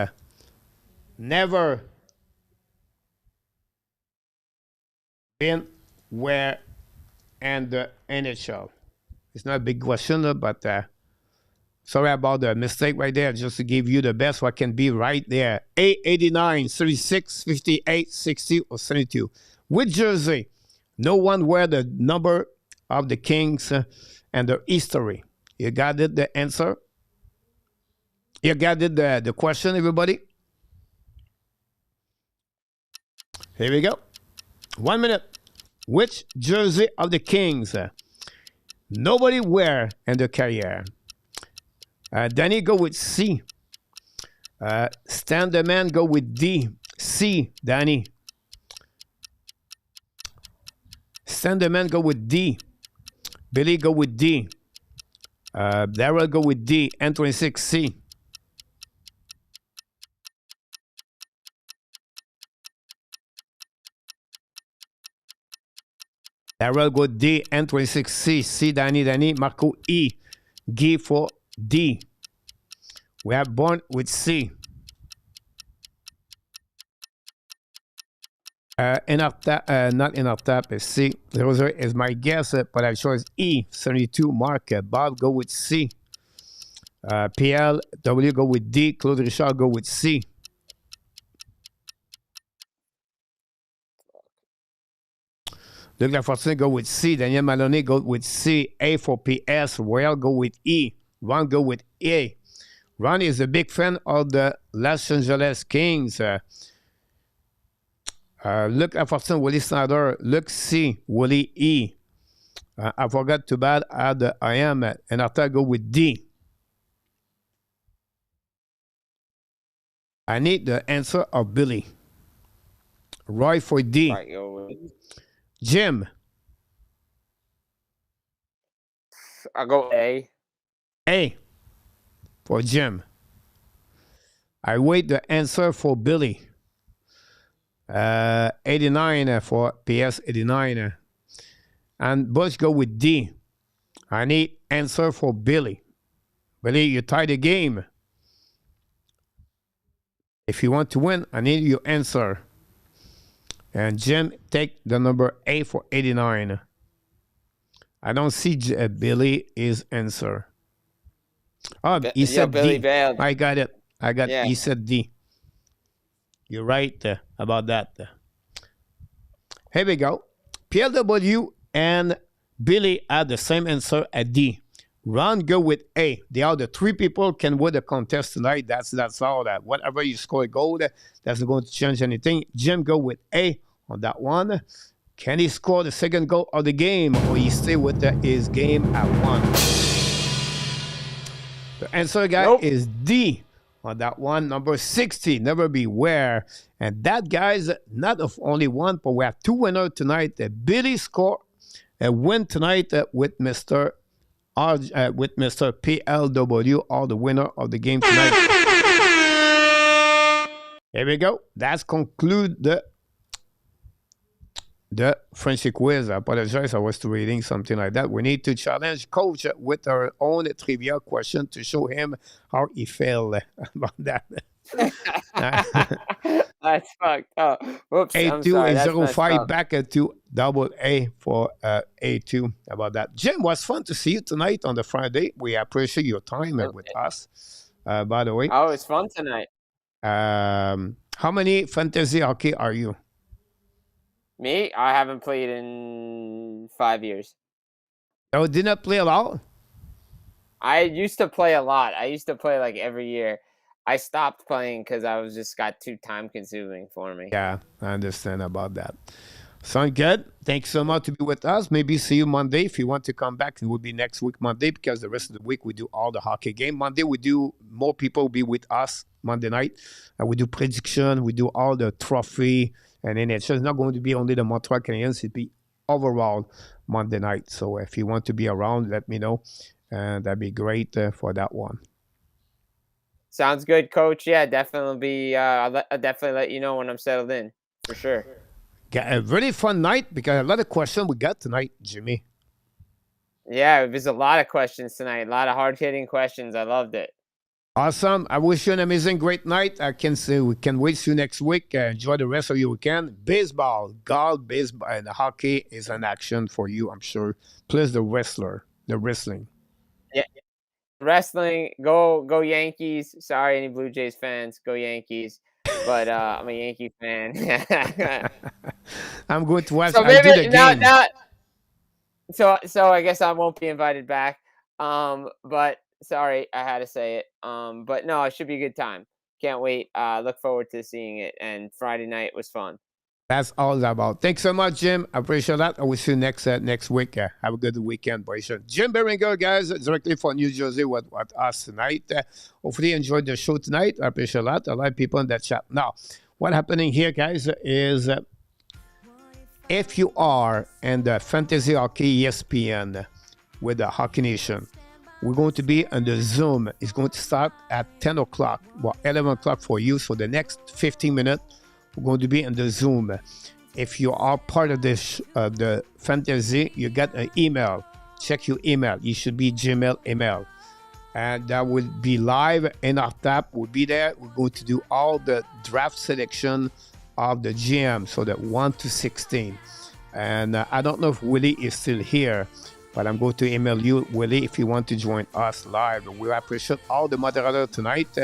never been wear in the NHL? It's not a big question, but sorry about the mistake right there. Just to give you the best what can be right there. 89, 36, 58, 60, or 72. Which jersey? No one wear the number of the Kings and their history. You got it, the answer? You got it, the question, everybody? Here we go. 1 minute. Which jersey of the Kings nobody wear in their career? Danny go with C. Stan the man go with D. C, Danny. Stan the man go with D. Billy go with D. Daryl go with D. N26, C. Daryl go D. N26, C. C, Danny. Marco E. Guy for D. We have Born with C. In our tap, not in our tap, is C. 00 is my guess, but I chose E. 72 Mark. Bob, go with C. PL, W, go with D. Claude Richard, go with C. Luc Lafortune, go with C. Daniel Maloney, go with C. A for PS. Royal, go with E. Ron, go with A. Ron is a big fan of the Los Angeles Kings. Luc Lafortune, Willie Snyder, Luc C. Willie E. I forgot too bad. Add I am, and after go with D. I need the answer of Billy. Roy for D. Right, go with. Jim. I'll go A. A for Jim. I wait the answer for Billy. 89 for PS 89. And Bush go with D. I need answer for Billy. Billy, you tie the game. If you want to win, I need your answer. And Jim, take the number A for 89. I don't see Billy his answer. Oh, he said Billy D. bailed. I got it. Yeah. He said D. You're right about that. Here we go. PLW and Billy had the same answer at D. Ron go with A. The other three people can win the contest tonight. That's all that. Whatever you score a goal, that's not going to change anything. Jim go with A on that one. Can he score the second goal of the game, or he stay with his game at 1? The answer, guy, is D on that one. Number 60, Never Be Where. And that, guys, not of only one, but we have two winners tonight. Billy scored a win tonight with Mr. PLW, all the winner of the game tonight. Here we go. That's conclude the Frenchy quiz. I apologize. I was reading something like that. We need to challenge Coach with our own trivia question to show him how he felt about that. That's fucked up. Whoops. A2 and 05 back to double A for A2 about that. Jim, was fun to see you tonight on the Friday. We appreciate your time with us, by the way. Oh, it's fun tonight. How many fantasy hockey are you? Me? I haven't played in 5 years. Oh, did not play at all? I used to play a lot. I used to play like every year. I stopped playing because I was just got too time consuming for me. Yeah, I understand about that. Sound good? Thanks so much to be with us. Maybe see you Monday. If you want to come back, it will be next week Monday, because the rest of the week we do all the hockey game. Monday we do more people will be with us Monday night. We do prediction. We do all the trophy. And then it's not going to be only the Montreal Canadiens. It'll be overall Monday night. So if you want to be around, let me know. And that'd be great for that one. Sounds good, Coach. Yeah, definitely be. I'll definitely let you know when I'm settled in, for sure. Got a really fun night, because a lot of questions we got tonight, Jimmy. Yeah, there's a lot of questions tonight. A lot of hard-hitting questions. I loved it. Awesome. I wish you an amazing, great night. I can say we can wait to you next week. Enjoy the rest of your weekend. Baseball, golf, baseball, and hockey is an action for you, I'm sure. Plus the wrestling. Yeah. Wrestling, go Yankees. Sorry, any Blue Jays fans, go Yankees. But I'm a Yankee fan. I'm going to watch. So maybe the game. So I guess I won't be invited back. But sorry, I had to say it. But no, it should be a good time. Can't wait. Look forward to seeing it. And Friday night was fun. That's all it's about. Thanks so much, Jim. I appreciate that. I will see you next week. Have a good weekend, boys. Jim Beringer, guys, directly from New Jersey with us tonight. Hopefully you enjoyed the show tonight. I appreciate that. A lot of people in that chat. Now, what's happening here, guys, is if you are in the Fantasy Hockey ESPN with the Hockey Nation, we're going to be on the Zoom. It's going to start at 10 o'clock, 11 o'clock for you. So the next 15 minutes, we're going to be in the Zoom. If you are part of this, the fantasy, you get an email. Check your email. It should be Gmail email. And that will be live in our tab. We'll be there. We're going to do all the draft selection of the GM, so the 1 to 16. And I don't know if Willie is still here, but I'm going to email you, Willie, if you want to join us live. We appreciate all the moderators tonight.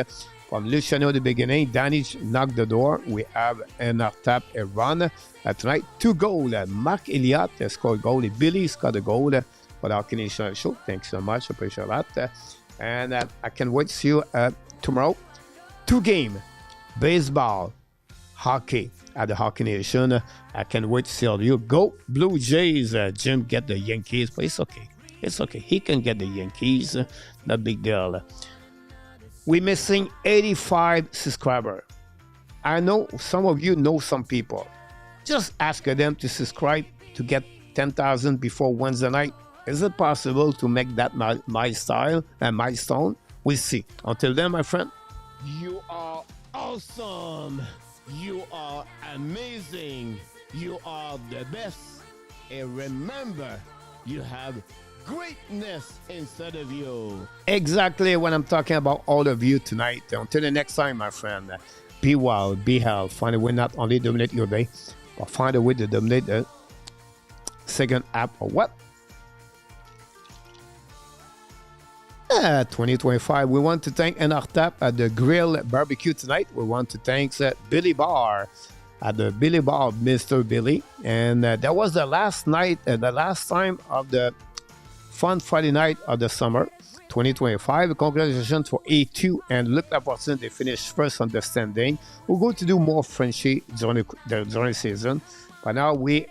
From Luciano at the beginning, Danny knocked the door. We have an tap a run tonight. 2 goals. Mark Elliott scored a goal. Billy scored a goal for the Hockey Nation show. Thanks so much. Appreciate that. And I can wait to see you tomorrow. 2 games. Baseball, hockey at the Hockey Nation. I can't wait to see all of you. Go Blue Jays. Jim get the Yankees, but it's okay. It's okay. He can get the Yankees. Not big deal. We're missing 85 subscribers. I know some of you know some people. Just ask them to subscribe to get 10,000 before Wednesday night. Is it possible to make that milestone? We'll see. Until then, my friend, you are awesome. You are amazing. You are the best. And remember, you have greatness inside of you. Exactly what I'm talking about all of you tonight. Until the next time, my friend, be well, be healthy. Find a way not only dominate your day, but find a way to dominate the second app or what? 2025. We want to thank NRTAP at the Grill Barbecue tonight. We want to thank Billy Barr at the Billy Bar, Mr. Billy. And that was the last night, the last time of the fun Friday night of the summer 2025. Congratulations for A2 and Luc Laportine. They finished first on the standing. We're going to do more Frenchy during the season. But now we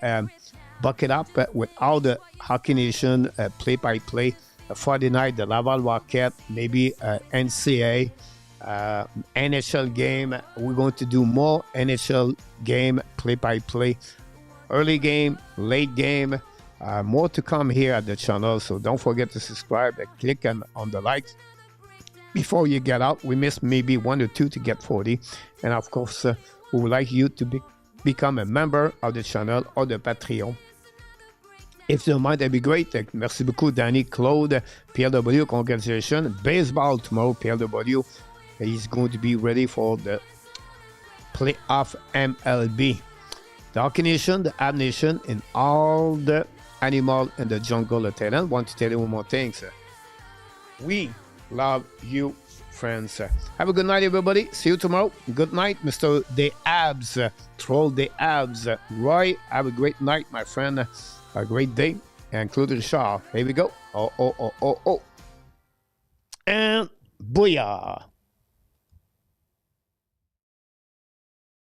bucket up with all the Hockey Nation play-by-play. Friday night, the Laval Rocket, maybe NCAA, NHL game. We're going to do more NHL game, play-by-play, early game, late game. More to come here at the channel, so don't forget to subscribe and click on the likes before you get out. We missed maybe 1 or 2 to get 40. And of course, we would like you to become a member of the channel or the Patreon. If you don't mind, that'd be great. Merci beaucoup, Danny, Claude, Pierre W. Congratulations. Baseball tomorrow, Pierre W. He's going to be ready for the playoff MLB. The Hockey Nation, the Hab Nation, and all the animal in the jungle of Thailand. Want to tell you one more thing, sir. We love you, friends. Have a good night, everybody. See you tomorrow. Good night, Mr. The Habs, Troll the Habs. Roy, have a great night, my friend. A great day. And Claude Richard. Here we go. Oh. And booyah.